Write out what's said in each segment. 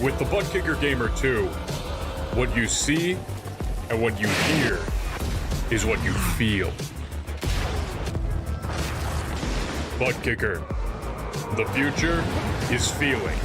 With the Butt Kicker Gamer 2, what you see and what you hear is what you feel. Butt Kicker. The future is feeling.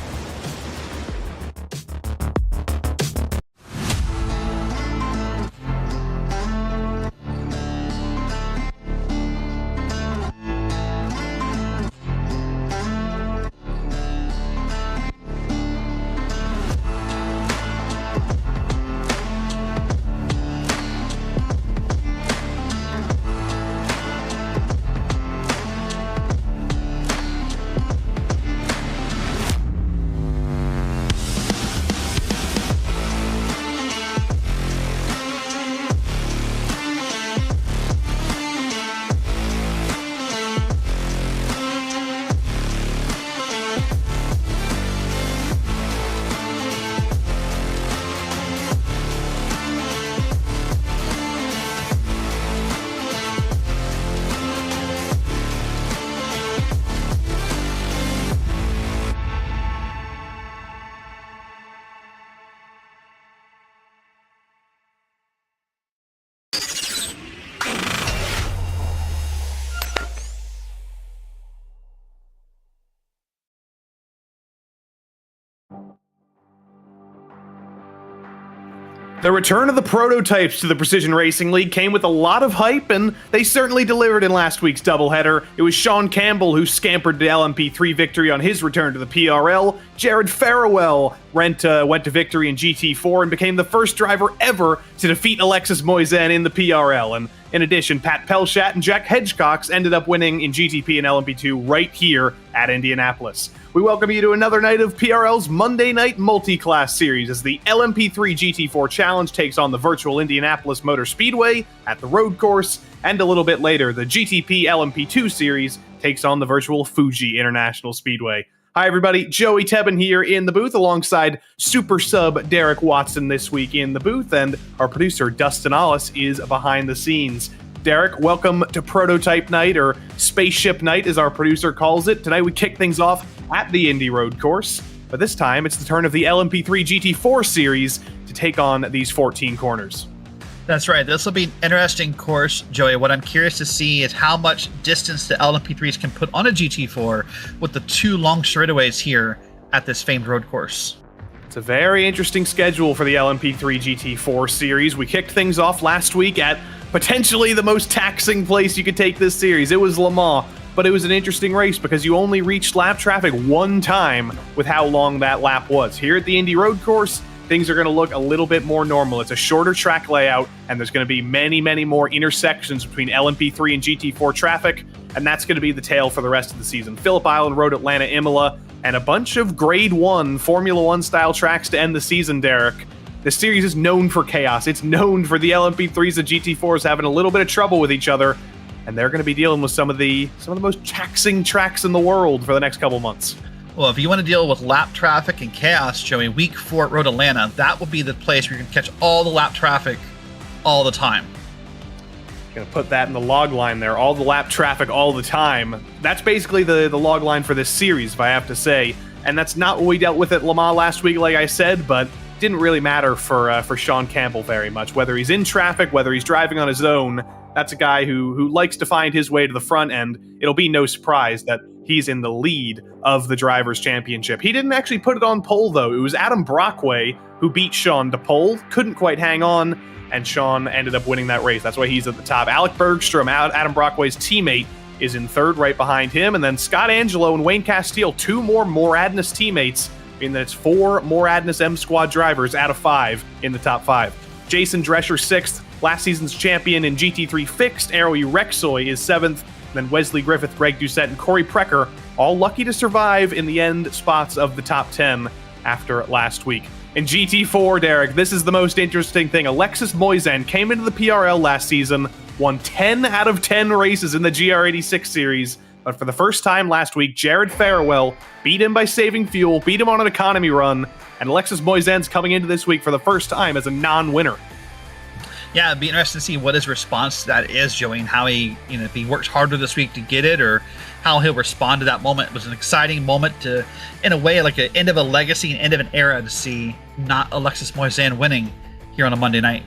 The return of the prototypes to the Precision Racing League came with a lot of hype, and they certainly delivered in last week's doubleheader. It was Sean Campbell who scampered the LMP3 victory on his return to the PRL. Jared Farewell went to victory in GT4 and became the first driver ever to defeat Alexis Moisin in the PRL. And in addition, Pat Pelchat and Jack Hedgecox ended up winning in GTP and LMP2 right here at Indianapolis. We welcome you to another night of PRL's Monday Night Multi-Class Series as the LMP3-GT4 Challenge takes on the virtual Indianapolis Motor Speedway at the road course, and a little bit later, the GTP-LMP2 Series takes on the virtual Fuji International Speedway. Hi everybody, Joey Tebbin here in the booth alongside super sub Derek Watson this week in the booth, and our producer Dustin Ollis is behind the scenes. Derek, welcome to Prototype Night, or Spaceship Night as our producer calls it. Tonight we kick things off at the Indy Road Course, but this time it's the turn of the LMP3-GT4 Series to take on these 14 corners. That's right. This will be an interesting course, Joey. What I'm curious to see is how much distance the LMP3s can put on a GT4 with the two long straightaways here at this famed road course. It's a very interesting schedule for the LMP3-GT4 Series. We kicked things off last week at potentially the most taxing place you could take this series. It was Le Mans, but it was an interesting race because you only reached lap traffic one time with how long that lap was. Here at the Indy Road Course, things are going to look a little bit more normal. It's a shorter track layout, and there's going to be many, many more intersections between LMP3 and GT4 traffic, and that's going to be the tale for the rest of the season. Phillip Island Road, Atlanta, Imola, and a bunch of Grade 1 Formula 1 style tracks to end the season, Derek. This series is known for chaos. It's known for the LMP3s and GT4s having a little bit of trouble with each other, and they're going to be dealing with some of the most taxing tracks in the world for the next couple months. Well, if you want to deal with lap traffic and chaos, Joey, week 4 at Road Atlanta, that will be the place where you can catch all the lap traffic all the time. Gonna put that in the log line there, all the lap traffic all the time. That's basically the log line for this series, if I have to say. And that's not what we dealt with at Le Mans last week, like I said, but didn't really matter for Sean Campbell very much. Whether he's in traffic, whether he's driving on his own, that's a guy who likes to find his way to the front end. It'll be no surprise that he's in the lead of the Drivers' Championship. He didn't actually put it on pole, though. It was Adam Brockway who beat Sean to pole, couldn't quite hang on, and Sean ended up winning that race. That's why he's at the top. Alec Bergstrom, Adam Brockway's teammate, is in third right behind him, and then Scott Angelo and Wayne Castile, two more Moradness teammates, meaning that it's 4 Moradness M Squad drivers out of 5 in the top 5. Jason Drescher, 6th, last season's champion in GT3 Fixed. Arrow Rexoy is 7th. Then Wesley Griffith, Greg Doucette, and Corey Precker, all lucky to survive in the end spots of the top 10 after last week. In GT4, Derek, this is the most interesting thing. Alexis Moisin came into the PRL last season, won 10 out of 10 races in the GR86 series, but for the first time last week, Jared Farewell beat him by saving fuel, beat him on an economy run, and Alexis Moisin's coming into this week for the first time as a non-winner. Yeah, it'd be interesting to see what his response to that is, Joey, and how he, if he works harder this week to get it, or how he'll respond to that moment. It was an exciting moment to, in a way, like an end of a legacy, an end of an era, to see not Alexis Moisan winning here on a Monday night.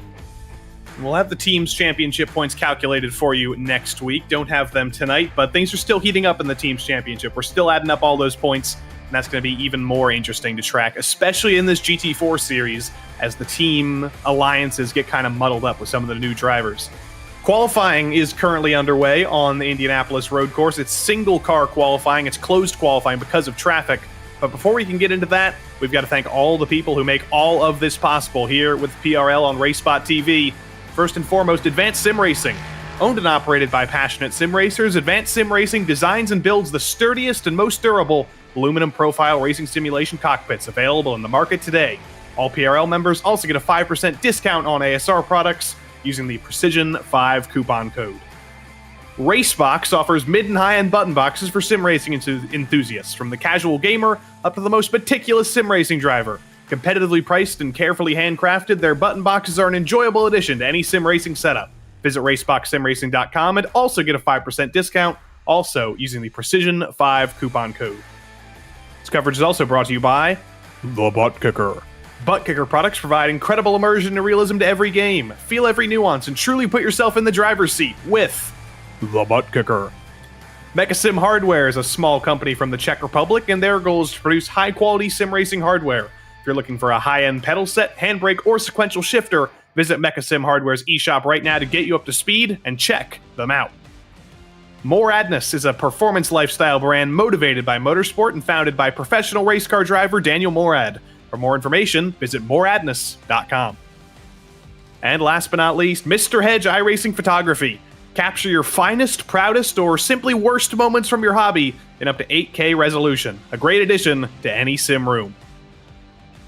We'll have the team's championship points calculated for you next week. Don't have them tonight, but things are still heating up in the team's championship. We're still adding up all those points, and that's going to be even more interesting to track, especially in this GT4 series, as the team alliances get kind of muddled up with some of the new drivers. Qualifying is currently underway on the Indianapolis road course. It's single car qualifying. It's closed qualifying because of traffic. But before we can get into that, we've got to thank all the people who make all of this possible here with PRL on RaceSpotTV. First and foremost, Advanced Sim Racing. Owned and operated by passionate sim racers, Advanced Sim Racing designs and builds the sturdiest and most durable aluminum profile racing simulation cockpits available in the market today. All PRL members also get a 5% discount on ASR products using the Precision5 coupon code. Racebox offers mid and high-end button boxes for sim racing enthusiasts, from the casual gamer up to the most meticulous sim racing driver. Competitively priced and carefully handcrafted, their button boxes are an enjoyable addition to any sim racing setup. Visit RaceBoxSimRacing.com and also get a 5% discount, also using the Precision5 coupon code. This coverage is also brought to you by The Butt Kicker. Butt Kicker products provide incredible immersion and realism to every game. Feel every nuance and truly put yourself in the driver's seat with The Butt Kicker. Mechasim Hardware is a small company from the Czech Republic, and their goal is to produce high-quality sim racing hardware. If you're looking for a high-end pedal set, handbrake, or sequential shifter, visit Mechasim Hardware's eShop right now to get you up to speed and check them out. More Adness is a performance lifestyle brand motivated by motorsport and founded by professional race car driver Daniel Morad. For more information, visit moreadness.com. And last but not least, Mr. Hedge iRacing Photography. Capture your finest, proudest, or simply worst moments from your hobby in up to 8K resolution. A great addition to any sim room.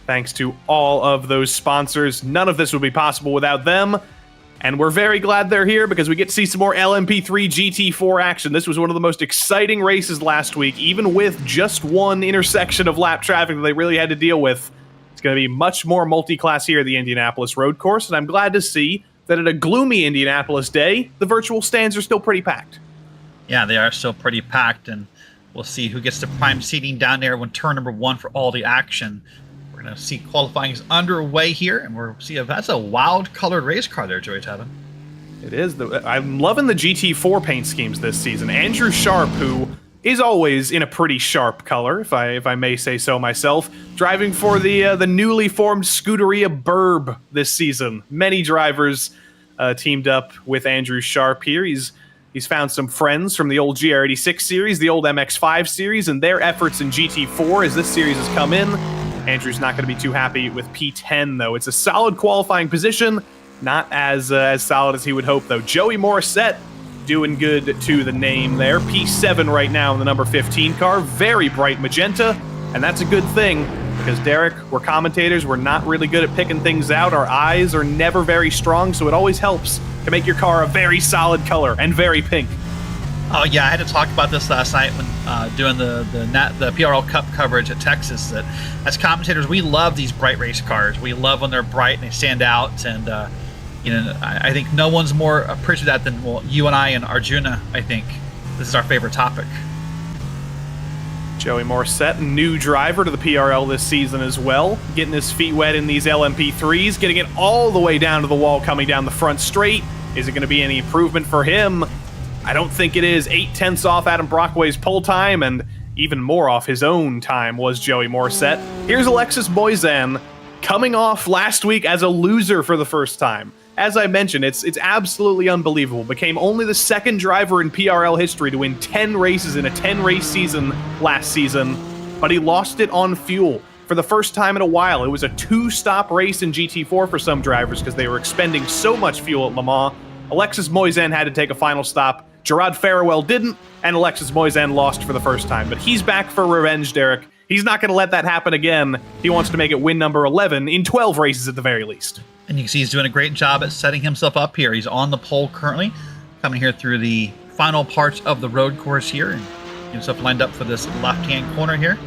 Thanks to all of those sponsors. None of this would be possible without them. And we're very glad they're here because we get to see some more LMP3-GT4 action. This was one of the most exciting races last week, even with just one intersection of lap traffic that they really had to deal with. It's going to be much more multi-class here at the Indianapolis road course, and I'm glad to see that at a gloomy Indianapolis day, the virtual stands are still pretty packed. Yeah, they are still pretty packed, and we'll see who gets the prime seating down there when turn number 1 for all the action. We're going to see qualifying is underway here, and we'll see if that's a wild-colored race car there, Joey Tavin. It is. I'm loving the GT4 paint schemes this season. Andrew Sharp, who is always in a pretty sharp color, if I may say so myself, driving for the newly formed Scuderia Burb this season. Many drivers teamed up with Andrew Sharp here. He's found some friends from the old GR86 series, the old MX5 series, and their efforts in GT4 as this series has come in. Andrew's not going to be too happy with P10, though. It's a solid qualifying position, not as solid as he would hope, though. Joey Morissette doing good to the name there. P7 right now in the number 15 car. Very bright magenta, and that's a good thing because, Derek, we're commentators. We're not really good at picking things out. Our eyes are never very strong, so it always helps to make your car a very solid color and very pink. Oh, yeah, I had to talk about this last night when doing the PRL Cup coverage at Texas, that as commentators, we love these bright race cars. We love when they're bright and they stand out, and I think no one's more appreciative of that than, well, you and I and Arjuna. I think this is our favorite topic. Joey Morissette, new driver to the PRL this season as well, getting his feet wet in these LMP3s, getting it all the way down to the wall coming down the front straight. Is it going to be any improvement for him? I don't think it is. 8/10 off Adam Brockway's pole time, and even more off his own time was Joey Morissette. Here's Alexis Moisan coming off last week as a loser for the first time. As I mentioned, it's absolutely unbelievable. Became only the second driver in PRL history to win 10 races in a 10-race season last season, but he lost it on fuel. For the first time in a while, it was a 2-stop race in GT4 for some drivers because they were expending so much fuel at Le Mans. Alexis Moisan had to take a final stop. Gerard Farewell didn't, and Alexis Moisan lost for the first time. But he's back for revenge, Derek. He's not going to let that happen again. He wants to make it win number 11 in 12 races at the very least. And you can see he's doing a great job at setting himself up here. He's on the pole currently, coming here through the final parts of the road course here, and get himself lined up for this left-hand corner here.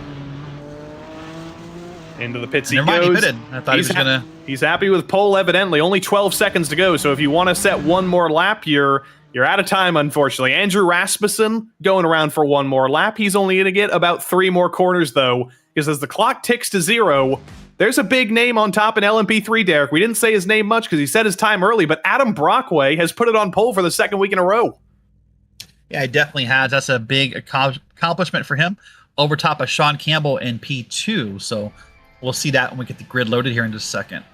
Into the pits he Never mind, goes. he pitted. I thought he was going to He's happy with pole, evidently. Only 12 seconds to go, so if you want to set one more lap, you're out of time, unfortunately. Andrew Rasmussen going around for one more lap. He's only going to get about 3 more corners, though, because as the clock ticks to 0, there's a big name on top in LMP3, Derek. We didn't say his name much because he said his time early, but Adam Brockway has put it on pole for the 2nd week in a row. Yeah, he definitely has. That's a big accomplishment for him over top of Sean Campbell in P2. So we'll see that when we get the grid loaded here in just a second.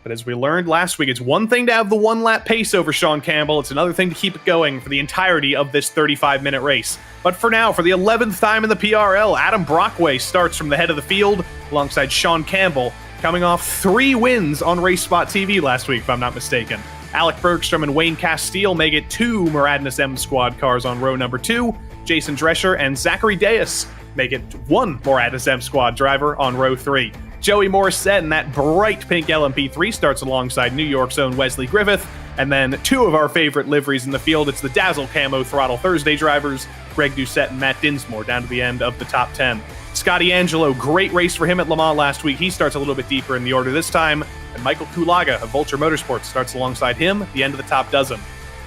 But as we learned last week, it's one thing to have the 1-lap pace over Sean Campbell. It's another thing to keep it going for the entirety of this 35-minute race. But for now, for the 11th time in the PRL, Adam Brockway starts from the head of the field alongside Sean Campbell, coming off 3 wins on RaceSpotTV last week, if I'm not mistaken. Alec Bergstrom and Wayne Castile make it 2 Muradness M Squad cars on row number 2. Jason Drescher and Zachary Deus make it 1 Muradness M Squad driver on row 3. Joey Morissette in that bright pink LMP3 starts alongside New York's own Wesley Griffith. And then 2 of our favorite liveries in the field. It's the Dazzle Camo Throttle Thursday drivers, Greg Doucette and Matt Dinsmore, down to the end of the top 10. Scotty Angelo, great race for him at Le Mans last week. He starts a little bit deeper in the order this time. And Michael Kulaga of Vulture Motorsports starts alongside him at the end of the top dozen.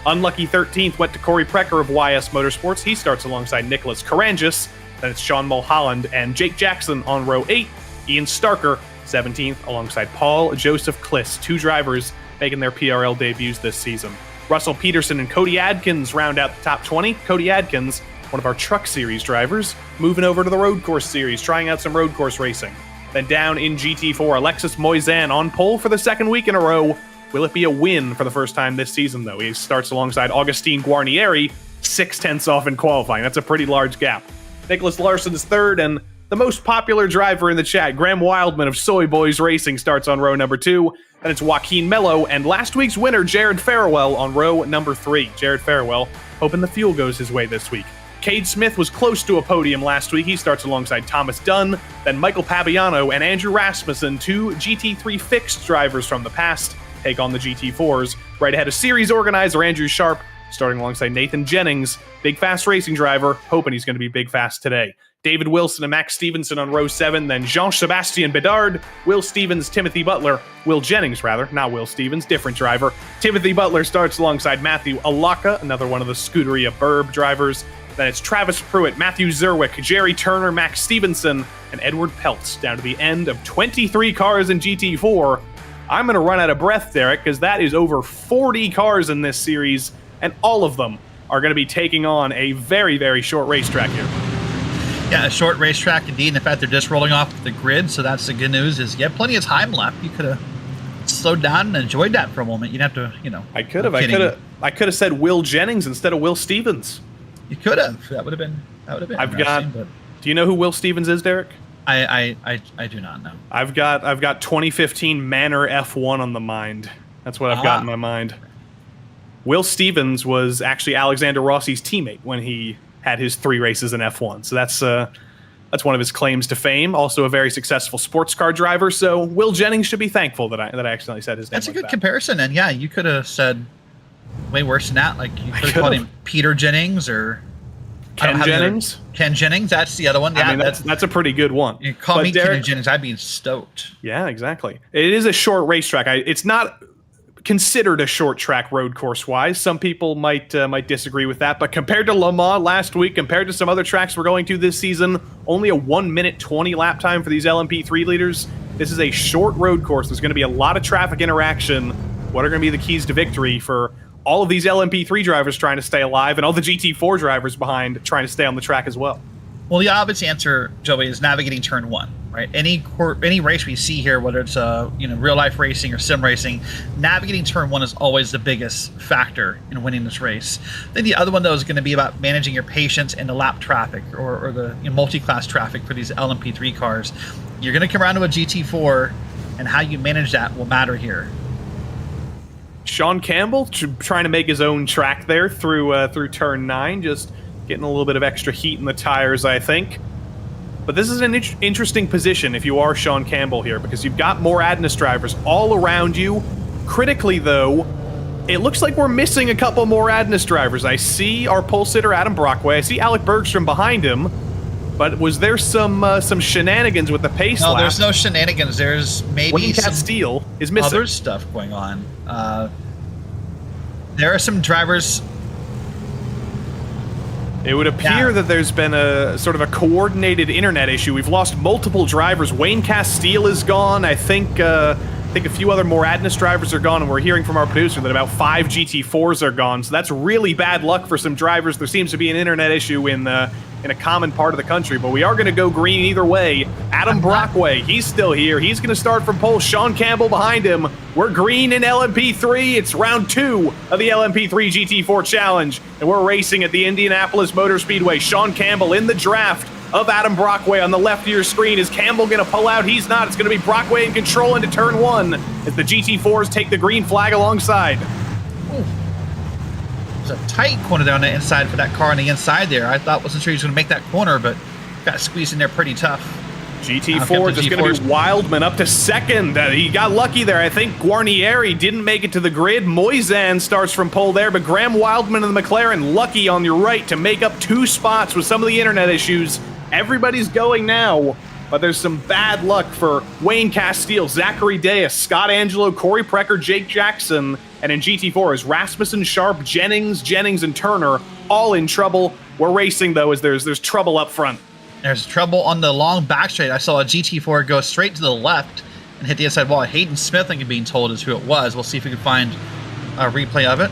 Unlucky 13th went to Corey Precker of YS Motorsports. He starts alongside Nicholas Karangis. Then it's Sean Mulholland and Jake Jackson on row 8. Ian Starker, 17th, alongside Paul Joseph Kliss, 2 drivers making their PRL debuts this season. Russell Peterson and Cody Adkins round out the top 20. Cody Adkins, one of our Truck Series drivers, moving over to the Road Course Series, trying out some road course racing. Then down in GT4, Alexis Moisan on pole for the 2nd week in a row. Will it be a win for the first time this season, though? He starts alongside Augustine Guarnieri, 6/10 off in qualifying. That's a pretty large gap. Nicholas Larson is 3rd, and the most popular driver in the chat, Graham Wildman of Soy Boys Racing, starts on row number 2. Then it's Joaquin Mello and last week's winner, Jared Farewell, on row number 3. Jared Farewell hoping the fuel goes his way this week. Cade Smith was close to a podium last week. He starts alongside Thomas Dunn. Then Michael Pabiano and Andrew Rasmussen, 2 GT3 fixed drivers from the past, take on the GT4s. Right ahead of series organizer Andrew Sharp, starting alongside Nathan Jennings, big fast racing driver, hoping he's going to be big fast today. David Wilson and Max Stevenson on row 7, then Jean-Sebastien Bedard, Will Stevens, Timothy Butler, Will Jennings rather, not Will Stevens, different driver. Timothy Butler starts alongside Matthew Alaka, another one of the Scuderia Burb drivers. Then it's Travis Pruitt, Matthew Zerwick, Jerry Turner, Max Stevenson, and Edward Peltz down to the end of 23 cars in GT4. I'm going to run out of breath, Derek, because that is over 40 cars in this series, and all of them are going to be taking on a very, very short racetrack here. Yeah, a short racetrack indeed. In fact, they're just rolling off the grid, so that's the good news. Is you have plenty of time left. You could have slowed down and enjoyed that for a moment. You'd have to, I could have said Will Jennings instead of Will Stevens. You could have. That would have been. But do you know who Will Stevens is, Derek? I do not know. I've got 2015 Manor F1 on the mind. That's what I've got in my mind. Will Stevens was actually Alexander Rossi's teammate when he had his 3 races in F1. So that's one of his claims to fame. Also a very successful sports car driver. So Will Jennings should be thankful that I accidentally said his name. That's a good comparison. And yeah, you could have said way worse than that. Like you could have called him Peter Jennings or Ken Jennings. Ken Jennings. That's the other one. Yeah, I mean, that's a pretty good one. You call me Ken Jennings, I'd be stoked. Yeah, exactly. It is a short racetrack. It's not considered a short track road course wise. Some people might disagree with that, but compared to Le Mans last week, compared to some other tracks we're going to this season, only a 1-minute 20 lap time for these LMP3 leaders. This is a short road course. There's going to be a lot of traffic interaction. What are going to be the keys to victory for all of these LMP3 drivers trying to stay alive and all the GT4 drivers behind trying to stay on the track as well? Well, the obvious answer, Joey, is navigating turn 1. Right? Any race we see here, whether it's real life racing or sim racing, navigating turn 1 is always the biggest factor in winning this race. Then the other one though is going to be about managing your patience in the lap traffic or the multi-class traffic for these LMP3 cars. You're going to come around to a GT4, and how you manage that will matter here. Sean Campbell trying to make his own track there through turn 9, just getting a little bit of extra heat in the tires, I think. But this is an interesting position if you are Sean Campbell here, because you've got more Adness drivers all around you. Critically, though, it looks like we're missing a couple more Adness drivers. I see our pole sitter, Adam Brockway. I see Alec Bergstrom behind him. But was there some shenanigans with the pace No, lap? there's no shenanigans. There's maybe Wayne some Castile is missing. other stuff going on. There are some drivers. It would appear that there's been a sort of a coordinated internet issue. We've lost multiple drivers. Wayne Castile is gone. I think a few other Moradness drivers are gone, and we're hearing from our producer that about 5 GT4s are gone. So that's really bad luck for some drivers. There seems to be an internet issue in a common part of the country, but we are going to go green either way. Adam Brockway, he's still here. He's going to start from pole. Sean Campbell behind him. We're green in LMP3. It's round 2 of the LMP3-GT4 Challenge, and we're racing at the Indianapolis Motor Speedway. Sean Campbell in the draft of Adam Brockway on the left of your screen. Is Campbell going to pull out? He's not. It's going to be Brockway in control into turn 1 as the GT4s take the green flag alongside. Ooh. There's a tight corner there on the inside for that car on the inside there. I wasn't sure he was going to make that corner, but got squeezed in there pretty tough. GT4 is going to be Wildman up to second. He got lucky there. I think Guarnieri didn't make it to the grid. Moisan starts from pole there, but Graham Wildman and the McLaren lucky on your right to make up 2 spots with some of the internet issues. Everybody's going now, but there's some bad luck for Wayne Castile, Zachary Deas, Scott Angelo, Corey Precker, Jake Jackson, and in GT4 is Rasmussen, Sharp, Jennings, and Turner all in trouble. We're racing, though, as there's trouble up front. There's trouble on the long back straight. I saw a GT4 go straight to the left and hit the inside wall. Hayden Smith, I think, being told is who it was. We'll see if we can find a replay of it.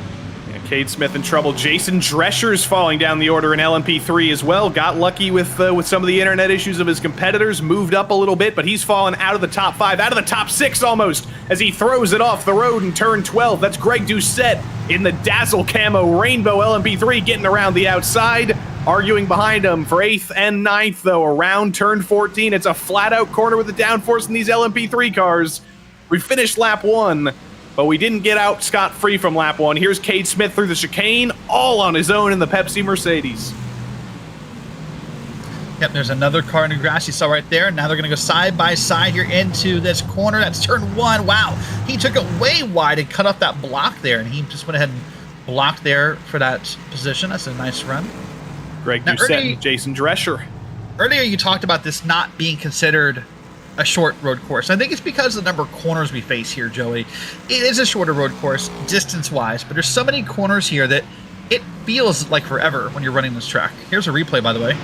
Cade Smith in trouble. Jason Drescher's falling down the order in LMP3 as well. Got lucky with some of the internet issues of his competitors. Moved up a little bit, but he's fallen out of the top 5, out of the top 6 almost, as he throws it off the road in turn 12. That's Greg Doucette in the Dazzle Camo Rainbow LMP3 getting around the outside. Arguing behind him for 8th and 9th, though, around turn 14. It's a flat-out corner with the downforce in these LMP3 cars. We finished lap 1. But we didn't get out scot-free from lap 1. Here's Cade Smith through the chicane, all on his own in the Pepsi Mercedes. Yep, there's another car in the grass you saw right there. Now they're going to go side by side here into this corner. That's turn 1. Wow, he took it way wide and cut off that block there, and he just went ahead and blocked there for that position. That's a nice run. Greg Doucette and Jason Drescher. Earlier you talked about this not being considered a short road course. I think it's because of the number of corners we face here, Joey. It is a shorter road course, distance-wise, but there's so many corners here that it feels like forever when you're running this track. Here's a replay, by the way.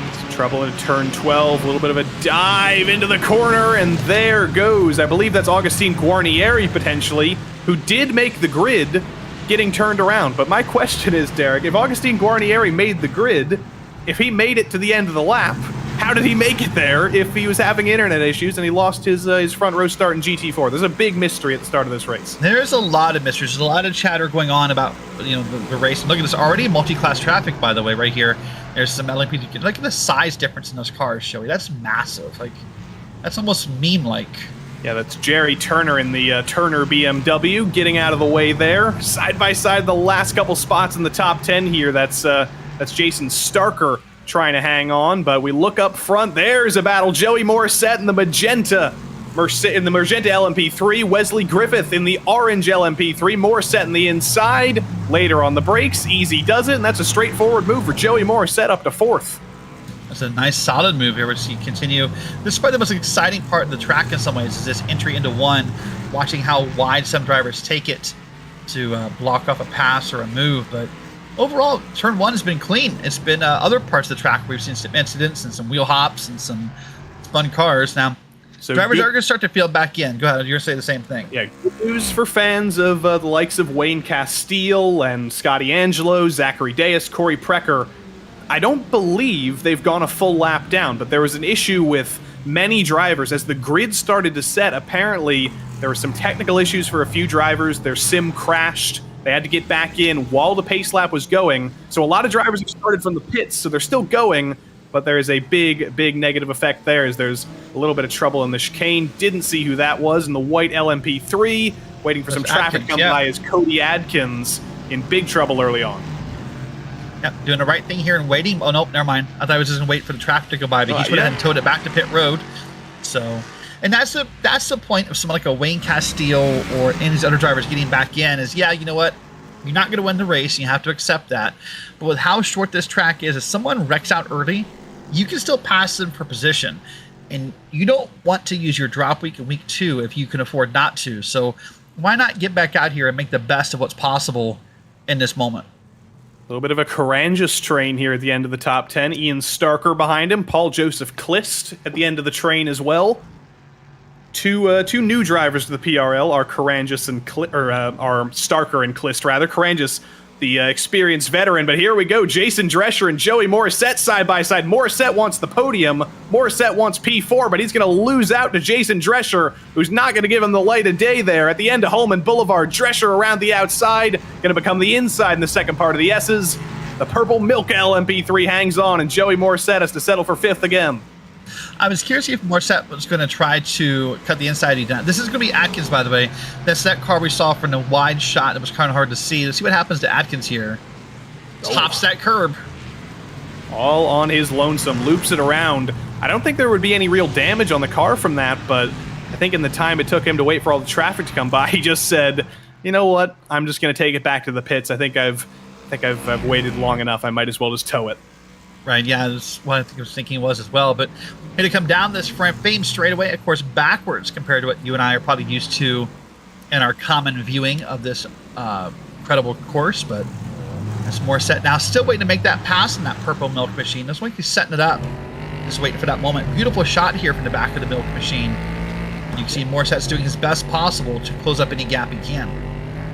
It's trouble in turn 12, a little bit of a dive into the corner, and there goes, I believe that's Augustine Guarnieri, potentially, who did make the grid, getting turned around. But my question is, Derek, if Augustine Guarnieri made the grid, if he made it to the end of the lap, how did he make it there if he was having internet issues and he lost his front row start in GT4? There's a big mystery at the start of this race. There's a lot of mysteries. There's a lot of chatter going on about the race. Look at this, already multi-class traffic, by the way, right here. There's some LMP. Look at the size difference in those cars, Joey. That's massive. Like, that's almost meme-like. Yeah, that's Jerry Turner in the Turner BMW getting out of the way there. Side by side, the last couple spots in the top 10 here. That's Jason Starker trying to hang on, but we look up front. There's a battle. Joey Morissette in the magenta LMP3. Wesley Griffith in the orange LMP3. Morissette in the inside. Later on the brakes, easy does it, and that's a straightforward move for Joey Morissette up to 4th. That's a nice solid move here. We'll see continue. This is probably the most exciting part of the track in some ways, is this entry into 1, watching how wide some drivers take it to block off a pass or a move, but overall, turn 1 has been clean. It's been other parts of the track where we've seen some incidents and some wheel hops and some fun cars. Now, so drivers are going to start to feel back in. Go ahead, you're going to say the same thing. Yeah, good news for fans of the likes of Wayne Castile and Scotty Angelo, Zachary Deas, Corey Precker. I don't believe they've gone a full lap down, but there was an issue with many drivers. As the grid started to set, apparently there were some technical issues for a few drivers. Their sim crashed. They had to get back in while the pace lap was going. So a lot of drivers have started from the pits, so they're still going, but there is a big, big negative effect there as there's a little bit of trouble in the chicane. Didn't see who that was in the white LMP3. Waiting for some traffic to come by is Cody Adkins in big trouble early on. Yep, doing the right thing here and waiting. Oh, nope, never mind. I thought I was just going to wait for the traffic to go by, but he should have towed it back to pit road. So, and that's the point of someone like a Wayne Castile or any of these other drivers getting back in is, yeah, you know what? You're not going to win the race. You have to accept that. But with how short this track is, if someone wrecks out early, you can still pass them for position. And you don't want to use your drop week in week 2 if you can afford not to. So why not get back out here and make the best of what's possible in this moment? A little bit of a courageous train here at the end of the top 10. Ian Starker behind him. Paul Joseph Clist at the end of the train as well. Two new drivers to the PRL are Courageous and are Starker and Clist rather. Courageous, the experienced veteran, but here we go. Jason Drescher and Joey Morissette side by side. Morissette wants the podium. Morissette wants P4, but he's going to lose out to Jason Drescher, who's not going to give him the light of day there. At the end of Holman Boulevard, Drescher around the outside, going to become the inside in the second part of the S's. The purple milk LMP3 hangs on, and Joey Morissette has to settle for 5th again. I was curious if Morissette was going to try to cut the inside he done. This is going to be Atkins, by the way. That's that car we saw from the wide shot that was kind of hard to see. Let's see what happens to Atkins here. Tops that curb. All on his lonesome, loops it around. I don't think there would be any real damage on the car from that, but I think in the time it took him to wait for all the traffic to come by, he just said, you know what, I'm just going to take it back to the pits. I think I've waited long enough. I might as well just tow it. Right, yeah, that's what I think I was thinking was as well. But here to come down this frame straightaway, of course, backwards compared to what you and I are probably used to in our common viewing of this incredible course. But that's Morissette now, still waiting to make that pass in that purple milk machine. Looks like he's setting it up, just waiting for that moment. Beautiful shot here from the back of the milk machine. You can see Morissette's doing his best possible to close up any gap he can.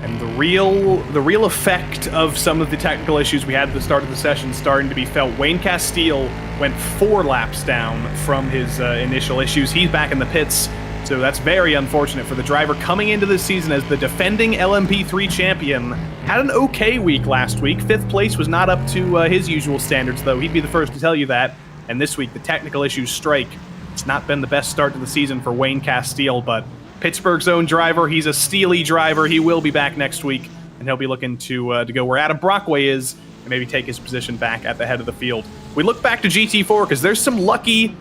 And the real effect of some of the technical issues we had at the start of the session starting to be felt. Wayne Castile went 4 laps down from his initial issues. He's back in the pits, so that's very unfortunate for the driver coming into this season as the defending LMP3 champion. Had an okay week last week. 5th place was not up to his usual standards, though. He'd be the first to tell you that. And this week, the technical issues strike. It's not been the best start to the season for Wayne Castile, but Pittsburgh's own driver. He's a steely driver. He will be back next week, and he'll be looking to go where Adam Brockway is and maybe take his position back at the head of the field. We look back to GT4 because there's some lucky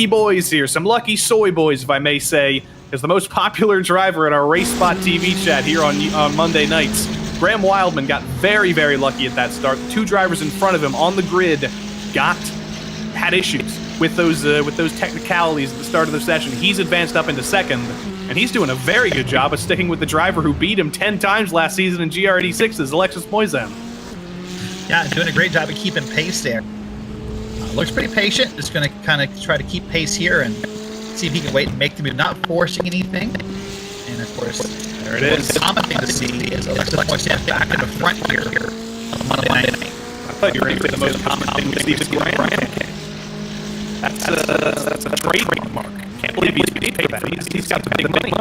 boys here, some lucky soy boys, if I may say, because the most popular driver in our RaceSpotTV chat here on Monday nights, Graham Wildman, got very, very lucky at that start. The 2 drivers in front of him on the grid had issues with those technicalities at the start of the session. He's advanced up into 2nd. And he's doing a very good job of sticking with the driver who beat him 10 times last season in GR86's Alexis Moisan. Yeah, doing a great job of keeping pace there. Looks pretty patient. Just going to kind of try to keep pace here and see if he can wait and make the move, not forcing anything. And of course, there it is. The common thing to see is Alexis Moisan back in the front here on Monday night. I thought you were going to say the most common thing to see is Grant. That's a trademark. Can't believe he's paid for that. He's got the big money.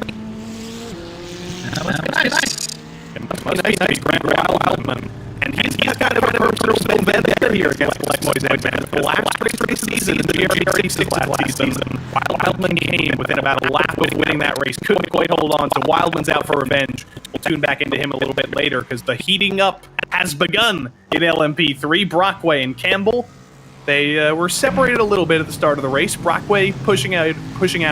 That was nice. It must be nice, Grant Wildman. And he's kind of a personal vendetta here against Moisan. The last race of the season in the GR86 last season, Wildman came within about a lap of winning that race. Couldn't quite hold on, so Wildman's out for revenge. We'll tune back into him a little bit later because the heating up has begun in LMP3. Brockway and Campbell, they were separated a little bit at the start of the race. Brockway pushing out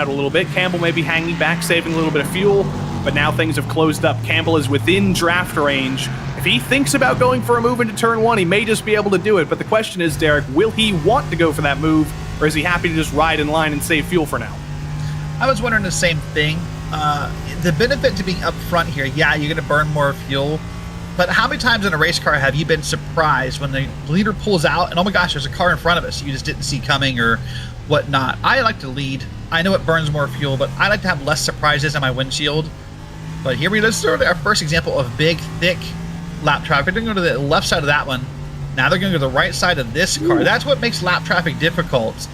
a little bit. Campbell maybe hanging back, saving a little bit of fuel. But now things have closed up. Campbell is within draft range. If he thinks about going for a move into turn 1, he may just be able to do it. But the question is, Derek, will he want to go for that move, or is he happy to just ride in line and save fuel for now? I was wondering the same thing. The benefit to being up front here, yeah, you're going to burn more fuel. But how many times in a race car have you been surprised when the leader pulls out and, oh my gosh, there's a car in front of us you just didn't see coming or whatnot? I like to lead. I know it burns more fuel, but I like to have less surprises on my windshield. But here we go. Let's start our first example of big, thick lap traffic. They're going to go to the left side of that one. Now they're going to go to the right side of this car. That's what makes lap traffic difficult,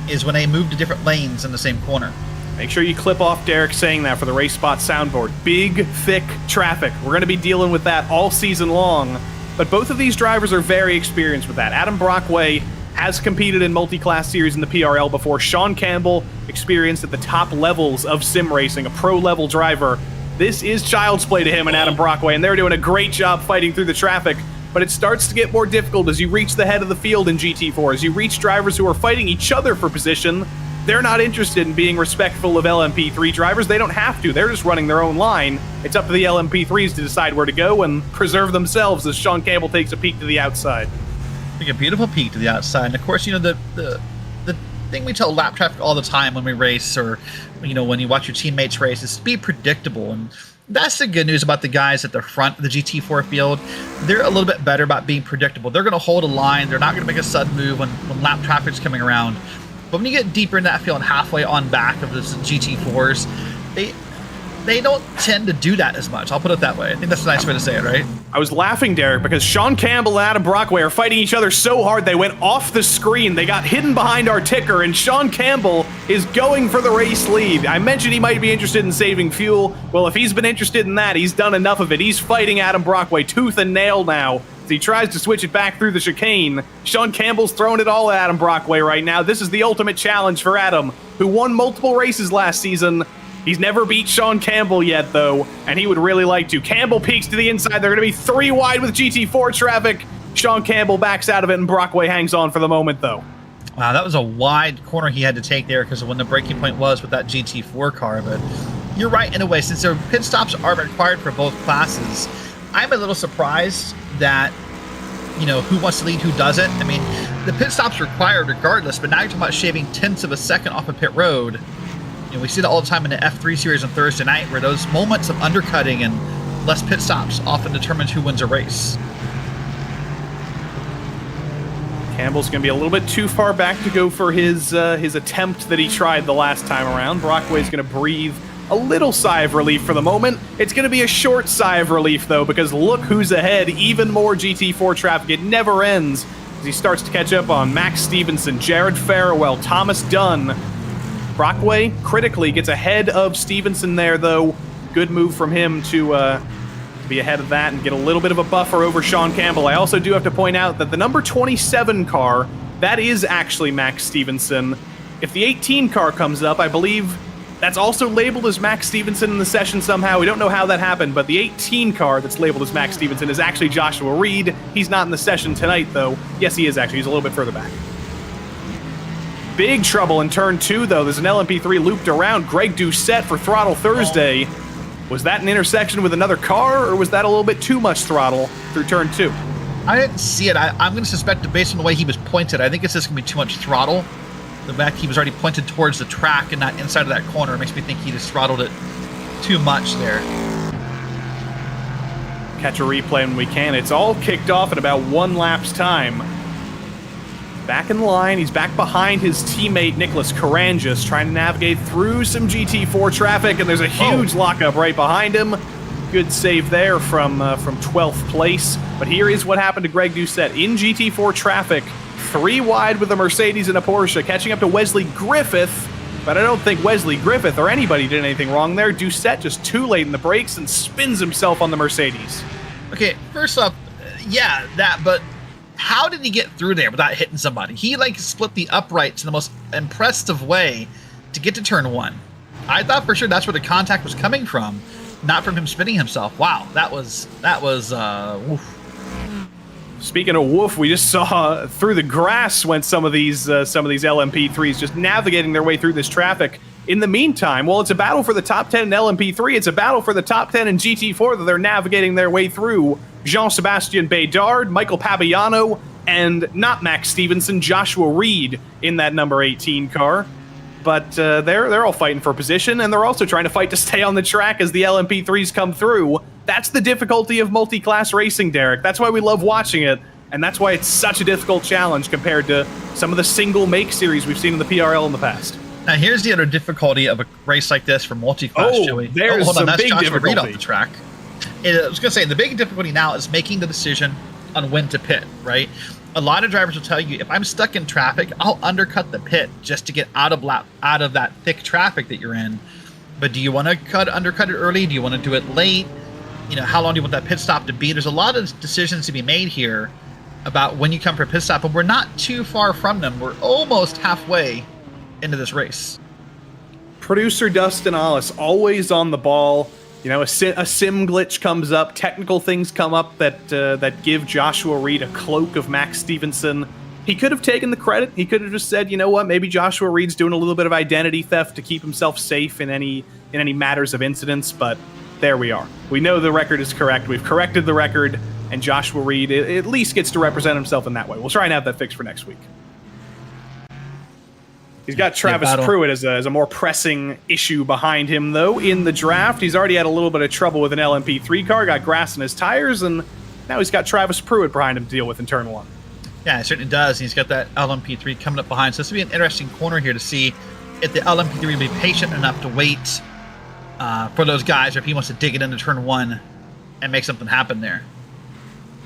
is when they move to different lanes in the same corner. Make sure you clip off Derek saying that for the Race Spot soundboard. Big, thick traffic. We're going to be dealing with that all season long. But both of these drivers are very experienced with that. Adam Brockway has competed in multi-class series in the PRL before. Sean Campbell, experienced at the top levels of sim racing, a pro-level driver. This is child's play to him and Adam Brockway, and they're doing a great job fighting through the traffic. But it starts to get more difficult as you reach the head of the field in GT4. As you reach drivers who are fighting each other for position, they're not interested in being respectful of LMP3 drivers. They don't have to. They're just running their own line. It's up to the LMP3s to decide where to go and preserve themselves as Sean Campbell takes a peek to the outside. Take a beautiful peek to the outside. And of course, you know, the the thing we tell lap traffic all the time when we race, or when you watch your teammates race, is to be predictable. And that's the good news about the guys at the front of the GT4 field. They're a little bit better about being predictable. They're going to hold a line. They're not going to make a sudden move when lap traffic's coming around. But when you get deeper in that field and halfway on back of the GT4s, they don't tend to do that as much. I'll put it that way. I think that's a nice way to say it, right? I was laughing, Derek, because Sean Campbell and Adam Brockway are fighting each other so hard they went off the screen. They got hidden behind our ticker, and Sean Campbell is going for the race lead. I mentioned he might be interested in saving fuel. Well, if he's been interested in that, he's done enough of it. He's fighting Adam Brockway tooth and nail now as he tries to switch it back through the chicane. Sean Campbell's throwing it all at Adam Brockway right now. This is the ultimate challenge for Adam, who won multiple races last season. He's never beat Sean Campbell yet, though, and he would really like to. Campbell peeks to the inside. They're going to be 3 wide with GT4 traffic. Sean Campbell backs out of it, and Brockway hangs on for the moment, though. Wow, that was a wide corner he had to take there because of when the breaking point was with that GT4 car. But you're right in a way. Since their pit stops are required for both classes, I'm a little surprised that, who wants to lead, who doesn't. I mean, the pit stop's required regardless, but now you're talking about shaving tenths of a second off a pit road. We see that all the time in the F3 series on Thursday night, where those moments of undercutting and less pit stops often determines who wins a race. Campbell's going to be a little bit too far back to go for his attempt that he tried the last time around. Brockway's going to breathe a little sigh of relief for the moment. It's going to be a short sigh of relief, though, because look who's ahead. Even more GT4 traffic. It never ends as he starts to catch up on Max Stevenson, Jared Farrell, Thomas Dunn. Brockway critically gets ahead of Stevenson there, though. Good move from him to be ahead of that and get a little bit of a buffer over Sean Campbell. I also do have to point out that the number 27 car, that is actually Max Stevenson. If the 18 car comes up, I believe that's also labeled as Max Stevenson in the session somehow. We don't know how that happened, but the 18 car that's labeled as Max Stevenson is actually Joshua Reed. He's not in the session tonight, though. Yes, he is actually. He's a little bit further back. Big trouble in turn 2, though. There's an LMP3 looped around. Greg Doucette for Throttle Thursday. Was that an intersection with another car, or was that a little bit too much throttle through turn 2? I didn't see it. I'm going to suspect that based on the way he was pointed, I think it's just going to be too much throttle. The fact he was already pointed towards the track and not inside of that corner makes me think he just throttled it too much there. Catch a replay when we can. It's all kicked off in about 1 lap's time. Back in line, he's back behind his teammate Nicholas Carangis, trying to navigate through some GT4 traffic, and there's a huge lockup right behind him. Good save there from 12th place. But here is what happened to Greg Doucette in GT4 traffic. 3 wide with a Mercedes and a Porsche, catching up to Wesley Griffith. But I don't think Wesley Griffith or anybody did anything wrong there. Doucette just too late in the brakes and spins himself on the Mercedes. Okay, first off, yeah, but how did he get through there without hitting somebody? He split the uprights in the most impressive way to get to turn 1. I thought for sure that's where the contact was coming from, not from him spinning himself. Wow, that was woof. Speaking of woof, we just saw through the grass went some of these LMP3s just navigating their way through this traffic. In the meantime, while it's a battle for the top 10 in LMP3, it's a battle for the top 10 in GT4 that they're navigating their way through. Jean-Sebastien Bédard, Michael Pabiano, and not Max Stevenson, Joshua Reed in that number 18 car. But they're all fighting for position, and they're also trying to fight to stay on the track as the LMP3s come through. That's the difficulty of multi-class racing, Derek. That's why we love watching it, and that's why it's such a difficult challenge compared to some of the single-make series we've seen in the PRL in the past. Now, here's the other difficulty of a race like this for multi-class, Joey. There's hold on, that's big Joshua difficulty. Reed off the track. I was going to say, the big difficulty now is making the decision on when to pit, right? A lot of drivers will tell you, if I'm stuck in traffic, I'll undercut the pit just to get out of that thick traffic that you're in. But do you want to undercut it early? Do you want to do it late? How long do you want that pit stop to be? There's a lot of decisions to be made here about when you come for a pit stop, and we're not too far from them. We're almost halfway into this race. Producer Dustin Ollis, always on the ball. A sim glitch comes up, technical things come up that give Joshua Reed a cloak of Max Stevenson. He could have taken the credit. He could have just said, you know what, maybe Joshua Reed's doing a little bit of identity theft to keep himself safe in any matters of incidents, but there we are. We know the record is correct. We've corrected the record, and Joshua Reed at least gets to represent himself in that way. We'll try and have that fixed for next week. He's got Travis Pruitt as a more pressing issue behind him, though, in the draft. He's already had a little bit of trouble with an LMP3 car, got grass in his tires, and now he's got Travis Pruitt behind him to deal with in turn 1. Yeah, it certainly does. He's got that LMP3 coming up behind. So this will be an interesting corner here to see if the LMP3 will be patient enough to wait for those guys, or if he wants to dig it into turn 1 and make something happen there.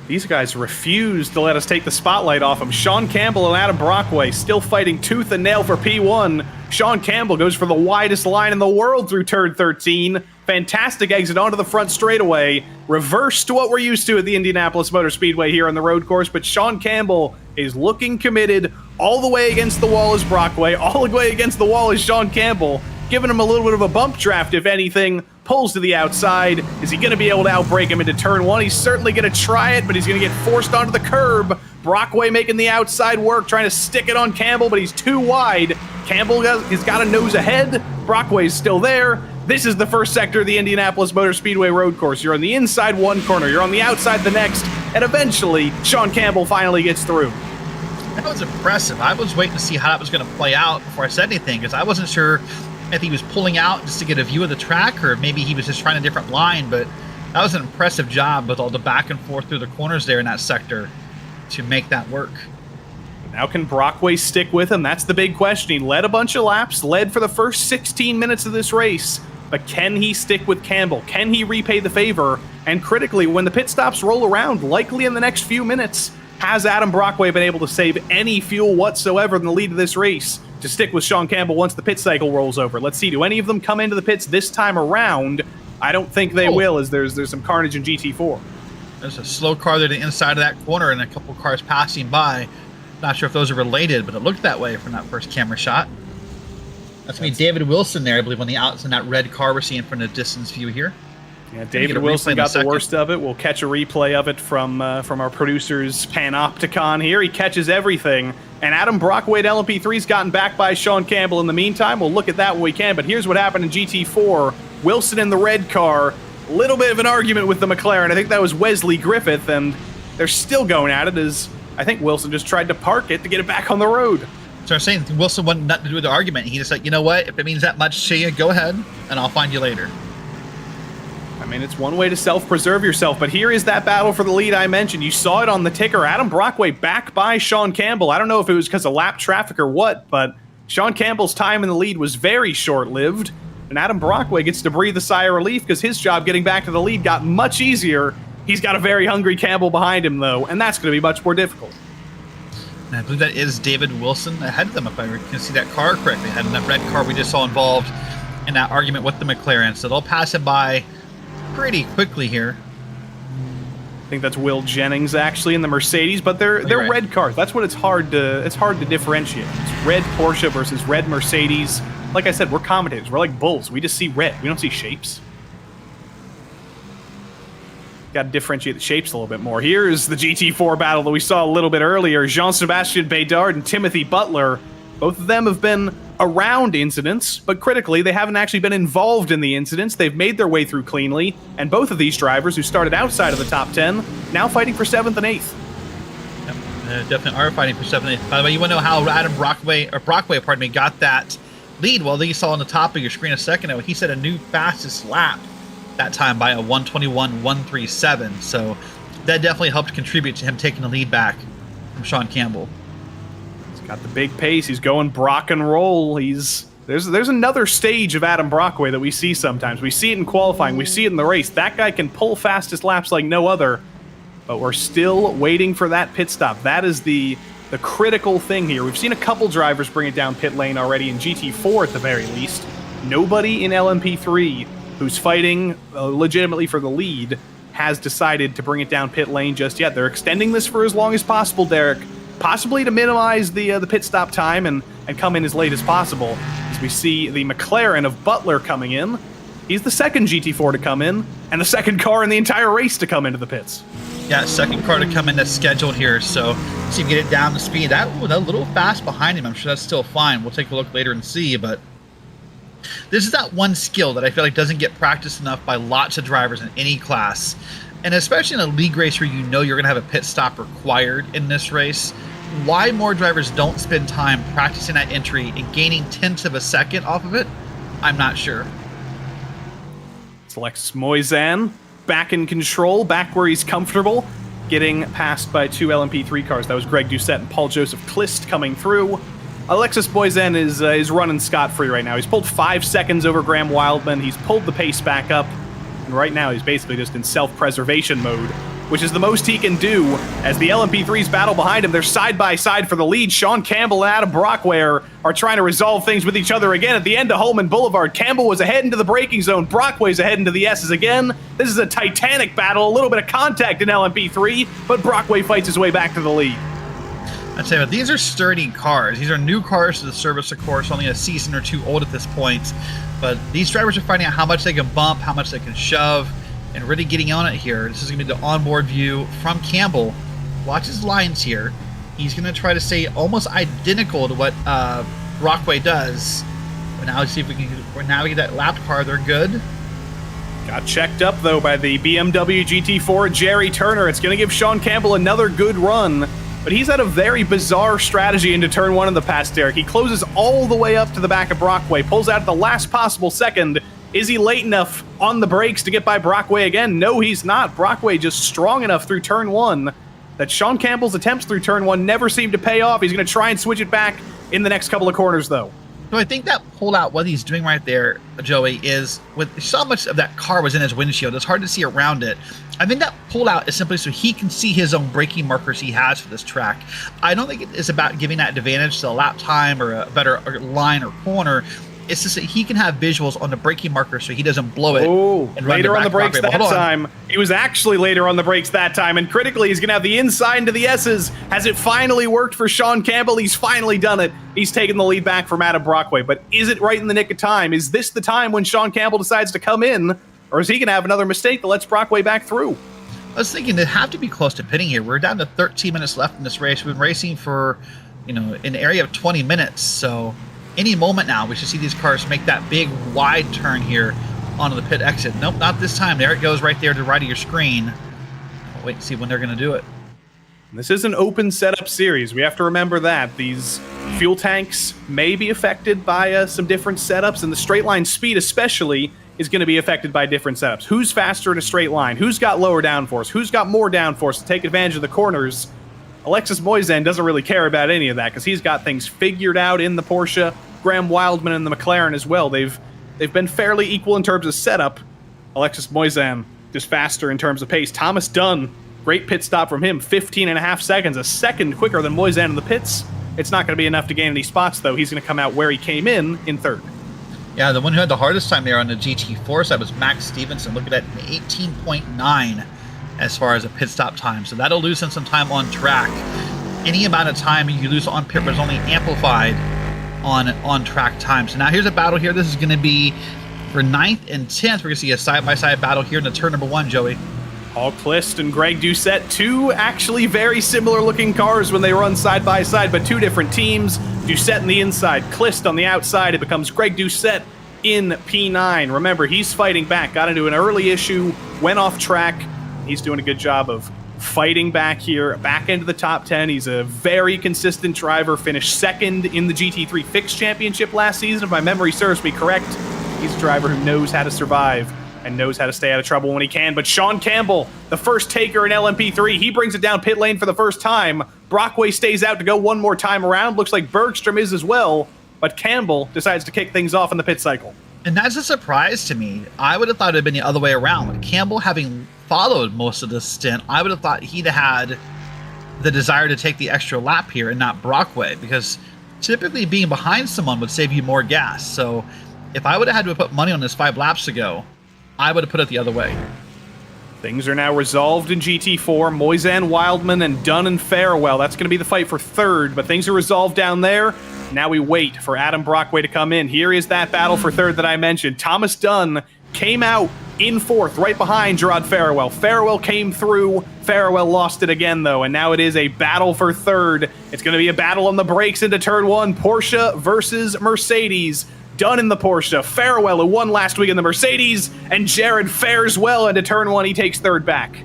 These guys refuse to let us take the spotlight off them. Sean Campbell and Adam Brockway still fighting tooth and nail for P1. Sean Campbell goes for the widest line in the world through turn 13. Fantastic exit onto the front straightaway. Reverse to what we're used to at the Indianapolis Motor Speedway here on the road course, but Sean Campbell is looking committed. All the way against the wall is Brockway. All the way against the wall is Sean Campbell, giving him a little bit of a bump draft, if anything. Pulls to the outside. Is he going to be able to outbrake him into turn 1? He's certainly going to try it, but he's going to get forced onto the curb. Brockway making the outside work, trying to stick it on Campbell, but he's too wide. Campbell has got a nose ahead. Brockway's still there. This is the first sector of the Indianapolis Motor Speedway road course. You're on the inside one corner, you're on the outside the next, and eventually, Sean Campbell finally gets through. That was impressive. I was waiting to see how that was going to play out before I said anything, because I wasn't sure if he was pulling out just to get a view of the track, or maybe he was just trying a different line, but that was an impressive job with all the back and forth through the corners there in that sector to make that work. Now can Brockway stick with him? That's the big question. He led a bunch of laps, led for the first 16 minutes of this race, but can he stick with Campbell? Can he repay the favor? And critically, when the pit stops roll around, likely in the next few minutes, has Adam Brockway been able to save any fuel whatsoever in the lead of this race to stick with Sean Campbell once the pit cycle rolls over? Let's see, do any of them come into the pits this time around? I don't think they will, as there's some carnage in GT4. There's a slow car there to the inside of that corner and a couple cars passing by. Not sure if those are related, but it looked that way from that first camera shot. That's me, David Wilson there, I believe, on the outs in that red car we're seeing from the distance view here. Yeah, David Wilson got the worst of it. We'll catch a replay of it from our producer's Panopticon here. He catches everything. And Adam Brockway at LMP3's gotten back by Sean Campbell in the meantime. We'll look at that when we can. But here's what happened in GT4. Wilson in the red car. A little bit of an argument with the McLaren. I think that was Wesley Griffith. And they're still going at it as I think Wilson just tried to park it to get it back on the road. So I'm saying Wilson wanted nothing to do with the argument. He just said, you know what? If it means that much to you, go ahead, and I'll find you later. I mean, it's one way to self-preserve yourself, but here is that battle for the lead I mentioned. You saw it on the ticker. Adam Brockway back by Sean Campbell. I don't know if it was because of lap traffic or what, but Sean Campbell's time in the lead was very short-lived, and Adam Brockway gets to breathe a sigh of relief because his job getting back to the lead got much easier. He's got a very hungry Campbell behind him, though, and that's going to be much more difficult. And I believe that is David Wilson ahead of them, if I can see that car correctly. Had in that red car we just saw involved in that argument with the McLaren, so they'll pass him by pretty quickly here. I think that's Will Jennings actually in the Mercedes, but they're right. red cars. That's what it's hard to differentiate. It's red Porsche versus red Mercedes. Like I said, we're commentators. We're like bulls. We just see red. We don't see shapes. Got to differentiate the shapes a little bit more. Here's the GT4 battle that we saw a little bit earlier. Jean-Sébastien Bédard and Timothy Butler. Both of them have been around incidents, but critically, they haven't actually been involved in the incidents. They've made their way through cleanly, and both of these drivers who started outside of the top 10, now fighting for 7th and 8th. Yep, definitely are fighting for 7th and 8th. By the way, you want to know how Adam Brockway, got that lead? Well, you saw on the top of your screen a second ago, he set a new fastest lap that time by a 1:21.137. So that definitely helped contribute to him taking the lead back from Sean Campbell. Got the big pace. He's going Brock and roll. There's another stage of Adam Brockway that we see sometimes. We see it in qualifying. We see it in the race. That guy can pull fastest laps like no other. But we're still waiting for that pit stop. That is the critical thing here. We've seen a couple drivers bring it down pit lane already in GT4 at the very least. Nobody in LMP3 who's fighting legitimately for the lead has decided to bring it down pit lane just yet. They're extending this for as long as possible, Derek. Possibly to minimize the pit stop time and come in as late as possible. As we see the McLaren of Butler coming in. He's the second GT4 to come in, and the second car in the entire race to come into the pits. Yeah, second car to come in that's scheduled here, so see if you get it down to speed. That a little fast behind him. I'm sure that's still fine. We'll take a look later and see, but this is that one skill that I feel like doesn't get practiced enough by lots of drivers in any class. And especially in a league race where you know you're going to have a pit stop required in this race, why more drivers don't spend time practicing that entry and gaining tenths of a second off of it, I'm not sure. It's Alexis Moisan back in control, back where he's comfortable, getting passed by 2 LMP3 cars. That was Greg Doucette and Paul-Joseph Klist coming through. Alexis Moisan is running scot-free right now. He's pulled 5 seconds over Graham Wildman. He's pulled the pace back up. And right now he's basically just in self-preservation mode, which is the most he can do as the LMP3s battle behind him. They're side by side for the lead. Sean Campbell and Adam Brockway are trying to resolve things with each other again at the end of Holman Boulevard. Campbell was ahead into the braking zone. Brockway's ahead into the S's again. This is a titanic battle, a little bit of contact in LMP3, but Brockway fights his way back to the lead. I'd say, but these are sturdy cars. These are new cars to the service, of course, only a season or two old at this point. But these drivers are finding out how much they can bump, how much they can shove, and really getting on it here. This is going to be the onboard view from Campbell. Watch his lines here. He's going to try to stay almost identical to what Brockway does. But now let's see if we can navigate that lap car. They're good. Got checked up, though, by the BMW GT4 Jerry Turner. It's going to give Sean Campbell another good run. But he's had a very bizarre strategy into turn 1 in the past, Derek. He closes all the way up to the back of Brockway, pulls out at the last possible second. Is he late enough on the brakes to get by Brockway again? No, he's not. Brockway just strong enough through turn 1 that Sean Campbell's attempts through turn 1 never seem to pay off. He's going to try and switch it back in the next couple of corners, though. So I think that pullout, what he's doing right there, Joey, is with so much of that car was in his windshield, it's hard to see around it. I think that pullout is simply so he can see his own braking markers he has for this track. I don't think it is about giving that advantage to a lap time or a better line or corner. It's just that he can have visuals on the braking marker so he doesn't blow it. Oh, later on the brakes that time. He was actually later on the brakes that time, and critically, he's going to have the inside into the S's. Has it finally worked for Sean Campbell? He's finally done it. He's taken the lead back from Adam Brockway, but is it right in the nick of time? Is this the time when Sean Campbell decides to come in, or is he going to have another mistake that lets Brockway back through? I was thinking they have to be close to pitting here. We're down to 13 minutes left in this race. We've been racing for, an area of 20 minutes, so any moment now, we should see these cars make that big wide turn here onto the pit exit. Nope, not this time. There it goes right there to the right of your screen. I'll wait and see when they're going to do it. This is an open setup series. We have to remember that. These fuel tanks may be affected by some different setups, and the straight line speed especially is going to be affected by different setups. Who's faster in a straight line? Who's got lower downforce? Who's got more downforce to take advantage of the corners? Alexis Moisan doesn't really care about any of that because he's got things figured out in the Porsche. Graham Wildman and the McLaren as well. They've been fairly equal in terms of setup. Alexis Moisan just faster in terms of pace. Thomas Dunn, great pit stop from him, 15.5 seconds, a second quicker than Moisan in the pits. It's not going to be enough to gain any spots, though. He's going to come out where he came in third. Yeah, the one who had the hardest time there on the GT4 side was Max Stevenson. Look at that, 18.9 as far as a pit stop time. So that'll loosen some time on track. Any amount of time you lose on pit was only amplified on track time. So now here's a battle here. This is going to be for 9th and 10th. We're going to see a side-by-side battle here in the turn number 1, Joey. Paul Klist and Greg Doucette, two actually very similar-looking cars when they run side-by-side, but two different teams. Doucette on the inside, Klist on the outside. It becomes Greg Doucette in P9. Remember, he's fighting back. Got into an early issue, went off track. He's doing a good job of fighting back here, back into the top 10. He's a very consistent driver, finished second in the GT3 Fixed Championship last season, if my memory serves me correct. He's a driver who knows how to survive and knows how to stay out of trouble when he can. But Sean Campbell, the first taker in LMP3, he brings it down pit lane for the first time. Brockway stays out to go one more time around. Looks like Bergstrom is as well, but Campbell decides to kick things off in the pit cycle. And that's a surprise to me. I would have thought it had been the other way around. With Campbell having followed most of this stint, I would have thought he'd had the desire to take the extra lap here and not Brockway, because typically being behind someone would save you more gas. So if I would have had to put money on this 5 laps ago, I would have put it the other way. Things are now resolved in GT4. Moisan, Wildman, and Dunn and Farewell. That's going to be the fight for third, but things are resolved down there. Now we wait for Adam Brockway to come in. Here is that battle for third that I mentioned. Thomas Dunn came out in fourth, right behind Gerard Farewell. Farewell came through. Farewell lost it again, though, and now it is a battle for third. It's going to be a battle on the brakes into turn 1. Porsche versus Mercedes. Dunn in the Porsche, Farewell, who won last week in the Mercedes, and Jared fares well into turn 1. He takes third back.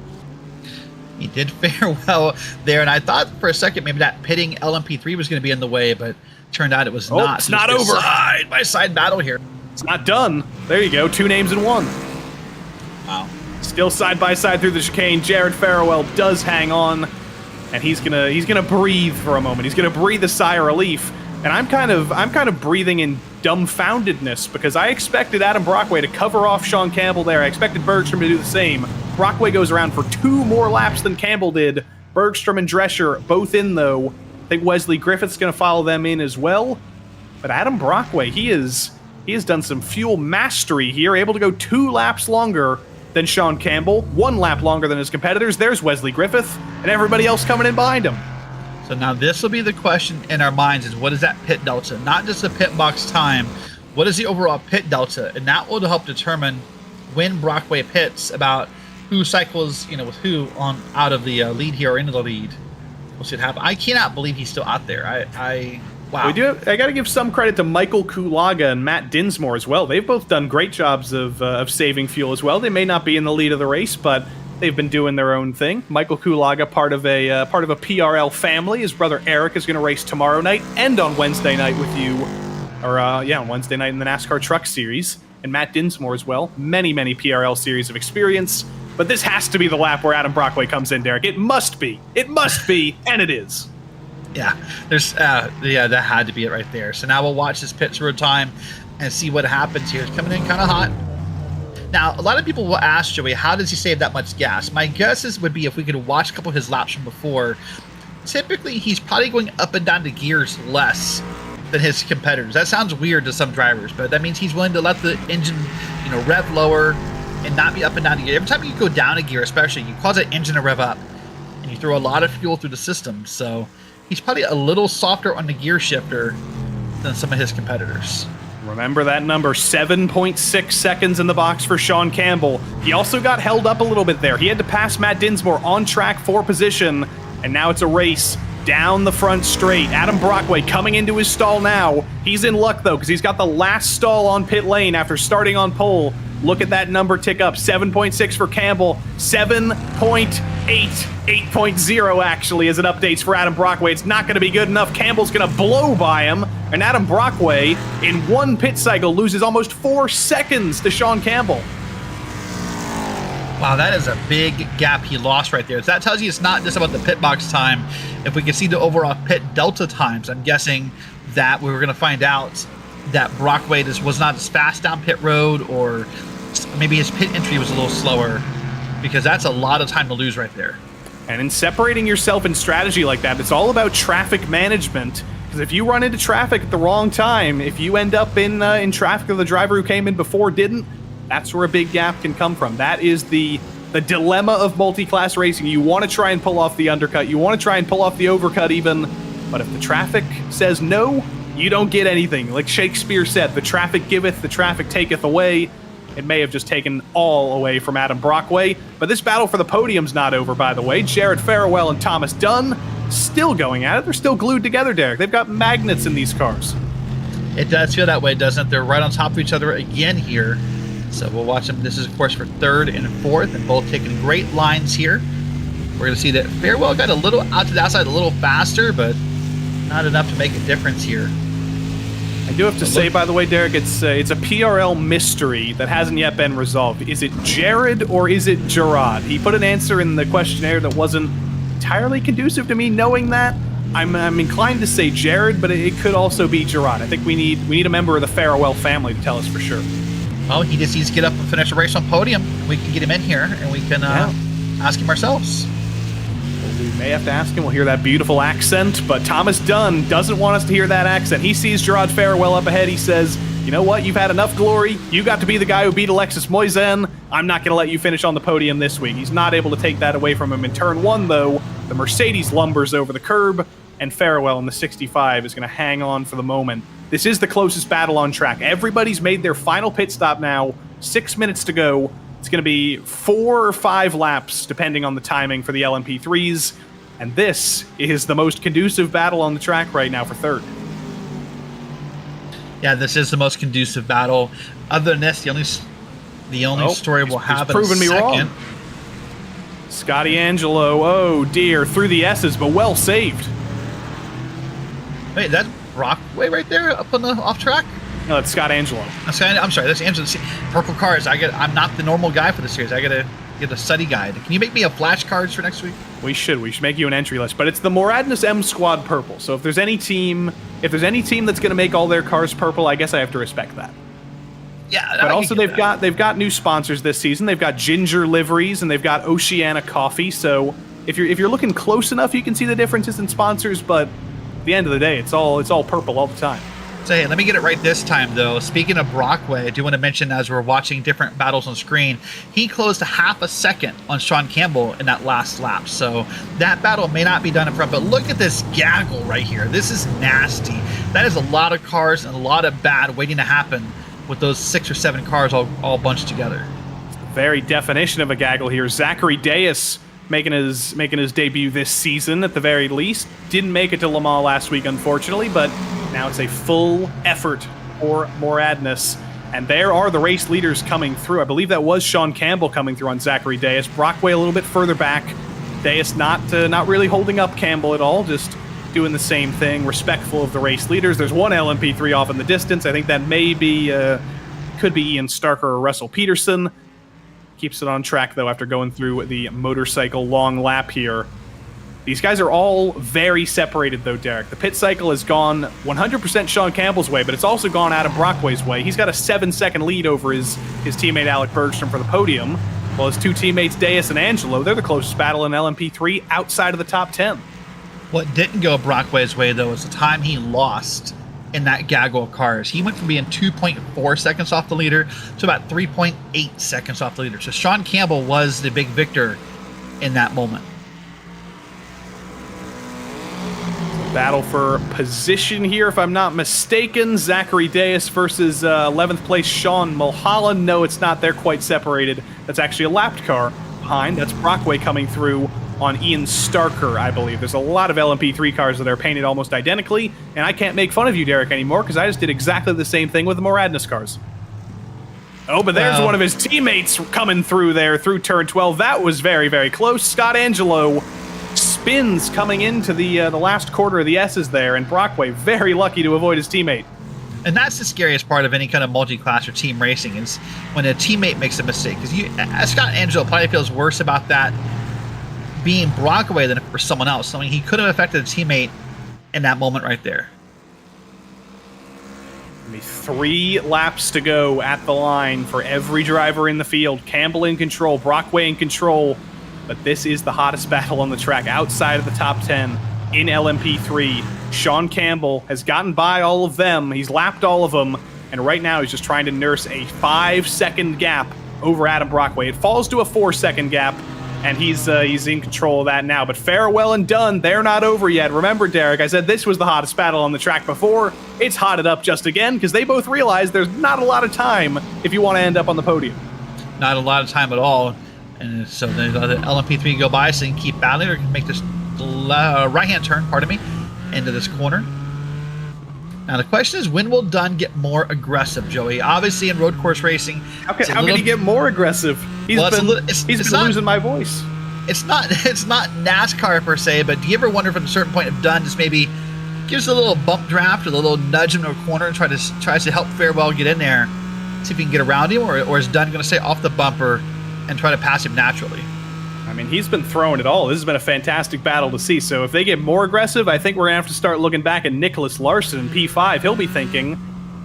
He did fare well there, and I thought for a second maybe that pitting LMP3 was going to be in the way, but turned out it was not. It's not over. Side-by-side battle here. It's not done. There you go. 2 names in 1. Wow. Still side by side through the chicane. Jared Farewell does hang on, and he's gonna breathe for a moment. He's gonna breathe a sigh of relief, and I'm kind of breathing in dumbfoundedness because I expected Adam Brockway to cover off Sean Campbell there. I expected Bergstrom to do the same. Brockway goes around for 2 more laps than Campbell did. Bergstrom and Drescher both in though. I think Wesley Griffith's gonna follow them in as well. But Adam Brockway, he has done some fuel mastery here, able to go 2 laps longer than Sean Campbell, 1 lap longer than his competitors. There's Wesley Griffith, and everybody else coming in behind him. So now this will be the question in our minds is what is that pit delta? Not just the pit box time, what is the overall pit delta? And that will help determine when Brockway pits about who cycles, with who on out of the lead here or into the lead. We'll see what happens. I cannot believe he's still out there. Wow. I got to give some credit to Michael Kulaga and Matt Dinsmore as well. They've both done great jobs of saving fuel as well. They may not be in the lead of the race, but they've been doing their own thing. Michael Kulaga, part of a PRL family. His brother Eric is going to race tomorrow night and on Wednesday night with you, on Wednesday night in the NASCAR Truck Series. And Matt Dinsmore as well. Many PRL series of experience. But this has to be the lap where Adam Brockway comes in, Derek. It must be. It must be, and it is. Yeah, that had to be it right there. So now we'll watch this pit road time and see what happens here. It's coming in kind of hot. Now, a lot of people will ask Joey, how does he save that much gas? My guess would be if we could watch a couple of his laps from before, typically he's probably going up and down the gears less than his competitors. That sounds weird to some drivers, but that means he's willing to let the engine, rev lower and not be up and down the gear. Every time you go down a gear, especially, you cause that engine to rev up, and you throw a lot of fuel through the system. So he's probably a little softer on the gear shifter than some of his competitors. Remember that number, 7.6 seconds in the box for Sean Campbell. He also got held up a little bit there. He had to pass Matt Dinsmore on track for position, and now it's a race down the front straight. Adam Brockway coming into his stall now. He's in luck, though, because he's got the last stall on pit lane after starting on pole. Look at that number tick up, 7.6 for Campbell, 7.8, 8.0 actually as it updates for Adam Brockway. It's not going to be good enough. Campbell's going to blow by him, and Adam Brockway, in 1 pit cycle, loses almost 4 seconds to Sean Campbell. Wow, that is a big gap he lost right there. So that tells you it's not just about the pit box time. If we can see the overall pit delta times, I'm guessing that we were going to find out that Brockway was not as fast down pit road, or maybe his pit entry was a little slower, because that's a lot of time to lose right there. And in separating yourself in strategy like that, it's all about traffic management. Because if you run into traffic at the wrong time, if you end up in traffic of the driver who came in before didn't, that's where a big gap can come from. That is the dilemma of multi-class racing. You want to try and pull off the undercut. You want to try and pull off the overcut even. But if the traffic says no, you don't get anything. Like Shakespeare said, the traffic giveth, the traffic taketh away. It may have just taken all away from Adam Brockway. But this battle for the podium's not over, by the way. Jared Farewell and Thomas Dunn still going at it. They're still glued together, Derek. They've got magnets in these cars. It does feel that way, doesn't it? They're right on top of each other again here. So we'll watch them. This is, of course, for 3rd and 4th, and both taking great lines here. We're going to see that Farewell got a little out to the outside, a little faster, but not enough to make a difference here. I do have to say, by the way, Derek, it's a PRL mystery that hasn't yet been resolved. Is it Jared or is it Gerard? He put an answer in the questionnaire that wasn't entirely conducive to me knowing that. I'm inclined to say Jared, but it could also be Gerard. I think we need a member of the Farewell family to tell us for sure. Well, he just needs to get up and finish the race on podium. We can get him in here, and we can ask him ourselves. We may have to ask him. We'll hear that beautiful accent, but Thomas Dunn doesn't want us to hear that accent. He sees Gerard Farewell up ahead. He says, you know what? You've had enough glory. You got to be the guy who beat Alexis Moisin. I'm not going to let you finish on the podium this week. He's not able to take that away from him in turn 1, though. The Mercedes lumbers over the curb, and Farewell in the 65 is going to hang on for the moment. This is the closest battle on track. Everybody's made their final pit stop now. 6 minutes to go. It's going to be 4 or 5 laps, depending on the timing for the LMP3s. And this is the most conducive battle on the track right now for 3rd. Yeah, this is the most conducive battle. Other than this, the only story we'll have in a second. Scotty Angelo, oh dear, through the S's, but well saved. Wait, that's Brockway right there up on the off track? No, that's Scott Angelo. I'm sorry, that's Angelo. Purple cars. I'm not the normal guy for the series. I gotta get a study guide. Can you make me a flashcards for next week? We should make you an entry list, but it's the Moradness M Squad purple. So if there's any team that's gonna make all their cars purple, I guess I have to respect that. Yeah, but also they've got new sponsors this season. They've got Ginger liveries and they've got Oceana coffee. So if you're looking close enough, you can see the differences in sponsors. But at the end of the day, it's all purple all the time. So hey, let me get it right this time though. Speaking of Brockway, I do want to mention as we're watching different battles on screen, he closed a half a second on Sean Campbell in that last lap. So that battle may not be done in front, but look at this gaggle right here. This is nasty. That is a lot of cars and a lot of bad waiting to happen with those 6 or 7 cars all bunched together. Very definition of a gaggle here. Zachary Deus making his debut this season at the very least. Didn't make it to Le Mans last week, unfortunately, but now it's a full effort for Moradness. And there are the race leaders coming through. I believe that was Sean Campbell coming through on Zachary Deus. Brockway a little bit further back. Deus not really holding up Campbell at all, just doing the same thing, respectful of the race leaders. There's one LMP3 off in the distance. I think that may be, could be Ian Starker or Russell Peterson. Keeps it on track, though, after going through the motorcycle long lap here. These guys are all very separated, though, Derek. The pit cycle has gone 100% Sean Campbell's way, but it's also gone Adam Brockway's way. He's got a 7-second lead over his teammate Alec Bergstrom for the podium, while his two teammates Deus and Angelo, they're the closest battle in LMP3 outside of the top 10. What didn't go Brockway's way, though, is the time he lost in that gaggle of cars. He went from being 2.4 seconds off the leader to about 3.8 seconds off the leader. So Sean Campbell was the big victor in that moment. Battle for position here, if I'm not mistaken. Zachary Deus versus 11th place Sean Mulholland. No, it's not. They're quite separated. That's actually a lapped car behind. That's Brockway coming through on Ian Starker, I believe. There's a lot of LMP3 cars that are painted almost identically, and I can't make fun of you, Derek, anymore, because I just did exactly the same thing with the Moradness cars. Oh, but there's one of his teammates coming through there, through turn 12. That was very, very close. Scott Angelo spins coming into the last quarter of the S's there, and Brockway very lucky to avoid his teammate. And that's the scariest part of any kind of multi-class or team racing, is when a teammate makes a mistake. Because Scott Angelo probably feels worse about that being Brockway than for someone else. I mean, he could have affected a teammate in that moment right there. 3 laps to go at the line for every driver in the field. Campbell in control, Brockway in control. But this is the hottest battle on the track outside of the top 10 in LMP3. Sean Campbell has gotten by all of them. He's lapped all of them. And right now he's just trying to nurse a 5-second gap over Adam Brockway. It falls to a 4-second gap. And he's in control of that now. But farewell and done. They're not over yet. Remember, Derek, I said this was the hottest battle on the track before. It's hotted up just again because they both realize there's not a lot of time if you want to end up on the podium. Not a lot of time at all. And so the LMP3 go by, so you can keep battling or make this right-hand turn, into this corner. Now the question is, when will Dunn get more aggressive, Joey? Obviously in road course racing, how can he get more aggressive? He's been losing my voice. It's not NASCAR per se, but do you ever wonder from a certain point if Dunn just maybe gives a little bump draft or a little nudge him to a corner and tries to help Farewell get in there, see if he can get around him, or is Dunn going to stay off the bumper and try to pass him naturally? I mean, he's been throwing it all. This has been a fantastic battle to see. So if they get more aggressive, I think we're going to have to start looking back at Nicholas Larson in P5. He'll be thinking,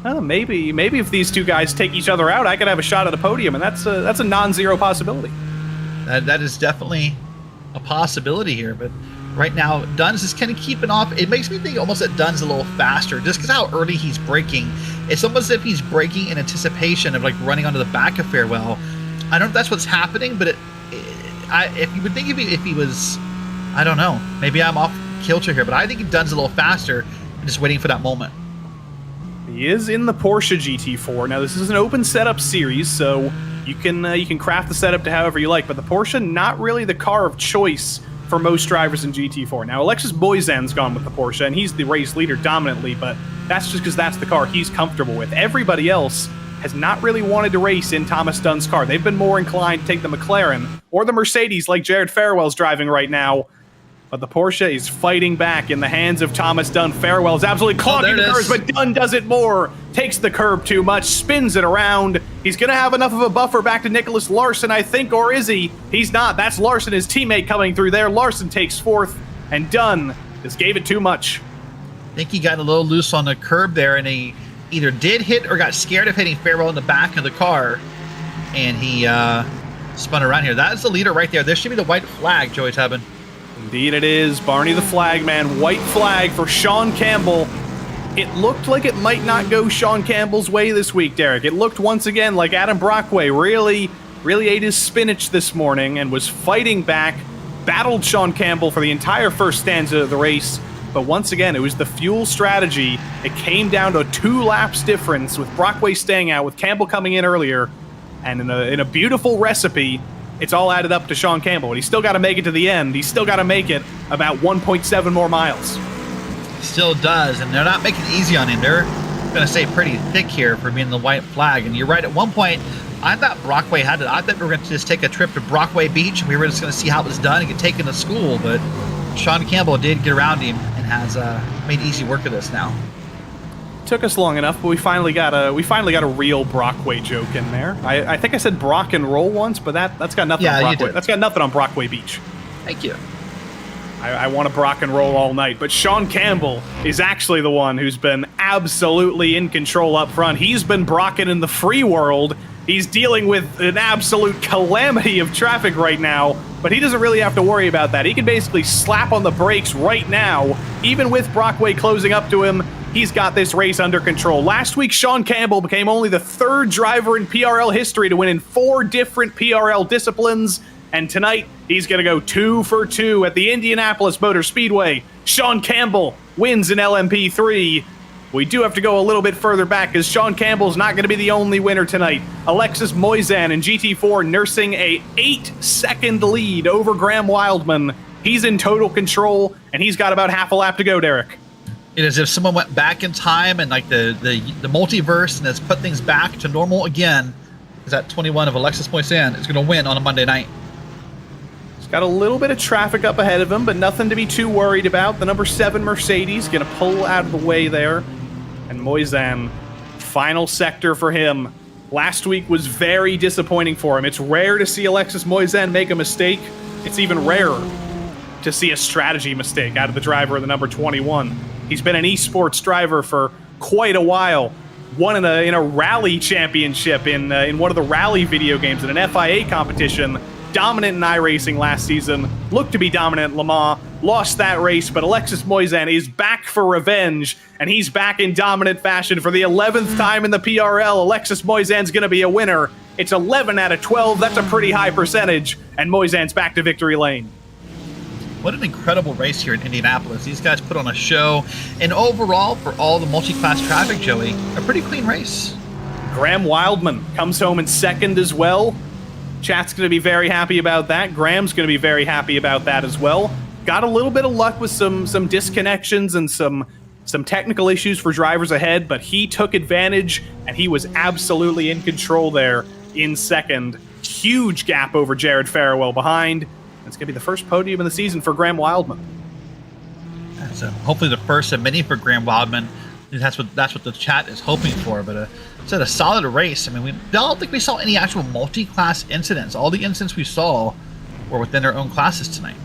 oh, maybe if these two guys take each other out, I could have a shot at the podium, and that's a non-zero possibility. That is definitely a possibility here, but right now, Dunn's just kind of keeping off. It makes me think almost that Dunn's a little faster, just because how early he's braking. It's almost as if he's braking in anticipation of like running onto the back of Farewell. I don't know if that's what's happening, but if you would think if he was, I don't know, maybe I'm off kilter here, but I think Dunn's a little faster and just waiting for that moment. He is in the Porsche GT4. Now this is an open setup series, so you can craft the setup to however you like, but the Porsche not really the car of choice for most drivers in GT4. Now Alexis Boyzan's gone with the Porsche, and he's the race leader dominantly, but that's just because that's the car he's comfortable with. Everybody else has not really wanted to race in Thomas Dunn's car. They've been more inclined to take the McLaren or the Mercedes like Jared Farewell's driving right now. But the Porsche is fighting back in the hands of Thomas Dunn. Farewell is absolutely clogging the curves, but Dunn does it more. Takes the curb too much, spins it around. He's going to have enough of a buffer back to Nicholas Larson, I think, or is he? He's not. That's Larson, his teammate, coming through there. Larson takes fourth, and Dunn just gave it too much. I think he got a little loose on the curb there, and he either did hit or got scared of hitting Farewell in the back of the car, and he spun around here. That is the leader right there. There should be the white flag, Joey Tubman. Indeed it is. Barney the Flagman. White flag for Sean Campbell. It looked like it might not go Sean Campbell's way this week, Derek. It looked once again like Adam Brockway really ate his spinach this morning and was fighting back, battled Sean Campbell for the entire first stanza of the race. But once again, it was the fuel strategy. It came down to a 2 laps difference with Brockway staying out, with Campbell coming in earlier. And in a beautiful recipe, it's all added up to Sean Campbell. But he's still got to make it to the end. He's still got to make it about 1.7 more miles. Still does, and they're not making it easy on him. They're going to stay pretty thick here for being the white flag. And you're right, at one point, I thought Brockway had it. I thought we were going to just take a trip to Brockway Beach, and we were just going to see how it was done and get taken to school. But Sean Campbell did get around him and has made easy work of this now. Took us long enough, but we finally got a real Brockway joke in there. I think I said Brock and roll once, but that's got nothing on Brockway. That's got nothing on Brockway Beach. Thank you. I want to Brock and roll all night, but Sean Campbell is actually the one who's been absolutely in control up front. He's been Brocking in the free world. He's dealing with an absolute calamity of traffic right now, but he doesn't really have to worry about that. He can basically slap on the brakes right now. Even with Brockway closing up to him, he's got this race under control. Last week, Sean Campbell became only the 3rd driver in PRL history to win in 4 different PRL disciplines. And tonight, he's going to go 2 for 2 at the Indianapolis Motor Speedway. Sean Campbell wins an LMP3. We do have to go a little bit further back, because Sean Campbell's not going to be the only winner tonight. Alexis Moisan in GT4 nursing a 8-second lead over Graham Wildman. He's in total control, and he's got about half a lap to go, Derek. It is as if someone went back in time and like the multiverse and has put things back to normal again. Is that 21 of Alexis Moisan is going to win on a Monday night. Got a little bit of traffic up ahead of him, but nothing to be too worried about. The number 7 Mercedes going to pull out of the way there. And Moisan, final sector for him. Last week was very disappointing for him. It's rare to see Alexis Moisan make a mistake. It's even rarer to see a strategy mistake out of the driver of the number 21. He's been an esports driver for quite a while. Won in a rally championship in one of the rally video games in an FIA competition. Dominant in iRacing last season, looked to be dominant at Le Mans, lost that race, but Alexis Moisan is back for revenge, and he's back in dominant fashion for the 11th time in the PRL. Alexis Moisan's going to be a winner. It's 11 out of 12. That's a pretty high percentage, and Moisan's back to victory lane. What an incredible race here in Indianapolis. These guys put on a show, and overall, for all the multi-class traffic, Joey, a pretty clean race. Graham Wildman comes home in 2nd as well. Chat's going to be very happy about that. Graham's going to be very happy about that as well. Got a little bit of luck with some disconnections and some technical issues for drivers ahead, but he took advantage, and he was absolutely in control there in 2nd. Huge gap over Jared Farewell behind. It's going to be the first podium of the season for Graham Wildman. That's hopefully the first of many for Graham Wildman. That's what the chat is hoping for, but it's a solid race. I mean, I don't think we saw any actual multi-class incidents. All the incidents we saw were within their own classes tonight.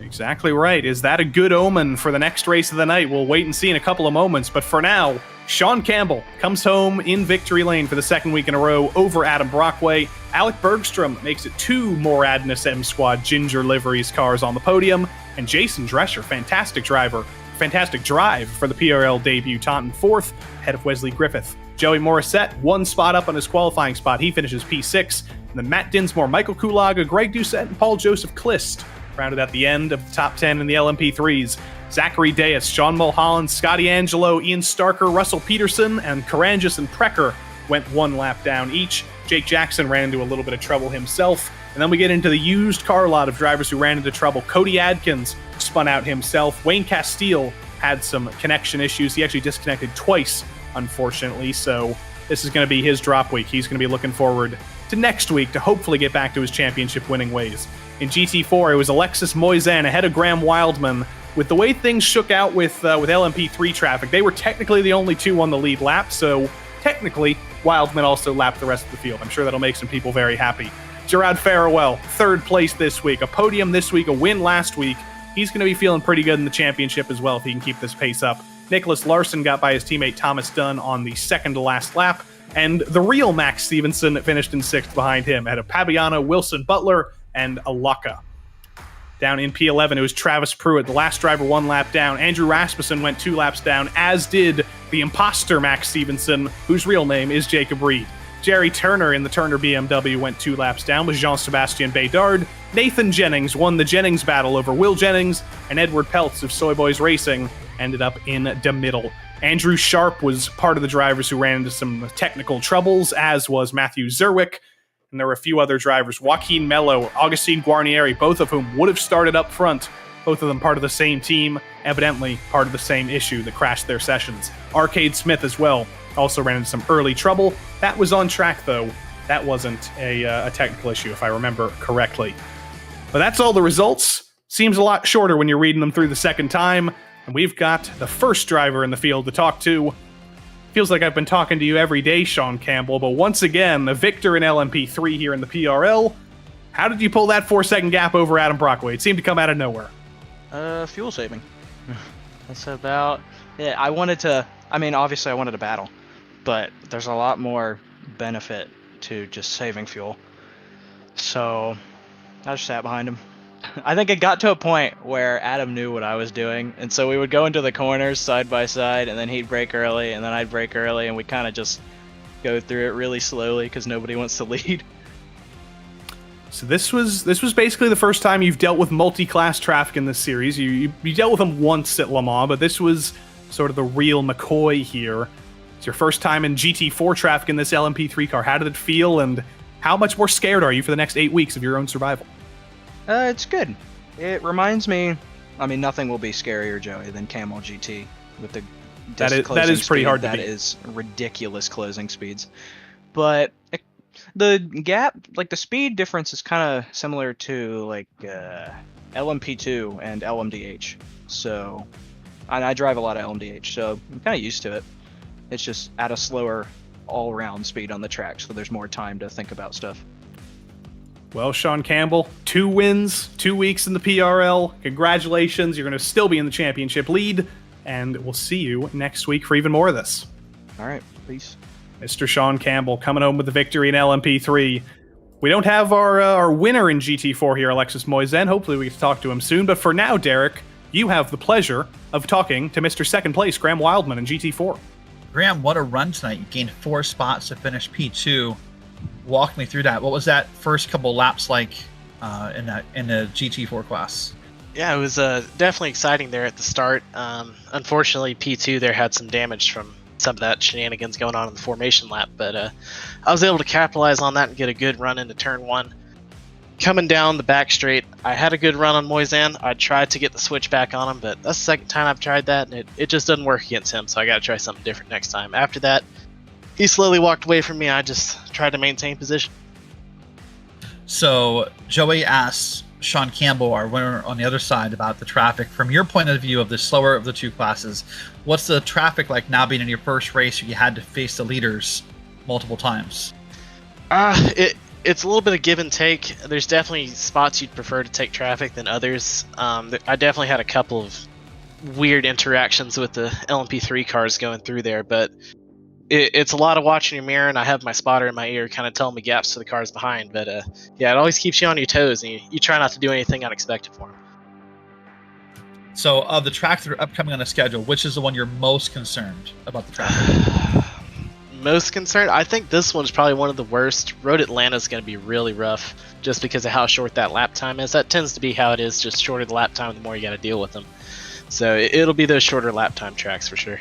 Exactly right. Is that a good omen for the next race of the night? We'll wait and see in a couple of moments, but for now, Sean Campbell comes home in victory lane for the 2nd week in a row over Adam Brockway. Alec Bergstrom makes it 2 more Adness M Squad Ginger Liveries cars on the podium, and Jason Drescher, fantastic drive for the PRL debutant in 4th, ahead of Wesley Griffith. Joey Morissette, 1 spot up on his qualifying spot. He finishes P6. And then Matt Dinsmore, Michael Kulaga, Greg Doucette, and Paul Joseph Klist rounded at the end of the top 10 in the LMP3s. Zachary Deas, Sean Mulholland, Scotty Angelo, Ian Starker, Russell Peterson, and Karanges and Precker went 1 lap down each. Jake Jackson ran into a little bit of trouble himself. And then we get into the used car lot of drivers who ran into trouble. Cody Adkins spun out himself. Wayne Castile had some connection issues. He actually disconnected twice, unfortunately. So this is going to be his drop week. He's going to be looking forward to next week to hopefully get back to his championship winning ways. In GT4, it was Alexis Moisin ahead of Graham Wildman. With the way things shook out with LMP3 traffic, they were technically the only two on the lead lap, so technically Wildman also lapped the rest of the field. I'm sure that'll make some people very happy. Gerard Farewell, third place this week, a podium this week, a win last week. He's going to be feeling pretty good in the championship as well if he can keep this pace up. Nicholas Larson got by his teammate Thomas Dunn on the second to last lap, and the real Max Stevenson finished in sixth behind him, ahead of Pabiano, Wilson Butler, and Alaka. Down in P11, it was Travis Pruitt, the last driver, one lap down. Andrew Rasmussen went 2 laps down, as did the imposter Max Stevenson, whose real name is Jacob Reed. Jerry Turner in the Turner BMW went 2 laps down with Jean-Sebastien Bédard. Nathan Jennings won the Jennings battle over Will Jennings, and Edward Peltz of Soy Boys Racing ended up in the middle. Andrew Sharp was part of the drivers who ran into some technical troubles, as was Matthew Zerwick. And there were a few other drivers, Joaquin Mello, Augustine Guarnieri, both of whom would have started up front, both of them part of the same team, evidently part of the same issue that crashed their sessions. Arcade Smith as well also ran into some early trouble. That was on track, though. That wasn't a technical issue, if I remember correctly. But that's all the results. Seems a lot shorter when you're reading them through the second time, and we've got the first driver in the field to talk to. Feels like I've been talking to you every day, Sean Campbell, but once again, the victor in LMP3 here in the PRL. How did you pull that 4-second gap over Adam Brockway? It seemed to come out of nowhere. Fuel saving. That's about it. Obviously I wanted to battle, but there's a lot more benefit to just saving fuel. So I just sat behind him. I think it got to a point where Adam knew what I was doing, and so we would go into the corners side by side, and then he'd brake early, and then I'd brake early, and we kind of just go through it really slowly because nobody wants to lead. So this was basically the first time you've dealt with multi-class traffic in this series. You dealt with them once at Le Mans, but this was sort of the real McCoy here. It's your first time in GT4 traffic in this LMP3 car. How did it feel, and how much more scared are you for the next 8 weeks of your own survival? It's good. It reminds me, nothing will be scarier, Joey, than Camel GT with the that is pretty hard to beat. That is ridiculous closing speeds. But the gap, the speed difference is kind of similar to LMP2 and LMDH. So, I drive a lot of LMDH, so I'm kind of used to it. It's just at a slower all-round speed on the track, so there's more time to think about stuff. Well, Sean Campbell, 2 wins, 2 weeks in the PRL. Congratulations. You're going to still be in the championship lead, and we'll see you next week for even more of this. All right, peace. Mr. Sean Campbell coming home with the victory in LMP3. We don't have our winner in GT4 here, Alexis Moisin. Hopefully we get to talk to him soon. But for now, Derek, you have the pleasure of talking to Mr. Second Place, Graham Wildman in GT4. Graham, what a run tonight. You gained 4 spots to finish P2. Walk me through that. What was that first couple laps like in the GT4 class? Yeah, it was definitely exciting there at the start. Unfortunately, P2 there had some damage from some of that shenanigans going on in the formation lap, but I was able to capitalize on that and get a good run into turn 1. Coming down the back straight, I had a good run on Moisin. I tried to get the switch back on him, but that's the second time I've tried that, and it just doesn't work against him, so I got to try something different next time. After that, he slowly walked away from me. I just tried to maintain position. So Joey asked Sean Campbell, our winner on the other side, about the traffic. From your point of view of the slower of the 2 classes, what's the traffic like now being in your first race where you had to face the leaders multiple times? It's a little bit of give and take. There's definitely spots you'd prefer to take traffic than others. I definitely had a couple of weird interactions with the LMP3 cars going through there, but it's a lot of watching your mirror, and I have my spotter in my ear kind of telling me gaps to the cars behind. But yeah, it always keeps you on your toes, and you try not to do anything unexpected for them. So of the tracks that are upcoming on the schedule, which is the one you're most concerned about the traffic? Most concerned? I think this one's probably one of the worst. Road Atlanta's going to be really rough just because of how short that lap time is. That tends to be how it is. Just shorter the lap time, the more you got to deal with them. So it'll be those shorter lap time tracks for sure.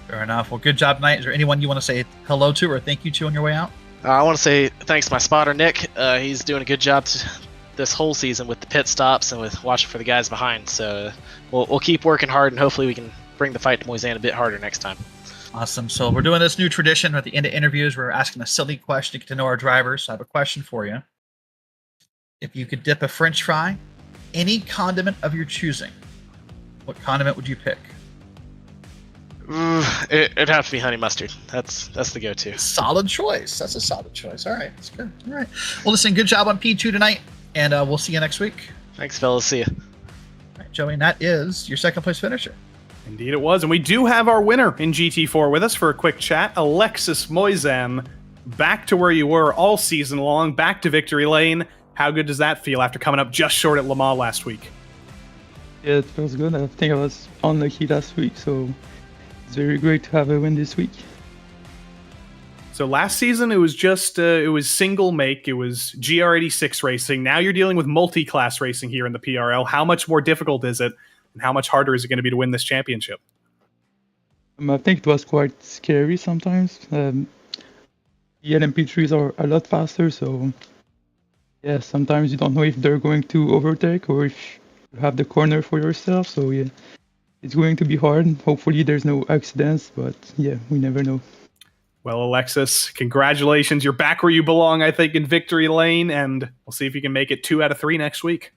Fair enough. Well, good job tonight. Is there anyone you want to say hello to or thank you to on your way out? I want to say thanks to my spotter, Nick. He's doing a good job this whole season with the pit stops and with watching for the guys behind. So we'll keep working hard, and hopefully we can bring the fight to Moisin a bit harder next time. Awesome. So we're doing this new tradition at the end of interviews. We're asking a silly question to get to know our drivers. So I have a question for you. If you could dip a French fry, any condiment of your choosing, what condiment would you pick? It'd have to be honey mustard. That's the go-to. Solid choice. That's a solid choice. All right. That's good. All right. Well, listen, good job on P2 tonight, and we'll see you next week. Thanks, fellas. See ya. All right, Joey, and that is your second place finisher. Indeed it was, and we do have our winner in GT4 with us for a quick chat. Alexis Moisan, back to where you were all season long, back to victory lane. How good does that feel after coming up just short at Le Mans last week? Yeah, it feels good. I think I was unlucky last week, so it's very great to have a win this week. So last season it was just it was single make, it was GR86 racing. Now you're dealing with multi-class racing here in the PRL. How much more difficult is it, and how much harder is it going to be to win this championship? I think it was quite scary sometimes. The LMP3s are a lot faster, so yeah, sometimes you don't know if they're going to overtake or if you have the corner for yourself. So yeah, it's going to be hard. Hopefully there's no accidents, but yeah, we never know. Well, Alexis, congratulations. You're back where you belong, I think, in victory lane, and we'll see if you can make it 2 out of 3 next week.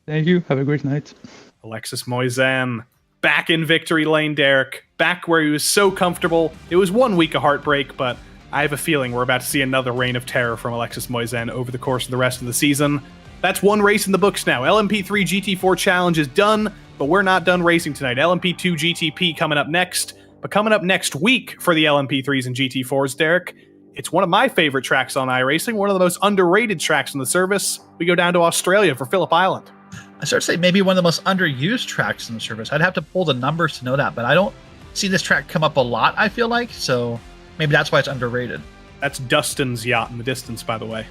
Thank you. Have a great night. Alexis Moisan, back in victory lane, Derek. Back where he was so comfortable. It was 1 week of heartbreak, but I have a feeling we're about to see another reign of terror from Alexis Moisan over the course of the rest of the season. That's one race in the books now. LMP3-GT4 Challenge is done, but we're not done racing tonight. LMP2-GTP coming up next. But coming up next week for the LMP3s and GT4s, Derek, it's one of my favorite tracks on iRacing, one of the most underrated tracks in the service. We go down to Australia for Phillip Island. I start to say maybe one of the most underused tracks in the service. I'd have to pull the numbers to know that, but I don't see this track come up a lot, I feel like, so maybe that's why it's underrated. That's Dustin's yacht in the distance, by the way.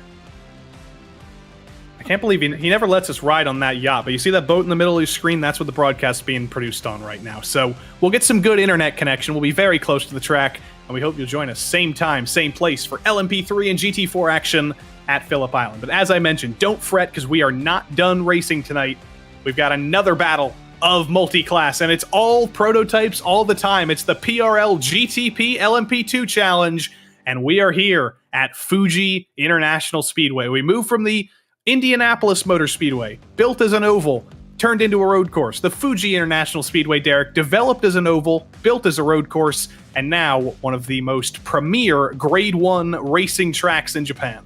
I can't believe he never lets us ride on that yacht, but you see that boat in the middle of your screen? That's what the broadcast's being produced on right now. So we'll get some good internet connection. We'll be very close to the track, and we hope you'll join us same time, same place for LMP3 and GT4 action at Phillip Island. But as I mentioned, don't fret because we are not done racing tonight. We've got another battle of multi-class, and it's all prototypes all the time. It's the PRL GTP-LMP2 challenge, and we are here at Fuji International Speedway. We moved from the Indianapolis Motor Speedway, built as an oval, turned into a road course. The Fuji International Speedway, Derek, developed as an oval, built as a road course, and now one of the most premier Grade 1 racing tracks in Japan.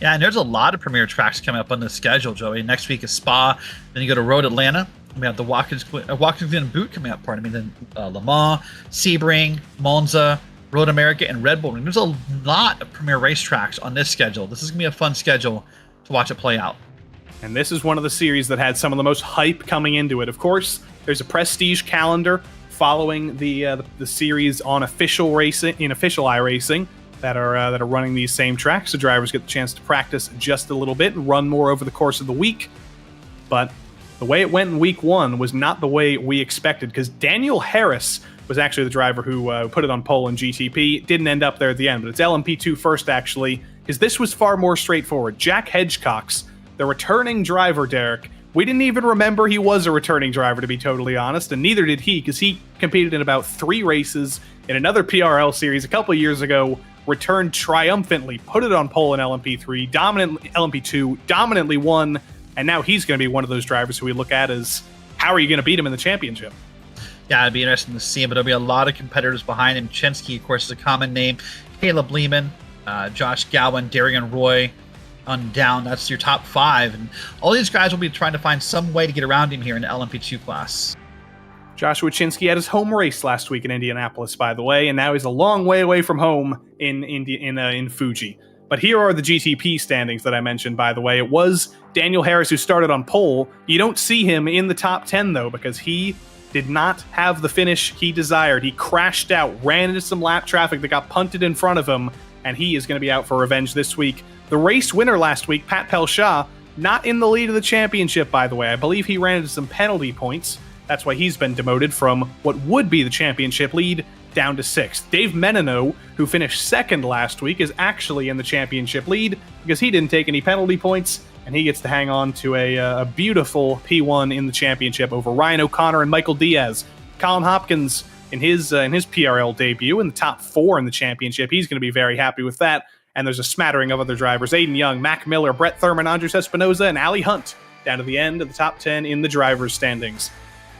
Yeah, and there's a lot of premier tracks coming up on the schedule, Joey. Next week is Spa, then you go to Road Atlanta. We have the Watkins Glen Boot coming up, then Le Mans, Sebring, Monza, Road America, and Red Bull Ring. There's a lot of premier racetracks on this schedule. This is going to be a fun schedule to watch it play out. And this is one of the series that had some of the most hype coming into it. Of course, there's a prestige calendar following the series on official racing, in official iRacing, that are running these same tracks. So drivers get the chance to practice just a little bit and run more over the course of the week. But the way it went in week 1 was not the way we expected, because Daniel Harris was actually the driver who put it on pole in GTP. Didn't end up there at the end, but it's LMP2 first, actually, because this was far more straightforward. Jack Hedgecox, the returning driver, Derek, we didn't even remember he was a returning driver, to be totally honest, and neither did he, because he competed in about 3 races in another PRL series a couple years ago, returned triumphantly, put it on pole in LMP3, LMP2, dominantly won, and now he's going to be one of those drivers who we look at as, how are you going to beat him in the championship? Yeah, it'd be interesting to see him, but there'll be a lot of competitors behind him. Chensky, of course, is a common name. Caleb Lehman, Josh Gowan, Darian Roy on down. That's your top 5. And all these guys will be trying to find some way to get around him here in the LMP2 class. Joshua Chinsky had his home race last week in Indianapolis, by the way, and now he's a long way away from home in Fuji. But here are the GTP standings that I mentioned, by the way. It was Daniel Harris who started on pole. You don't see him in the top 10, though, because he did not have the finish he desired. He crashed out, ran into some lap traffic that got punted in front of him, and he is going to be out for revenge this week. The race winner last week, Pat Pelshaw, not in the lead of the championship, by the way. I believe he ran into some penalty points. That's why he's been demoted from what would be the championship lead down to 6th. Dave Menino, who finished 2nd last week, is actually in the championship lead because he didn't take any penalty points, and he gets to hang on to a beautiful P1 in the championship over Ryan O'Connor and Michael Diaz. Colin Hopkins in his PRL debut in the top 4 in the championship. He's going to be very happy with that. And there's a smattering of other drivers: Aiden Young, Mac Miller, Brett Thurman, Andres Espinoza, and Ali Hunt down to the end of the top 10 in the drivers' standings.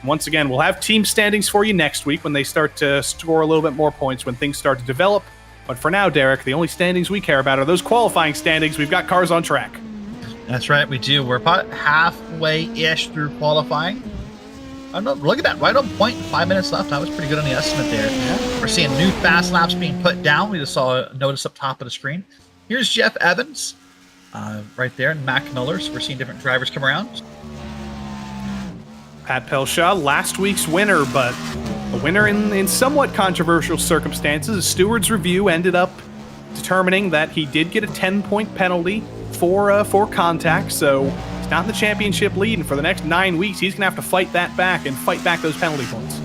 Once again, we'll have team standings for you next week when they start to score a little bit more points, when things start to develop. But for now, Derek, the only standings we care about are those qualifying standings. We've got cars on track. That's right, we do. We're about halfway-ish through qualifying. I don't know, look at that, right on point, 5 minutes left. I was pretty good on the estimate there. Yeah. We're seeing new fast laps being put down. We just saw a notice up top of the screen. Here's Jeff Evans right there, and Mac Miller. So we're seeing different drivers come around. Pat Pelshaw, last week's winner, but a winner in somewhat controversial circumstances. A steward's review ended up determining that he did get a 10-point penalty for contact, so he's not in the championship lead, and for the next 9 weeks, he's going to have to fight that back and fight back those penalty points.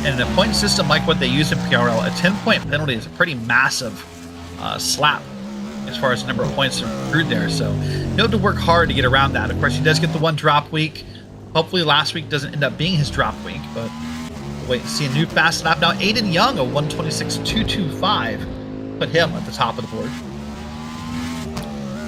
And in a point system like what they use in PRL, a 10-point penalty is a pretty massive slap as far as the number of points accrued there, so he'll have to work hard to get around that. Of course, he does get the 1 drop week. Hopefully last week doesn't end up being his drop week, but we'll wait and see a new fast lap. Now, Aiden Young, a 126.225, put him at the top of the board.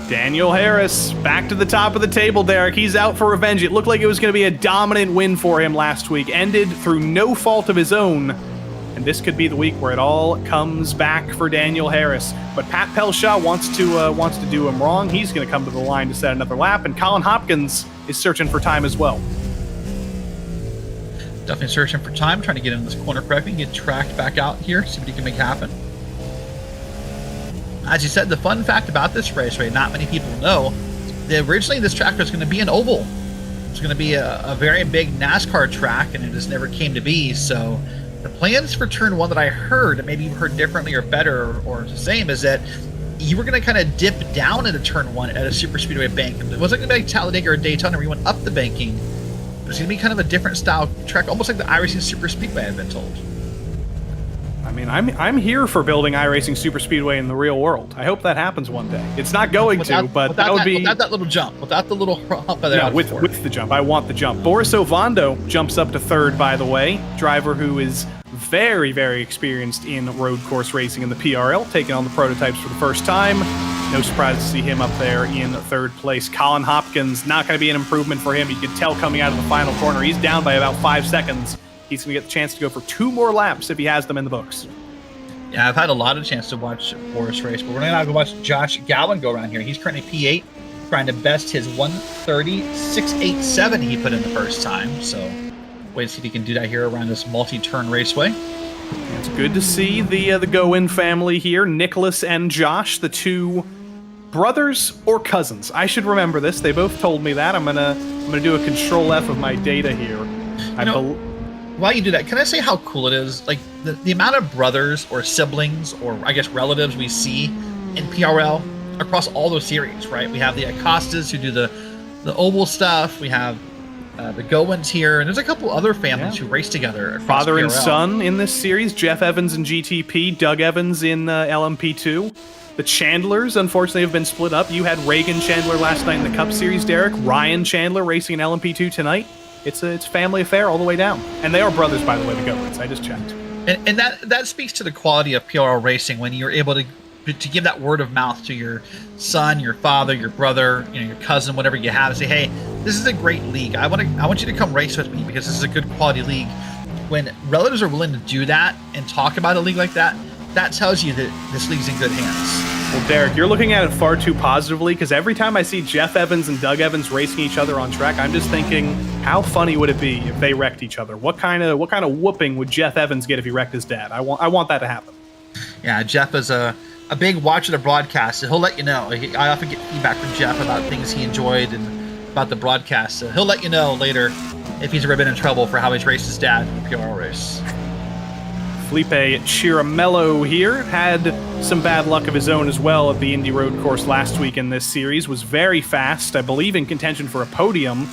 Daniel Harris, back to the top of the table, Derek. He's out for revenge. It looked like it was going to be a dominant win for him last week. Ended through no fault of his own. And this could be the week where it all comes back for Daniel Harris. But Pat Pelshaw wants to do him wrong. He's going to come to the line to set another lap. And Colin Hopkins is searching for time as well. Definitely searching for time, trying to get in this corner correctly, get tracked back out here, see what he can make happen. As you said, the fun fact about this raceway, not many people know, that originally this track was going to be an oval. It's going to be a very big NASCAR track, and it just never came to be. So the plans for turn 1 that I heard, and maybe you heard differently or better or the same, is that you were going to kind of dip down into turn 1 at a super speedway bank. It wasn't going to be like Talladega or Daytona where you went up the banking. It was going to be kind of a different style track, almost like the iRacing Super Speedway, I've been told. I mean, I'm here for building iRacing Super Speedway in the real world. I hope that happens one day. It's not going to, but that would be... Without that little jump, without the little hump. No, with the jump. I want the jump. Boris Ovando jumps up to 3rd, by the way. Driver who is very, very experienced in road course racing in the PRL, taking on the prototypes for the first time. No surprise to see him up there in 3rd place. Colin Hopkins, not going to be an improvement for him. You can tell coming out of the final corner, he's down by about 5 seconds. He's going to get the chance to go for 2 more laps if he has them in the books. Yeah, I've had a lot of chance to watch Boris race, but we're going to go watch Josh Gowan go around here. He's currently P8, trying to best his 1:30.687 he put in the first time. So wait to see if he can do that here around this multi-turn raceway. It's good to see the Goin family here, Nicholas and Josh, the 2 brothers or cousins. I should remember this. They both told me that. I'm gonna do a Control F of my data here. While you do that, can I say how cool it is? Like the amount of brothers or siblings or I guess relatives we see in PRL across all those series, right? We have the Acostas who do the oval stuff. We have the Goins here, and there's a couple other families who race together across Father PRL. and son in this series. Jeff Evans in GTP, Doug Evans in LMP2. The Chandlers, unfortunately, have been split up. You had Reagan Chandler last night in the Cup Series, Derek. Ryan Chandler racing in LMP2 tonight. It's a family affair all the way down. And they are brothers, by the way, the Goins. I just checked. And that speaks to the quality of PRL racing when you're able to give that word of mouth to your son, your father, your brother, your cousin, whatever you have, and say, hey, this is a great league. I want you to come race with me because this is a good quality league. When relatives are willing to do that and talk about a league like that, that tells you that this league's in good hands. Well, Derek, you're looking at it far too positively, because every time I see Jeff Evans and Doug Evans racing each other on track, I'm just thinking, how funny would it be if they wrecked each other? What kind of whooping would Jeff Evans get if he wrecked his dad? I want that to happen. Yeah, Jeff is a big watcher of the broadcast, so he'll let you know. I often get feedback from Jeff about things he enjoyed and about the broadcast, so he'll let you know later if he's ever been in trouble for how he's raced his dad in the PRL race. Felipe Chiramello here had some bad luck of his own as well at the Indy Road Course last week in this series. Was very fast, I believe in contention for a podium,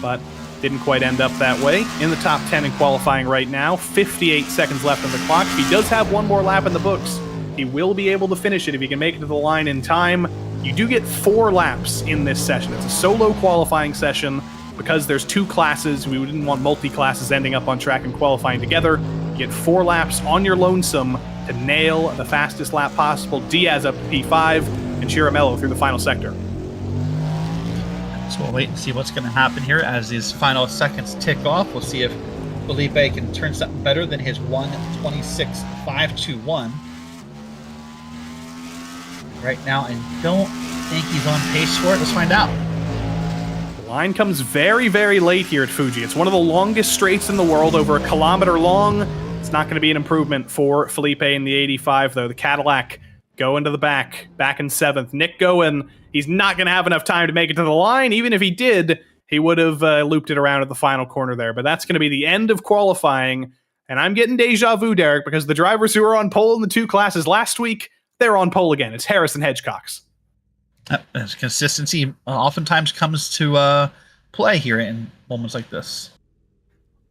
but didn't quite end up that way. In the top 10 in qualifying right now, 58 seconds left on the clock. If he does have one more lap in the books, he will be able to finish it if he can make it to the line in time. You do get 4 laps in this session. It's a solo qualifying session because there's 2 classes. We didn't want multi-classes ending up on track and qualifying together. You get 4 laps on your lonesome to nail the fastest lap possible. Diaz up to P5 and Chiramello through the final sector. So we'll wait and see what's going to happen here as these final seconds tick off. We'll see if Felipe can turn something better than his 1:26.521 right now. I don't think he's on pace for it. Let's find out. The line comes very, very late here at Fuji. It's one of the longest straights in the world, over a kilometer long. It's not going to be an improvement for Felipe in the 85, though. The Cadillac going to the back in 7th. Nick going, he's not going to have enough time to make it to the line. Even if he did, he would have looped it around at the final corner there. But that's going to be the end of qualifying. And I'm getting deja vu, Derek, because the drivers who were on pole in the 2 classes last week, they're on pole again. It's Harris and Hedgecox. Consistency oftentimes comes to play here in moments like this.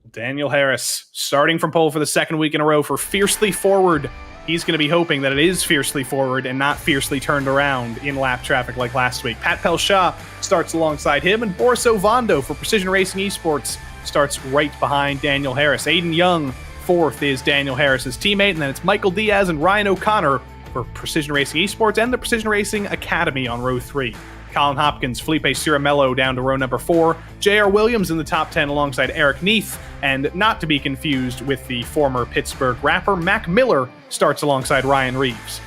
Daniel Harris starting from pole for the 2nd week in a row for Fiercely Forward. He's going to be hoping that it is fiercely forward and not fiercely turned around in lap traffic like last week. Pat Pelshaw starts alongside him, and Boris Ovando for Precision Racing Esports starts right behind Daniel Harris. Aiden Young, 4th, is Daniel Harris's teammate, and then it's Michael Diaz and Ryan O'Connor for Precision Racing Esports and the Precision Racing Academy on row 3. Colin Hopkins, Felipe Ciramello down to row number 4. J.R. Williams in the top 10 alongside Eric Neath, and not to be confused with the former Pittsburgh rapper, Mac Miller starts alongside Ryan Reeves.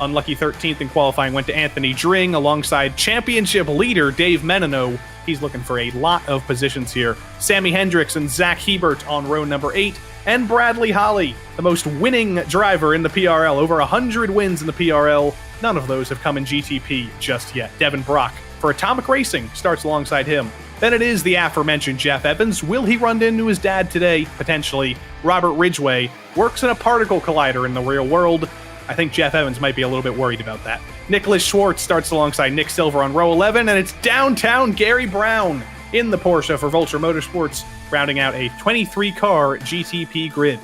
Unlucky 13th in qualifying went to Anthony Dring alongside championship leader Dave Menino. He's looking for a lot of positions here. Sammy Hendricks and Zach Hebert on row number 8. And Bradley Holly, the most winning driver in the PRL, over 100 wins in the PRL. None of those have come in GTP just yet. Devin Brock for Atomic Racing starts alongside him. Then it is the aforementioned Jeff Evans. Will he run into his dad today? Potentially. Robert Ridgway works in a particle collider in the real world. I think Jeff Evans might be a little bit worried about that. Nicholas Schwartz starts alongside Nick Silver on row 11, and it's downtown Gary Brown in the Porsche for Vulture Motorsports, rounding out a 23-car GTP grid.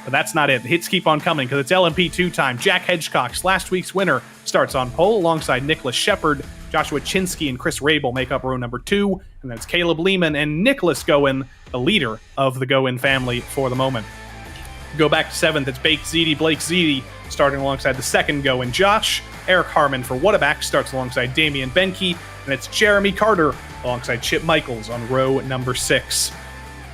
But that's not it. The hits keep on coming because it's LMP2 time. Jack Hedgecox, last week's winner, starts on pole alongside Nicholas Shepard. Joshua Chinsky and Chris Rabel make up row number 2. And then it's Caleb Lehman and Nicholas Goen, the leader of the Goen family for the moment. Go back to 7th. It's Blake Ziti, starting alongside the 2nd Goen Josh. Eric Harmon for Whataback starts alongside Damian Benke. And it's Jeremy Carter alongside Chip Michaels on row number 6.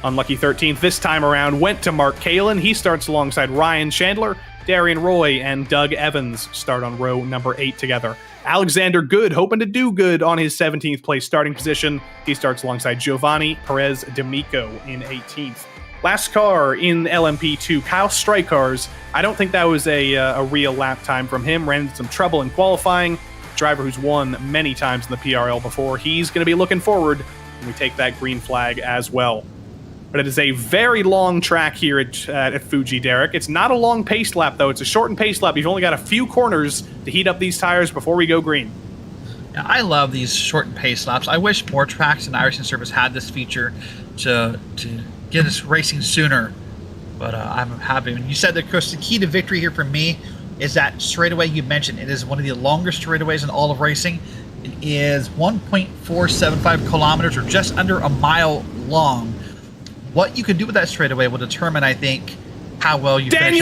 Unlucky 13th this time around went to Mark Kalin. He starts alongside Ryan Chandler. Darian Roy and Doug Evans start on row number 8 together. Alexander Good hoping to do good on his 17th place starting position. He starts alongside Giovanni Perez D'Amico in 18th. Last car in LMP2, Kyle Strykars. I don't think that was a real lap time from him. Ran into some trouble in qualifying. Driver who's won many times in the PRL before. He's going to be looking forward when we take that green flag as well. But it is a very long track here at Fuji, Derek. It's not a long pace lap, though. It's a shortened pace lap. You've only got a few corners to heat up these tires before we go green. Yeah, I love these shortened pace laps. I wish more tracks in iRacing service had this feature to get us racing sooner. But I'm happy. When you said that, Chris, the key to victory here for me is that straightaway you mentioned. It is one of the longest straightaways in all of racing. It is 1.475 kilometers, or just under a mile long. What you can do with that straightaway will determine, I think, how well you finish.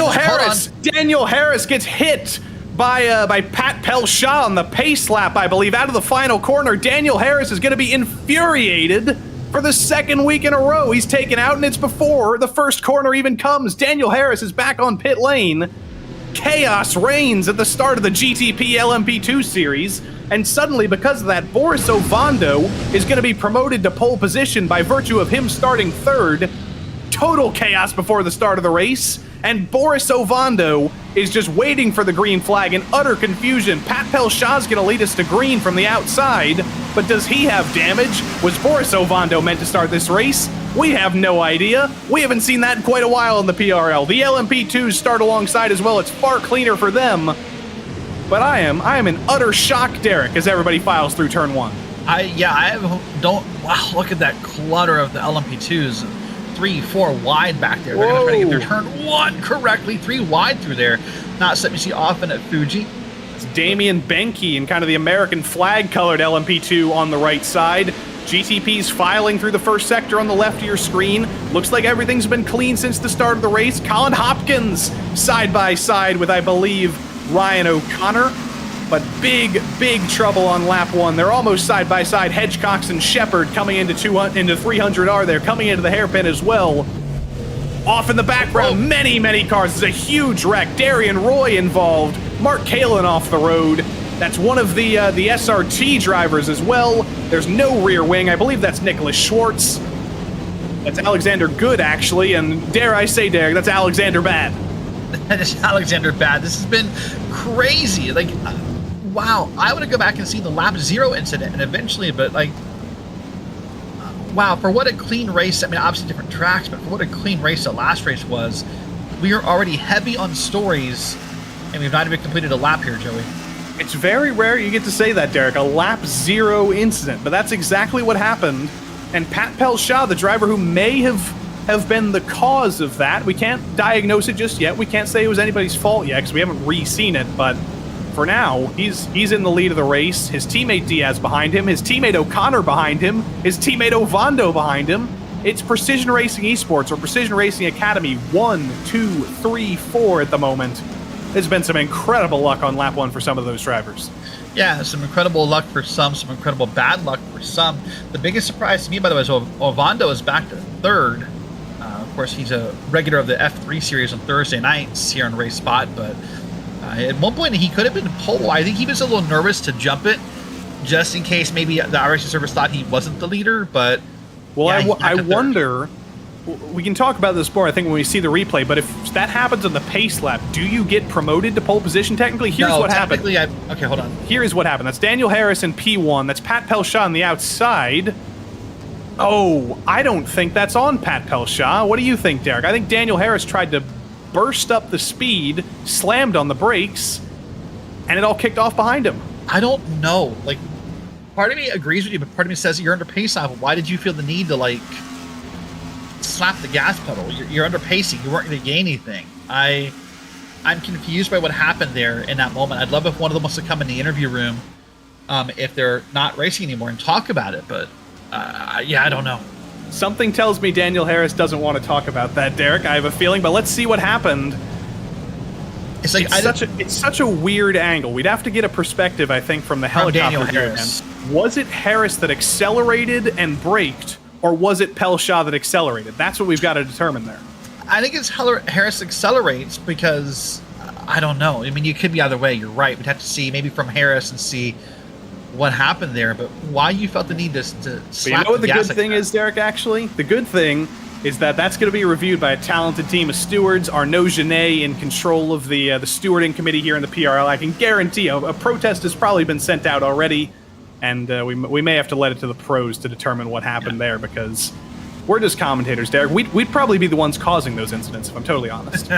Daniel Harris gets hit by Pat Pelshaw on the pace lap, I believe, out of the final corner. Daniel Harris is going to be infuriated for the 2nd week in a row. He's taken out, and it's before the first corner even comes. Daniel Harris is back on pit lane. Chaos reigns at the start of the GTP LMP2 series, and suddenly, because of that, Boris Ovando is going to be promoted to pole position by virtue of him starting 3rd. Total chaos before the start of the race, and Boris Ovando is just waiting for the green flag in utter confusion. Pat Pelshaw's going to lead us to green from the outside, but does he have damage? Was Boris Ovando meant to start this race? We have no idea. We haven't seen that in quite a while in the PRL. The LMP2s start alongside as well. It's far cleaner for them. But I am in utter shock, Derek, as everybody files through turn 1. Wow, look at that clutter of the LMP2s. 3, 4 wide back there. They're going to try to get their turn 1 correctly. 3 wide through there. Not something you see often at Fuji. It's Damian Benke in kind of the American flag colored LMP2 on the right side. GTP's filing through the first sector on the left of your screen. Looks like everything's been clean since the start of the race. Colin Hopkins side by side with, I believe, Ryan O'Connor. But big trouble on lap 1. They're almost side by side. Hedgecox and Shepard coming into 300R there, coming into the hairpin as well. Off in the background, many cars. It's a huge wreck. Darian Roy involved. Mark Kalin off the road. That's one of the SRT drivers as well. There's no rear wing. I believe that's Nicholas Schwartz. That's Alexander Good, actually. And dare I say, Derek, that's Alexander Bad. That is Alexander Bad. This has been crazy. Like, wow. I want to go back and see the lap 0 incident and eventually, but like, wow, for what a clean race. I mean, obviously different tracks, but for what a clean race the last race was, we are already heavy on stories, and we've not even completed a lap here, Joey. It's very rare you get to say that, Derek, a lap 0 incident, but that's exactly what happened. And Pat Pelshaw, the driver who may have been the cause of that, we can't diagnose it just yet. We can't say it was anybody's fault yet because we haven't re-seen it, but for now, he's in the lead of the race. His teammate Diaz behind him, his teammate O'Connor behind him, his teammate Ovando behind him. It's Precision Racing Esports, or Precision Racing Academy 1, 2, 3, 4 at the moment. There's been some incredible luck on lap 1 for some of those drivers. Yeah, some incredible luck for some incredible bad luck for some. The biggest surprise to me, by the way, is Ovando is back to 3rd. Of course, he's a regular of the F3 series on Thursday nights here on RaceSpot, but at one point he could have been pole. I think he was a little nervous to jump it, just in case maybe the iRacing service thought he wasn't the leader, but... Well, yeah, I wonder... We can talk about this more, I think, when we see the replay, but if that happens on the pace lap, do you get promoted to pole position technically? Here's what happened. Okay, hold on. Here is what happened. That's Daniel Harris in P1. That's Pat Pelshaw on the outside. Oh, I don't think that's on Pat Pelshaw. What do you think, Derek? I think Daniel Harris tried to burst up the speed, slammed on the brakes, and it all kicked off behind him. I don't know. Like, part of me agrees with you, but part of me says you're under pace off. Why did you feel the need to, like, slap the gas pedal? You're under pacing. You weren't going to gain anything. I'm confused by what happened there in that moment. I'd love if one of them wants to come in the interview room if they're not racing anymore and talk about it, but yeah, I don't know. Something tells me Daniel Harris doesn't want to talk about that, Derek. I have a feeling, but let's see what happened. It's like it's such a weird angle. We'd have to get a perspective, I think, from the helicopter view. Was it Harris that accelerated and braked, or was it Pelshaw that accelerated? That's what we've got to determine there. I think it's Harris accelerates because, I don't know. I mean, you could be either way. You're right. We'd have to see maybe from Harris and see what happened there. But why you felt the need to slap but you know what the good thing is, Derek, actually? The good thing is that that's going to be reviewed by a talented team of stewards. Arnaud Genet in control of the stewarding committee here in the PRL. I can guarantee a protest has probably been sent out already. And we may have to let it to the pros to determine what happened there, because we're just commentators, Derek. We'd probably be the ones causing those incidents, if I'm totally honest.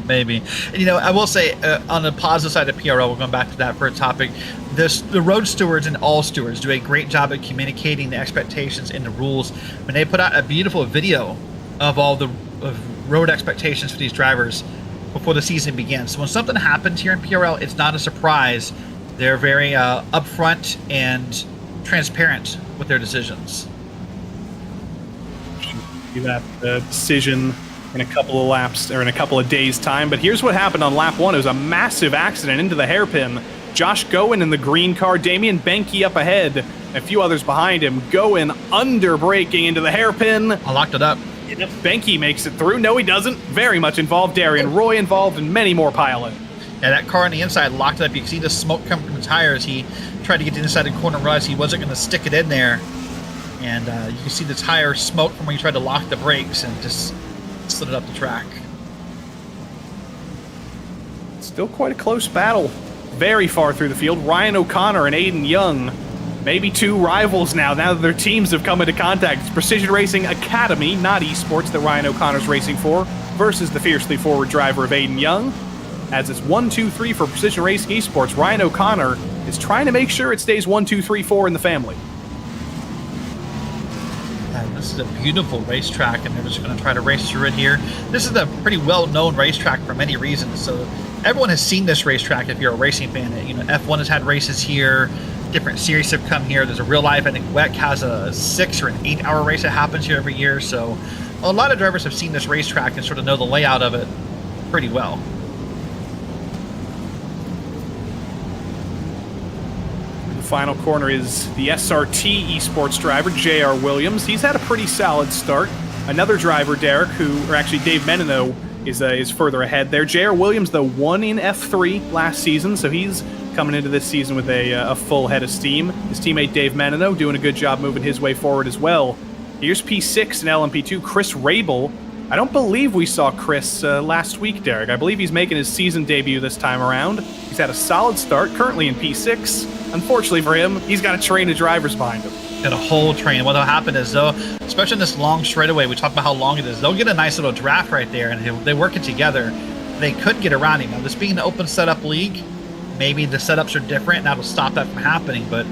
Maybe. And, you know, I will say, on the positive side of PRL, we're going back to that for a topic, the road stewards and all stewards do a great job at communicating the expectations and the rules. When they put out a beautiful video of all the road expectations for these drivers before the season begins. So when something happens here in PRL, it's not a surprise. They're very upfront and transparent with their decisions. Do that decision in a couple of laps, or in a couple of days' time. But here's what happened on lap 1. It was a massive accident into the hairpin. Josh Goen in the green car, Damian Benke up ahead, and a few others behind him. Goen under braking into the hairpin. I locked it up. Benke makes it through. No, he doesn't. Very much involved. Darian Roy involved, and many more pile in. Yeah, that car on the inside locked it up. You can see the smoke coming from the tires. He tried to get to the inside of the corner and realized he wasn't going to stick it in there. And you can see the tire smoke from when he tried to lock the brakes and just slid it up the track. Still quite a close battle. Very far through the field. Ryan O'Connor and Aiden Young. Maybe two rivals now that their teams have come into contact. It's Precision Racing Academy, not esports, that Ryan O'Connor's racing for, versus the fiercely forward driver of Aiden Young. As it's 1, 2, 3 for Precision Racing Esports, Ryan O'Connor is trying to make sure it stays 1, 2, 3, 4 in the family. And this is a beautiful racetrack, and they're just going to try to race through it here. This is a pretty well-known racetrack for many reasons, so everyone has seen this racetrack if you're a racing fan. You know, F1 has had races here. different series have come here. There's a real life, I think WEC has a 6 or an 8-hour race that happens here every year. So a lot of drivers have seen this racetrack and sort of know the layout of it pretty well. The final corner is the SRT esports driver, J.R. Williams. He's had a pretty solid start. Another driver, Derek, or actually Dave Menino, is further ahead there. J.R. Williams, though, won in F3 last season, so he's coming into this season with a full head of steam. His teammate Dave Menino doing a good job moving his way forward as well. Here's P6 and LMP2, Chris Rabel. I don't believe we saw Chris last week, Derek. I believe he's making his season debut this time around. He's had a solid start, currently in P6. Unfortunately for him, he's got a train of drivers behind him. Got a whole train. What'll happen is, though, especially in this long straightaway, we talked about how long it is, they'll get a nice little draft right there, and they work it together. They could get around him. Now, this being an open setup league, maybe the setups are different, and that'll stop that from happening, but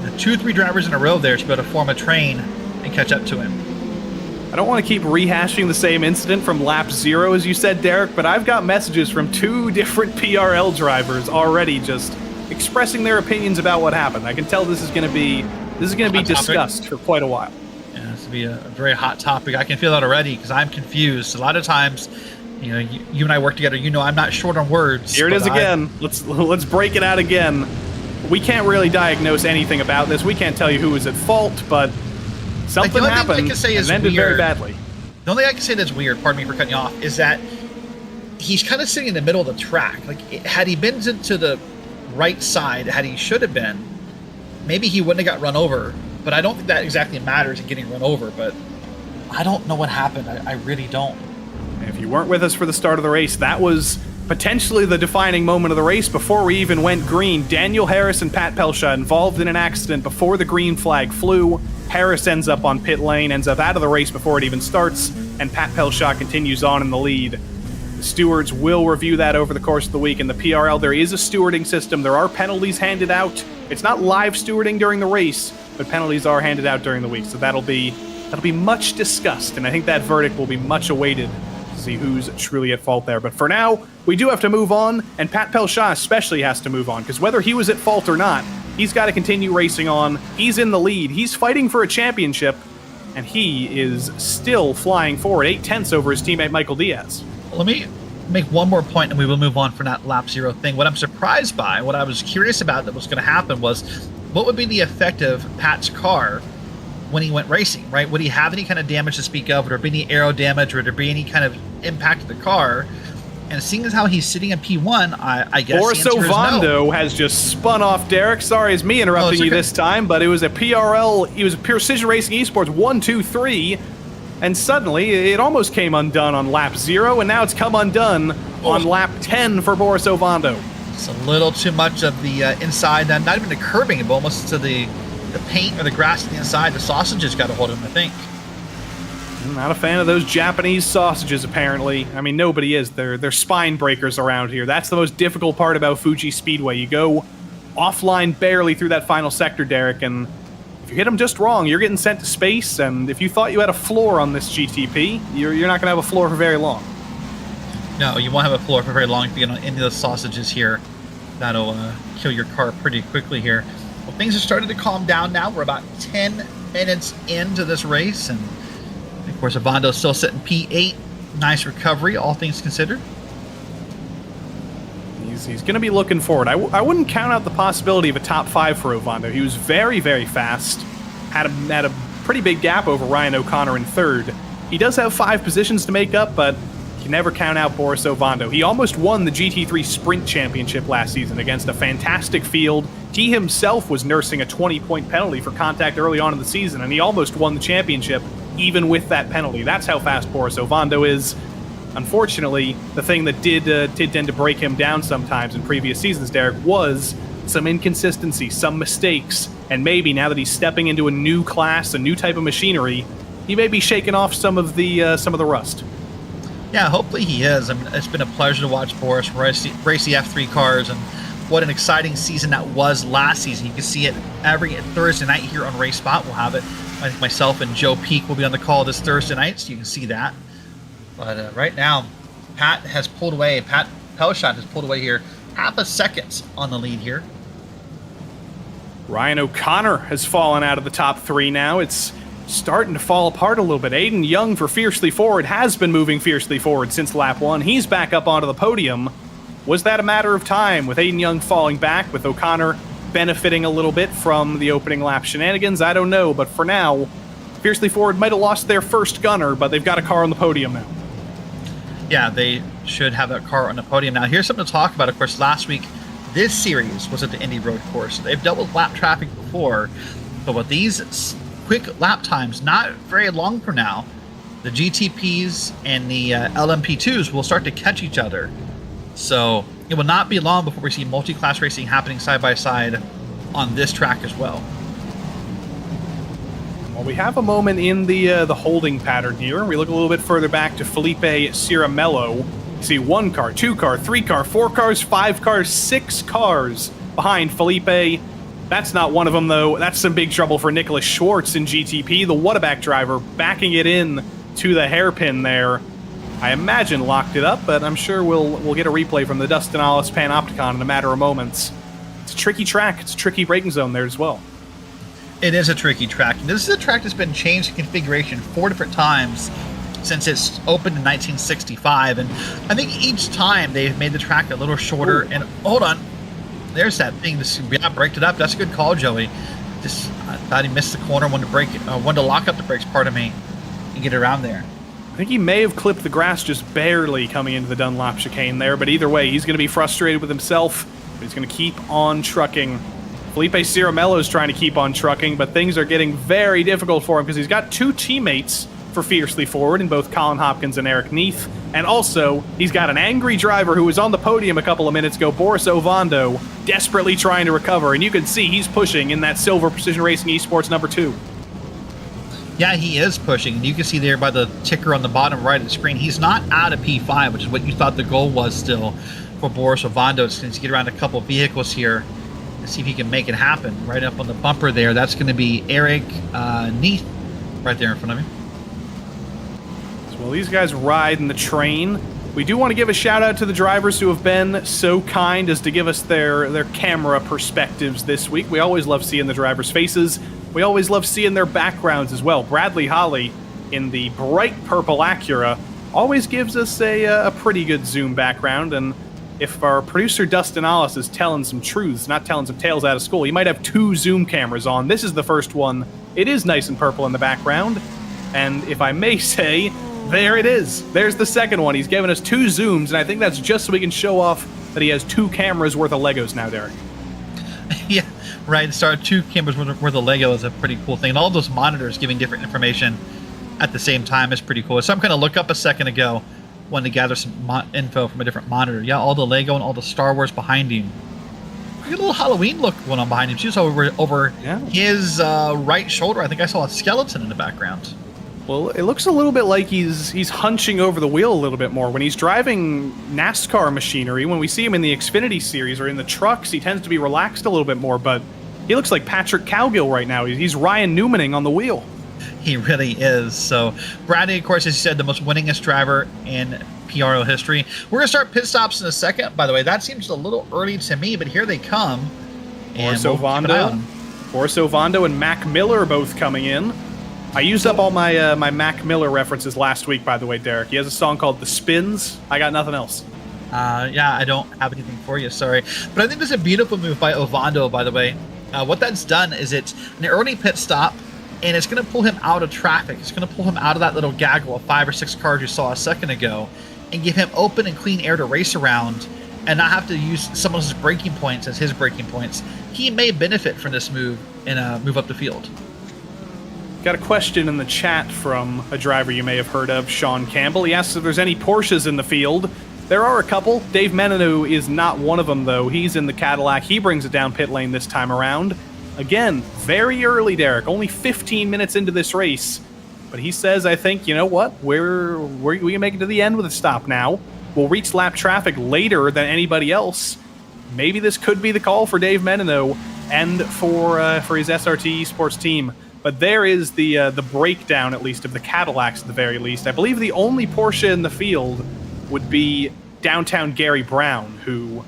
the 2-3 drivers in a row there should be able to form a train and catch up to him. I don't want to keep rehashing the same incident from lap 0, as you said, Derek, but I've got messages from 2 different PRL drivers already just expressing their opinions about what happened. I can tell this is going to be discussed for quite a while. Yeah, this will be a very hot topic. I can feel that already because I'm confused. A lot of times, you know, you and I work together. You know, I'm not short on words. Here it is again. Let's break it out again. We can't really diagnose anything about this. We can't tell you who was at fault, but something happened and ended very badly. The only thing I can say that's weird, pardon me for cutting you off, is that he's kind of sitting in the middle of the track. Like, had he been to the right side, had he should have been, maybe he wouldn't have got run over. But I don't think that exactly matters in getting run over. But I don't know what happened. I really don't. If you weren't with us for the start of the race, that was potentially the defining moment of the race before we even went green. Daniel Harris and Pat Pelshaw involved in an accident before the green flag flew. Harris ends up on pit lane, ends up out of the race before it even starts, and Pat Pelshaw continues on in the lead. The stewards will review that over the course of the week. In the PRL, there is a stewarding system. There are penalties handed out. It's not live stewarding during the race, but penalties are handed out during the week, so that'll be much discussed, and I think that verdict will be much awaited to see who's truly at fault there. But for now, we do have to move on, and Pat Pelshaw especially has to move on, because whether he was at fault or not, he's got to continue racing on. He's in the lead. He's fighting for a championship, and he is still flying forward 8/10 over his teammate Michael Diaz. Let me make one more point, and we will move on for that lap 0 thing. What I'm surprised by, what I was curious about that was going to happen was, what would be the effect of Pat's car when he went racing, right? Would he have any kind of damage to speak of? Would there be any aero damage? Would there be any kind of impact to the car? And seeing as how he's sitting in P1, I guess Boris Ovando has just spun off, Derek. Sorry, it's me interrupting you this time, but it was a PRL, it was a Precision Racing Esports 1, 2, 3, and suddenly it almost came undone on lap 0, and now it's come undone on lap 10 for Boris Ovando. It's a little too much of the inside, not even the curbing, but almost to the paint or the grass on the inside. The sausages got a hold of him, I think. I'm not a fan of those Japanese sausages, apparently. I mean, nobody is. They're spine breakers around here. That's the most difficult part about Fuji Speedway. You go offline barely through that final sector, Derek, and if you hit them just wrong, you're getting sent to space, and if you thought you had a floor on this GTP, you're not going to have a floor for very long. No, you won't have a floor for very long if you get on any of those sausages here. That'll kill your car pretty quickly here. Well, things are starting to calm down now. We're about 10 minutes into this race, and of course, Ovondo's still sitting P8. Nice recovery, all things considered. He's going to be looking forward. I wouldn't count out the possibility of a top 5 for Ovando. He was very, very fast. Had a pretty big gap over Ryan O'Connor in 3rd. He does have 5 positions to make up, but you can never count out Boris Ovando. He almost won the GT3 Sprint Championship last season against a fantastic field. He himself was nursing a 20-point penalty for contact early on in the season, and he almost won the championship even with that penalty. That's how fast Boris Ovando is. Unfortunately, the thing that did tend to break him down sometimes in previous seasons, Derek, was some inconsistency, some mistakes, and maybe now that he's stepping into a new class, a new type of machinery, he may be shaking off some of the rust. Yeah, hopefully he is. I mean, it's been a pleasure to watch Boris race the F3 cars, and what an exciting season that was last season. You can see it every Thursday night here on RaceSpot. We'll have it. I think myself and Joe Peak will be on the call this Thursday night, so you can see that. But right now, Pat has pulled away. Pat Pelshaw has pulled away here. Half a second on the lead here. Ryan O'Connor has fallen out of the top 3 now. It's starting to fall apart a little bit. Aiden Young for Fiercely Forward has been moving fiercely forward since lap 1. He's back up onto the podium. Was that a matter of time with Aiden Young falling back, with O'Connor benefiting a little bit from the opening lap shenanigans? I don't know, but for now, Fiercely Forward might have lost their first gunner, but they've got a car on the podium now. Yeah, they should have that car on the podium now. Here's something to talk about. Of course, last week, this series was at the Indy Road Course. They've dealt with lap traffic before, but with these quick lap times, not very long from now, the GTPs and the LMP2s will start to catch each other. So it will not be long before we see multi-class racing happening side by side on this track as well. Well, we have a moment in the holding pattern here. We look a little bit further back to Felipe Ciramello. You see 1 car, 2 car, 3 car, 4 cars, 5 cars, 6 cars behind Felipe. That's not one of them, though. That's some big trouble for Nicholas Schwartz in GTP, the Whataback driver, backing it in to the hairpin there. I imagine locked it up, but I'm sure we'll get a replay from the Dustin Ollis Panopticon in a matter of moments. It's a tricky track. It's a tricky braking zone there as well. It is a tricky track. This is a track that's been changed in configuration 4 different times since it's opened in 1965, and I think each time they've made the track a little shorter. Ooh. And hold on, there's that thing. Yeah, braked it up. That's a good call, Joey. I thought he missed the corner. Wanted to lock up the brakes, pardon me, and get around there. I think he may have clipped the grass just barely coming into the Dunlop chicane there, but either way, he's going to be frustrated with himself, but he's going to keep on trucking. Felipe Ciramello's trying to keep on trucking, but things are getting very difficult for him because he's got 2 teammates for Fiercely Forward in both Colin Hopkins and Eric Neath, and also he's got an angry driver who was on the podium a couple of minutes ago, Boris Ovando, desperately trying to recover, and you can see he's pushing in that Silver Precision Racing Esports number 2. Yeah, he is pushing. You can see there by the ticker on the bottom right of the screen, he's not out of P5, which is what you thought the goal was still for Boris Ovando. It's going to get around a couple of vehicles here and see if he can make it happen. Right up on the bumper there, that's going to be Eric Neath right there in front of me. So while these guys ride in the train, we do want to give a shout out to the drivers who have been so kind as to give us their camera perspectives this week. We always love seeing the drivers' faces. We always love seeing their backgrounds as well. Bradley Holly in the bright purple Acura always gives us a pretty good zoom background, and if our producer Dustin Ollis is telling some truths, not telling some tales out of school, he might have 2 zoom cameras on. This is the first one. It is nice and purple in the background, and if I may say, there it is. There's the second one. He's given us 2 zooms, and I think that's just so we can show off that he has 2 cameras worth of Legos now, Derek. Yeah, right. Start 2 cameras worth of Lego is a pretty cool thing. And all those monitors giving different information at the same time is pretty cool. So I'm going to look up a second ago, wanted to gather some info from a different monitor. Yeah, all the Lego and all the Star Wars behind him. A little Halloween look going on behind him. Just over his right shoulder, I think I saw a skeleton in the background. Well, it looks a little bit like he's hunching over the wheel a little bit more. When he's driving NASCAR machinery, when we see him in the Xfinity Series or in the trucks, he tends to be relaxed a little bit more, but he looks like Patrick Cowgill right now. He's Ryan Newmaning on the wheel. He really is. So Bradley, of course, as you said, the most winningest driver in PRL history. We're going to start pit stops in a second. By the way, that seems a little early to me, but here they come. Boris Ovando and Mac Miller are both coming in. I used up all my my Mac Miller references last week, by the way, Derek. He has a song called The Spins. I got nothing else. Yeah, I don't have anything for you, sorry. But I think this is a beautiful move by Ovando, by the way. What that's done is it's an early pit stop, and it's going to pull him out of traffic. It's going to pull him out of that little gaggle of 5 or 6 cars you saw a second ago and give him open and clean air to race around and not have to use someone else's braking points as his braking points. He may benefit from this move and move up the field. Got a question in the chat from a driver you may have heard of, Sean Campbell. He asks if there's any Porsches in the field. There are a couple. Dave Menino is not one of them, though. He's in the Cadillac. He brings it down pit lane this time around. Again, very early, Derek. Only 15 minutes into this race. But he says, I think, you know what? We can make it to the end with a stop now. We'll reach lap traffic later than anybody else. Maybe this could be the call for Dave Menino and for his SRT Esports team. But there is the breakdown, at least, of the Cadillacs at the very least. I believe the only Porsche in the field would be downtown Gary Brown, who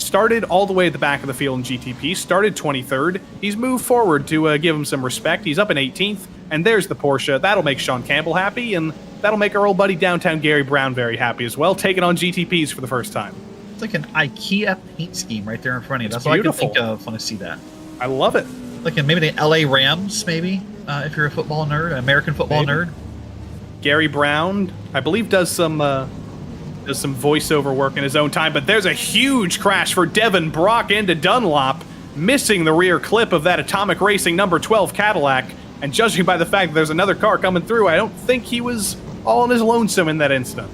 started all the way at the back of the field in GTP, started 23rd. He's moved forward to give him some respect. He's up in 18th, and there's the Porsche. That'll make Sean Campbell happy, and that'll make our old buddy downtown Gary Brown very happy as well, taking on GTPs for the first time. It's like an IKEA paint scheme right there in front of you. It's That's beautiful. what I can think of when I see that. I love it. Like maybe the LA Rams, maybe, if you're a football nerd, an American football nerd. Gary Brown, I believe, does some voiceover work in his own time, but there's a huge crash for Devin Brock into Dunlop, missing the rear clip of that Atomic Racing number 12 Cadillac, and judging by the fact that there's another car coming through, I don't think he was all on his lonesome in that instant.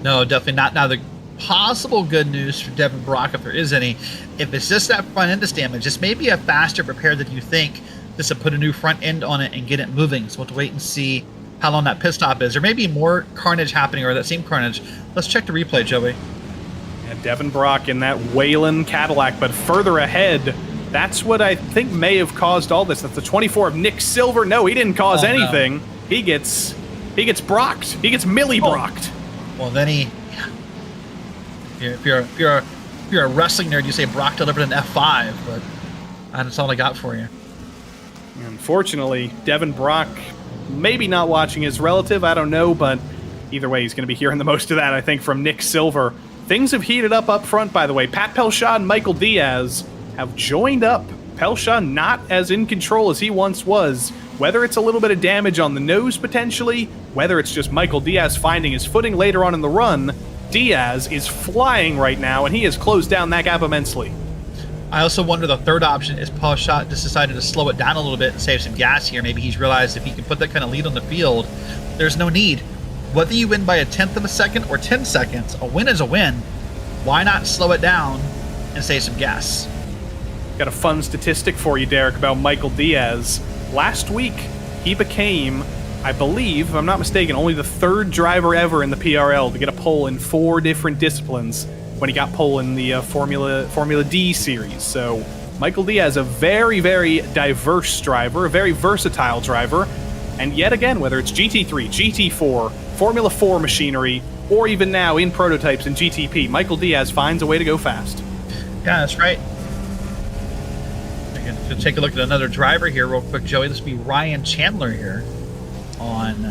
No, definitely not. Now, the possible good news for Devin Brock, if there is any, if it's just that front end is damaged, just maybe a faster repair than you think, just to put a new front end on it and get it moving. So we'll have to wait and see how long that pit stop is. There may be more carnage happening, or that same carnage. Let's check the replay, Joey. And Devin Brock in that Whalen Cadillac, but further ahead. That's what I think may have caused all this. That's the 24 of Nick Silver. No, he didn't cause anything. No. He gets brocked. He gets Millie brocked. Well, then he. If you're a wrestling nerd, you say Brock delivered an F5, but that's all I got for you. Unfortunately, Devin Brock maybe not watching his relative, I don't know, but either way, he's going to be hearing the most of that, I think, from Nick Silver. Things have heated up front, by the way. Pat Pelshaw and Michael Diaz have joined up. Pelshaw not as in control as he once was. Whether it's a little bit of damage on the nose, potentially, whether it's just Michael Diaz finding his footing later on in the run, Diaz is flying right now, and he has closed down that gap immensely. I also wonder the third option is Pelshaw just decided to slow it down a little bit and save some gas here. Maybe he's realized if he can put that kind of lead on the field, there's no need. Whether you win by a 1/10 of a second or 10 seconds, a win is a win. Why not slow it down and save some gas? Got a fun statistic for you, Derek, about Michael Diaz. Last week, he became, I believe, if I'm not mistaken, only the third driver ever in the PRL to get a pole in 4 different disciplines when he got pole in the Formula D series. So Michael Diaz, a very, very diverse driver, a very versatile driver. And yet again, whether it's GT3, GT4, Formula 4 machinery, or even now in prototypes in GTP, Michael Diaz finds a way to go fast. Yeah, that's right. To take a look at another driver here real quick, Joey. This will be Ryan Chandler here on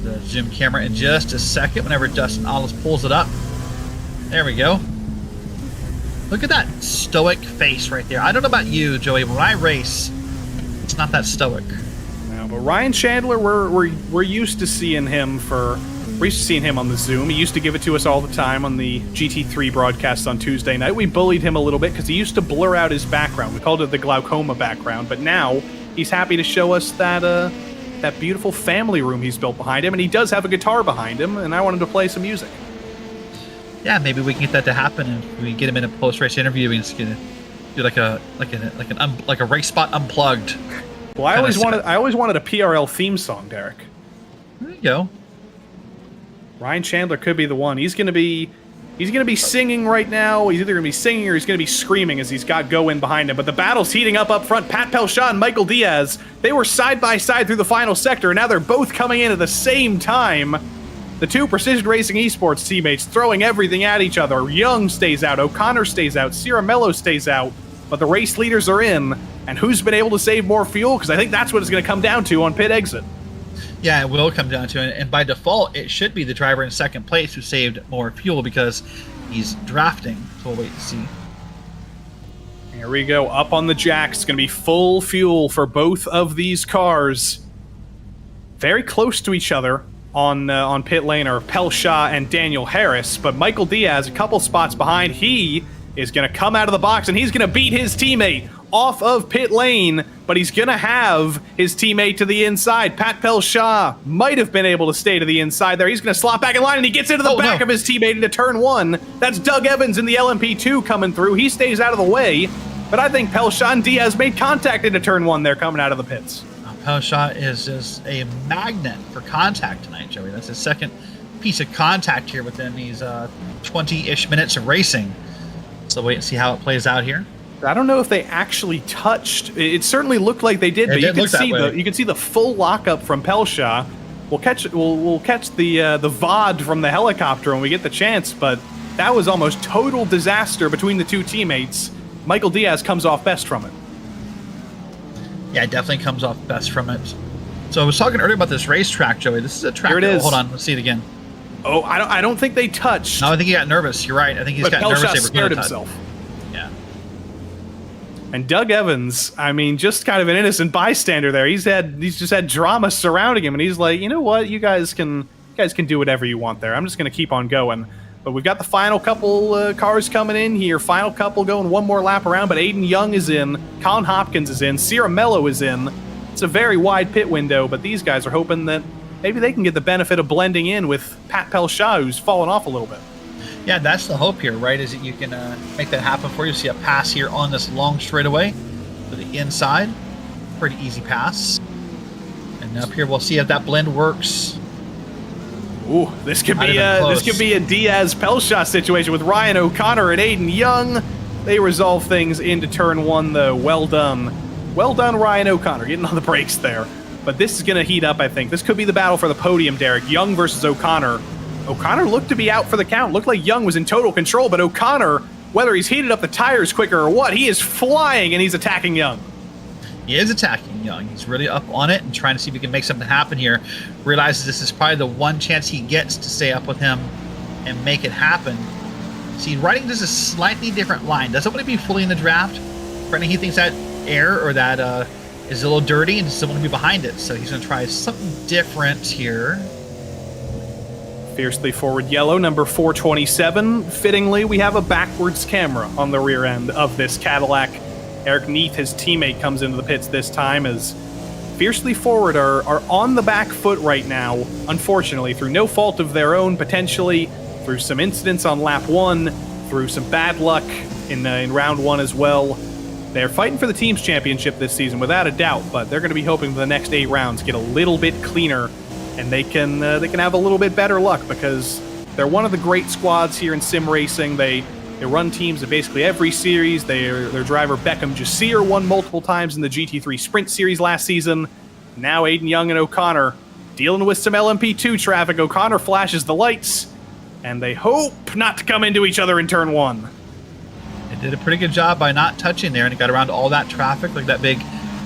the zoom camera in just a second whenever Dustin Ollis pulls it up. There we go. Look at that stoic face right there. I don't know about you, Joey, but when I race, it's not that stoic. No, but Ryan Chandler, we're used to seeing him on the Zoom. He used to give it to us all the time on the GT3 broadcast on Tuesday night. We bullied him a little bit because he used to blur out his background. We called it the glaucoma background, but now he's happy to show us that beautiful family room he's built behind him, and he does have a guitar behind him, and I want him to play some music. Yeah, maybe we can get that to happen, and we get him in a post-race interview. We just gonna do like a race spot unplugged. Well, I always wanted a PRL theme song, Derek. There you go. Ryan Chandler could be the one. He's gonna be singing right now. He's either gonna be singing or he's gonna be screaming as he's got Go in behind him. But the battle's heating up front. Pat Pelshaw and Michael Diaz, they were side by side through the final sector, and now they're both coming in at the same time. The two Precision Racing Esports teammates throwing everything at each other. Young stays out, O'Connor stays out, Ciaramello stays out, but the race leaders are in. And who's been able to save more fuel? Because I think that's what it's going to come down to on pit exit. Yeah, it will come down to it. And by default, it should be the driver in second place who saved more fuel because he's drafting. So we'll wait and see. Here we go. Up on the jacks. It's going to be full fuel for both of these cars. Very close to each other on pit lane are Pelshaw and Daniel Harris. But Michael Diaz, a couple spots behind, he is going to come out of the box and he's going to beat his teammate off of pit lane, but he's going to have his teammate to the inside. Pat Pelshaw might have been able to stay to the inside there. He's going to slot back in line, and he gets into the back of his teammate into turn 1. That's Doug Evans in the LMP2 coming through. He stays out of the way, but I think Pelshaw and Diaz made contact into turn 1 there coming out of the pits. Pelshaw is just a magnet for contact tonight, Joey. That's his second piece of contact here within these 20-ish minutes of racing. So wait and see how it plays out here. I don't know if they actually touched. It certainly looked like they did, but you can see the full lockup from Pelshaw. We'll catch the VOD from the helicopter when we get the chance, but That was almost total disaster between the two teammates. Michael Diaz comes off best from it. Yeah, it definitely comes off best from it. So I was talking earlier about this racetrack, Joey. This is a track. Here it is. Hold on, let's see it again. Oh, I don't think they touched. No, I think he got nervous. You're right. I think he's got nervous. They were scared gonna touch. himself. Yeah. And Doug Evans, I mean, just kind of an innocent bystander there. He's just had drama surrounding him, and he's like, you know what, you guys can do whatever you want there. I'm just going to keep on going. But we've got the final couple cars coming in here. Final couple going one more lap around, but Aiden Young is in. Colin Hopkins is in. Sierra Mello is in. It's a very wide pit window, but these guys are hoping that maybe they can get the benefit of blending in with Pat Pelshaw, who's fallen off a little bit. Yeah, that's the hope here, right? Is that you can make that happen for you. See a pass here on this long straightaway to the inside. Pretty easy pass. And up here, we'll see if that blend works. Ooh, this could be a Diaz Pelshaw situation with Ryan O'Connor and Aiden Young. They resolve things into turn one, though. Well done, Ryan O'Connor, getting on the brakes there. But this is going to heat up, I think. This could be the battle for the podium, Derek. Young versus O'Connor. O'Connor looked to be out for the count. Looked like Young was in total control, but O'Connor, whether he's heated up the tires quicker or what, he is flying and he's attacking Young. He is attacking Young. He's really up on it and trying to see if he can make something happen here. Realizes this is probably the one chance he gets to stay up with him and make it happen. See, riding just a slightly different line. Doesn't want to be fully in the draft. Apparently he thinks that air or that is a little dirty and doesn't want to be behind it. So he's going to try something different here. Fiercely forward yellow, number 427. Fittingly, we have a backwards camera on the rear end of this Cadillac. Eric Neath, his teammate, comes into the pits this time as Fiercely Forward are on the back foot right now, unfortunately, through no fault of their own, potentially, through some incidents on lap one, through some bad luck in round one as well. They're fighting for the team's championship this season, without a doubt, but they're going to be hoping the next 8 rounds get a little bit cleaner, and they can have a little bit better luck, because they're one of the great squads here in sim racing. They run teams in basically every series. Their driver Beckham Jasir won multiple times in the GT3 Sprint Series last season. Now Aiden Young and O'Connor dealing with some LMP2 traffic. O'Connor flashes the lights, and they hope not to come into each other in turn one. They did a pretty good job by not touching there, and it got around all that traffic, like that big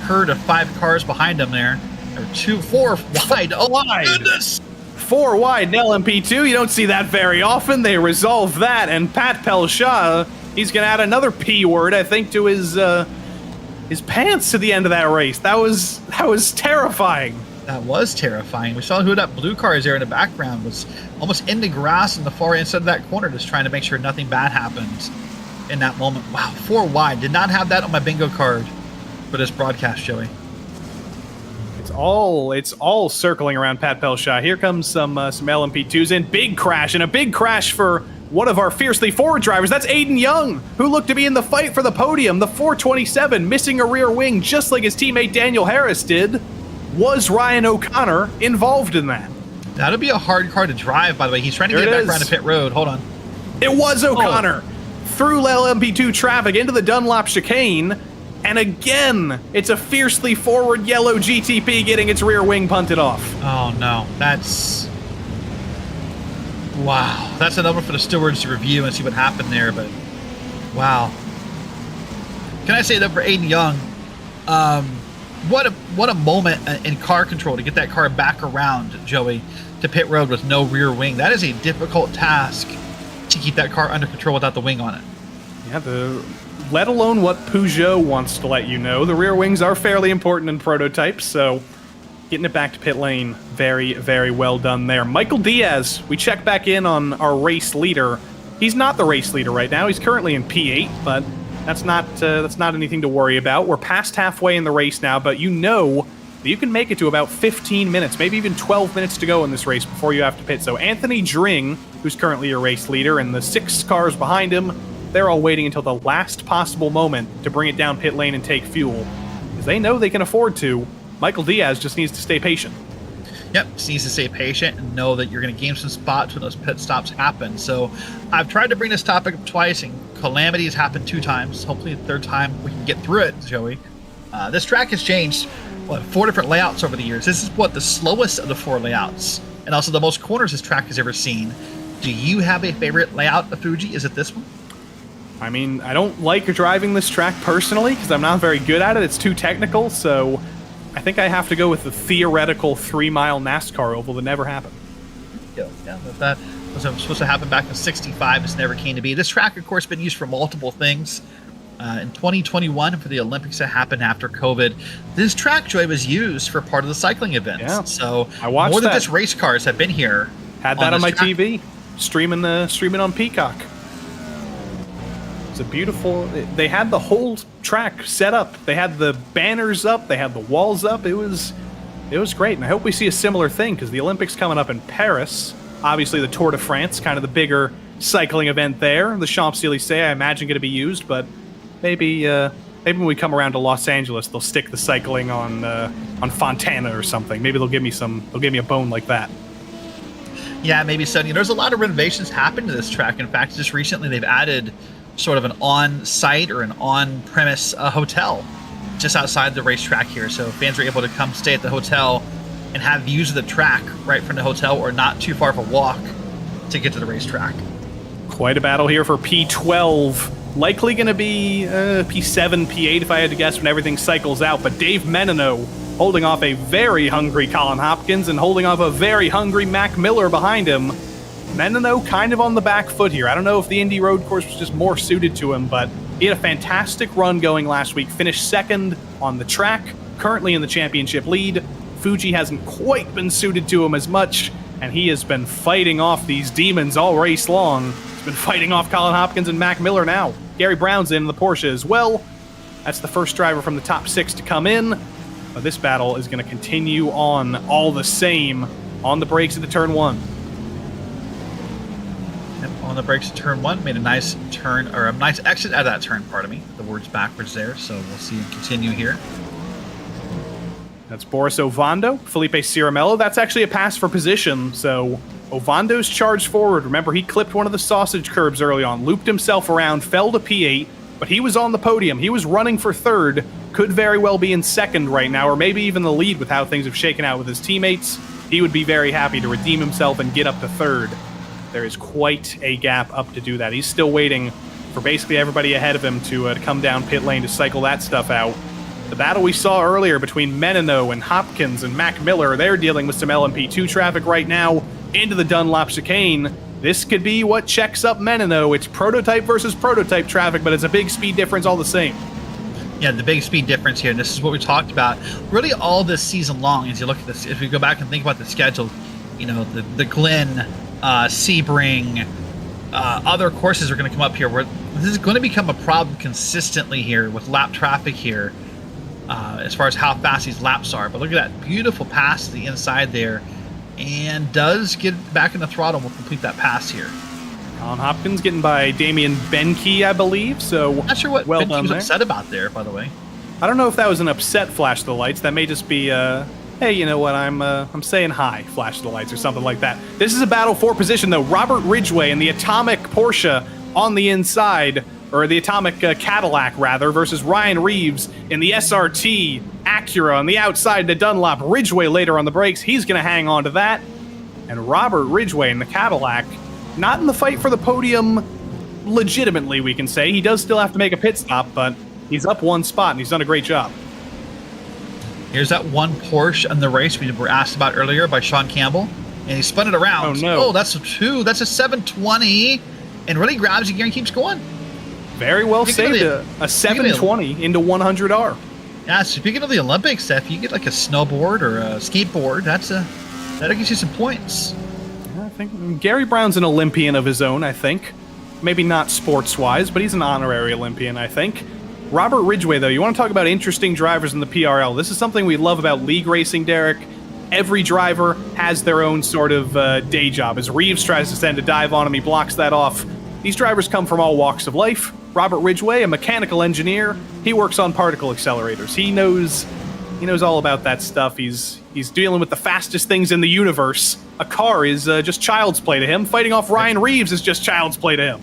herd of 5 cars behind them there. Or 4 wide. Oh my goodness! 4 wide in LMP2. You don't see that very often. They resolve that, and Pat Pelshaw, he's going to add another P word, I think, to his pants to the end of that race. That was terrifying. That was terrifying. We saw who that blue car is there in the background was almost in the grass in the far inside of that corner, just trying to make sure nothing bad happened in that moment. Wow, 4 wide. Did not have that on my bingo card for this broadcast, Joey. It's all circling around Pat Pelshaw. Here comes some LMP2s in. Big crash, and a big crash for one of our Fiercely Forward drivers. That's Aiden Young, who looked to be in the fight for the podium. The 427, missing a rear wing, just like his teammate Daniel Harris did. Was Ryan O'Connor involved in that? That'll be a hard car to drive, by the way. He's trying to get back around to pit road. Hold on. It was O'Connor. Through LMP2 traffic into the Dunlop chicane. And again, it's a Fiercely Forward yellow GTP getting its rear wing punted off. Oh no, that's... Wow. That's another for the stewards to review and see what happened there, but... Wow. Can I say that for Aiden Young, what a moment in car control to get that car back around, Joey, to pit road with no rear wing. That is a difficult task to keep that car under control without the wing on it. Yeah, let alone what Peugeot wants to let you know. The rear wings are fairly important in prototypes, so getting it back to pit lane, very, very well done there. Michael Diaz, we check back in on our race leader. He's not the race leader right now. He's currently in P8, but that's not anything to worry about. We're past halfway in the race now, but you know that you can make it to about 15 minutes, maybe even 12 minutes to go in this race before you have to pit. So Anthony Dring, who's currently your race leader, and the 6 cars behind him, they're all waiting until the last possible moment to bring it down pit lane and take fuel, because they know they can afford to. Michael Diaz just needs to stay patient. Yep, just needs to stay patient and know that you're going to gain some spots when those pit stops happen. So I've tried to bring this topic up twice, and calamity has happened 2 times. Hopefully the 3rd time we can get through it, Joey. This track has changed, 4 different layouts over the years. This is the slowest of the 4 layouts, and also the most corners this track has ever seen. Do you have a favorite layout of Fuji? Is it this one? I mean, I don't like driving this track personally because I'm not very good at it. It's too technical, so I think I have to go with the theoretical 3-mile NASCAR oval that never happened. Yeah, that was supposed to happen back in '65. It's never came to be. This track, of course, been used for multiple things. In 2021, for the Olympics that happened after COVID, this track, Joy, was used for part of the cycling events. Yeah. So I watched more than that. just race cars have been here. Had that on my track. TV, streaming on Peacock. It's a beautiful. They had the whole track set up. They had the banners up. They had the walls up. It was great, and I hope we see a similar thing because the Olympics coming up in Paris. Obviously, the Tour de France, kind of the bigger cycling event there. The Champs-Élysées, I imagine, going to be used, but maybe when we come around to Los Angeles, they'll stick the cycling on Fontana or something. Maybe they'll give me a bone like that. Yeah, maybe so. There's a lot of renovations happened to this track. In fact, just recently they've added sort of an on-site or an on-premise hotel just outside the racetrack here, so fans are able to come stay at the hotel and have views of the track right from the hotel or not too far of a walk to get to the racetrack. Quite a battle here for P12. Likely going to be P7, P8 if I had to guess when everything cycles out, but Dave Menino holding off a very hungry Colin Hopkins and holding off a very hungry Mac Miller behind him. Menino kind of on the back foot here. I don't know if the Indy Road Course was just more suited to him, but he had a fantastic run going last week. Finished second on the track, currently in the championship lead. Fuji hasn't quite been suited to him as much, and he has been fighting off these demons all race long. He's been fighting off Colin Hopkins and Mac Miller now. Gary Brown's in the Porsche as well. That's the first driver from the top 6 to come in. But this battle is going to continue on all the same on the brakes at the turn 1. Yep, on the brakes at turn 1, made a nice turn, or a nice exit out of that turn, pardon me. The word's backwards there, so we'll see him continue here. That's Boris Ovando, Felipe Ciramello. That's actually a pass for position, so Ovando's charged forward. Remember, he clipped one of the sausage curbs early on, looped himself around, fell to P8, but he was on the podium. He was running for third, could very well be in second right now, or maybe even the lead with how things have shaken out with his teammates. He would be very happy to redeem himself and get up to third. There is quite a gap up to do that. He's still waiting for basically everybody ahead of him to come down pit lane to cycle that stuff out. The battle we saw earlier between Menino and Hopkins and Mac Miller, they're dealing with some LMP2 traffic right now into the Dunlop chicane. This could be what checks up Menino. It's prototype versus prototype traffic, but it's a big speed difference all the same. Yeah, the big speed difference here, and this is what we talked about really all this season long. As you look at this, if we go back and think about the schedule, the Glen, Sebring, other courses are going to come up here where this is going to become a problem consistently here with lap traffic here. As far as how fast these laps are. But look at that beautiful pass to the inside there, and does get back in the throttle and will complete that pass here. Colin Hopkins getting by Damian Benke, I believe, so Not sure what well Benke done was there. upset about there, by the way. I don't know if that was an upset flash of the lights. That may just be, hey, you know what, I'm saying hi, flash of the lights or something like that. This is a battle for position, though. Robert Ridgway in the Atomic Porsche on the inside, or the Atomic Cadillac, rather, versus Ryan Reeves in the SRT Acura on the outside, the Dunlop. Ridgway later on the brakes. He's going to hang on to that. And Robert Ridgway in the Cadillac, not in the fight for the podium legitimately, we can say. He does still have to make a pit stop, but he's up one spot, and he's done a great job. Here's that one Porsche in the race we were asked about earlier by Sean Campbell, and he spun it around. Oh, no. Oh, that's a 2. That's a 720, and really grabs the gear and keeps going. Very well Speaking saved, of a 720 into 100R. Yeah, speaking of the Olympics, if you get like a snowboard or a skateboard, that'll get you some points. I think Gary Brown's an Olympian of his own, I think. Maybe not sports-wise, but he's an honorary Olympian, I think. Robert Ridgway, though, you want to talk about interesting drivers in the PRL. This is something we love about league racing, Derek. Every driver has their own sort of day job. As Reeves tries to send a dive on him, he blocks that off. These drivers come from all walks of life. Robert Ridgway, a mechanical engineer, he works on particle accelerators. He knows all about that stuff. He's dealing with the fastest things in the universe. A car is just child's play to him. Fighting off Ryan Reeves is just child's play to him.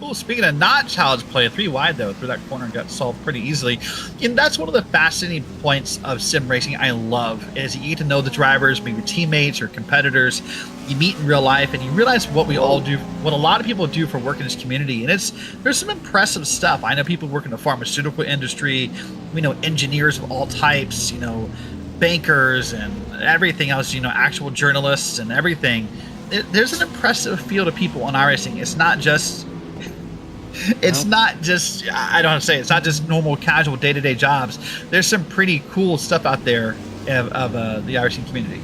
Cool. Speaking of not child's play, 3 wide though through that corner got solved pretty easily. And that's one of the fascinating points of sim racing I love is you get to know the drivers, maybe your teammates or competitors. You meet in real life and you realize what we all do, what a lot of people do for work in this community. And there's some impressive stuff. I know people work in the pharmaceutical industry. We know engineers of all types, bankers and everything else, actual journalists and everything. There's an impressive field of people on iRacing. It's not just I don't know how to say it. It's not just normal casual day-to-day jobs. There's some pretty cool stuff out there of the iRacing community.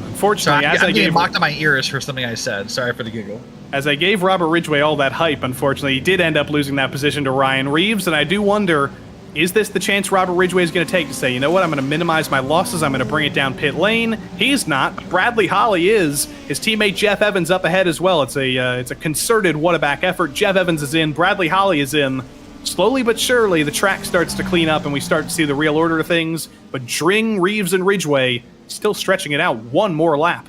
Unfortunately, I'm getting mocked on my ears for something I said. Sorry for the giggle. As I gave Robert Ridgway all that hype, unfortunately, he did end up losing that position to Ryan Reeves, and I do wonder, is this the chance Robert Ridgway is going to take to say, you know what, I'm going to minimize my losses, I'm going to bring it down pit lane? He's not. Bradley Holly is. His teammate Jeff Evans up ahead as well. It's a concerted what-a-back effort. Jeff Evans is in. Bradley Holly is in. Slowly but surely, the track starts to clean up and we start to see the real order of things. But Dring, Reeves, and Ridgway still stretching it out one more lap.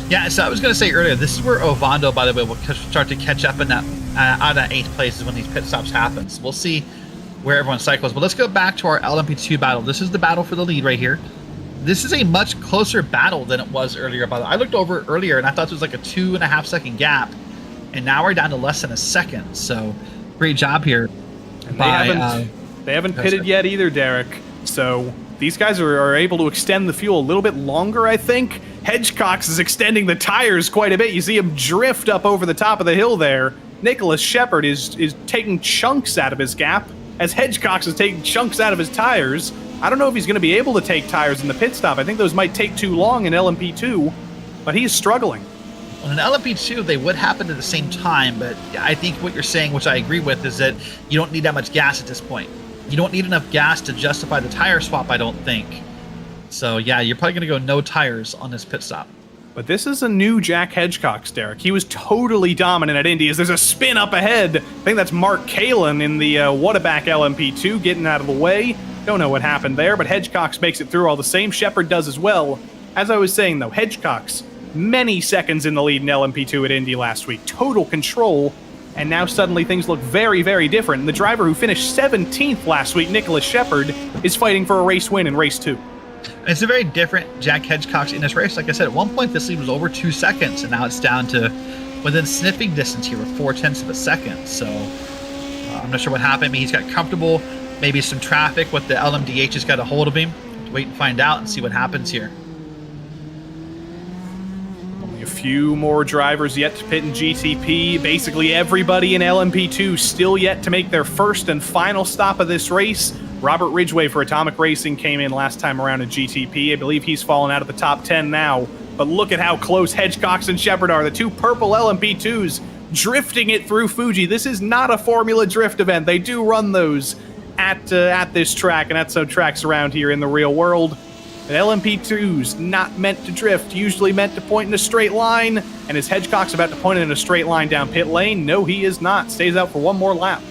Yeah, so I was going to say earlier, this is where Ovando, by the way, will start to catch up in that out of that 8th place is when these pit stops happen. So we'll see where everyone cycles. But let's go back to our LMP2 battle. This is the battle for the lead right here. This is a much closer battle than it was earlier. By the way, I looked over earlier and I thought it was like a 2.5 second gap, and now we're down to less than a second. So great job here. They haven't pitted yet either, Derek. So these guys are able to extend the fuel a little bit longer, I think. Hedgecox is extending the tires quite a bit. You see him drift up over the top of the hill there. Nicholas Shepard is taking chunks out of his gap, as Hedgecox is taking chunks out of his tires. I don't know if he's going to be able to take tires in the pit stop. I think those might take too long in LMP2, but he is struggling. Well, in LMP2, they would happen at the same time, but I think what you're saying, which I agree with, is that you don't need that much gas at this point. You don't need enough gas to justify the tire swap, I don't think. So, yeah, you're probably going to go no tires on this pit stop. But this is a new Jack Hedgecox, Derek. He was totally dominant at Indy. As there's a spin up ahead. I think that's Mark Kalin in the Whataback LMP2 getting out of the way. Don't know what happened there, but Hedgecox makes it through all the same. Shepard does as well. As I was saying, though, Hedgecox, many seconds in the lead in LMP2 at Indy last week. Total control. And now suddenly things look very, very different. And the driver who finished 17th last week, Nicholas Shepard, is fighting for a race win in race 2. It's a very different Jack Hedgecox in this race. Like I said, at one point this lead was over 2 seconds, and now it's down to within sniffing distance here with 0.4 of a second. So I'm not sure what happened. I mean, he's got comfortable, maybe some traffic with the LMDH has got a hold of him. Wait and find out and see what happens here. Only a few more drivers yet to pit in GTP. Basically everybody in LMP2 still yet to make their first and final stop of this race. Robert Ridgway for Atomic Racing came in last time around in GTP. I believe he's fallen out of the top 10 now. But look at how close Hedgecox and Shepard are. The two purple LMP2s drifting it through Fuji. This is not a Formula Drift event. They do run those at this track, and that's how tracks around here in the real world. But LMP2's not meant to drift, usually meant to point in a straight line. And is Hedgecox about to point in a straight line down pit lane? No, he is not. Stays out for one more lap.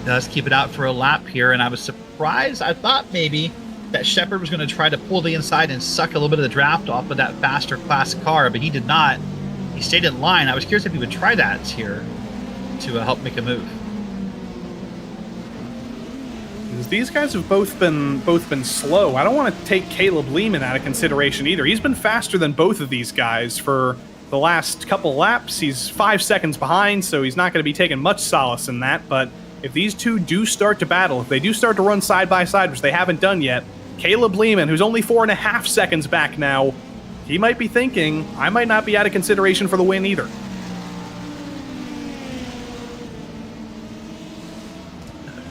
Does keep it out for a lap here, and I was surprised. I thought maybe that Shepard was going to try to pull the inside and suck a little bit of the draft off of that faster class car, but he did not. He stayed in line. I was curious if he would try that here to help make a move. These guys have both been slow. I don't want to take Caleb Lehman out of consideration either. He's been faster than both of these guys for the last couple laps. He's 5 seconds behind, so he's not going to be taking much solace in that, but if these two do start to battle, if they do start to run side by side, which they haven't done yet, Caleb Lehman, who's only 4.5 seconds back now, he might be thinking, I might not be out of consideration for the win either.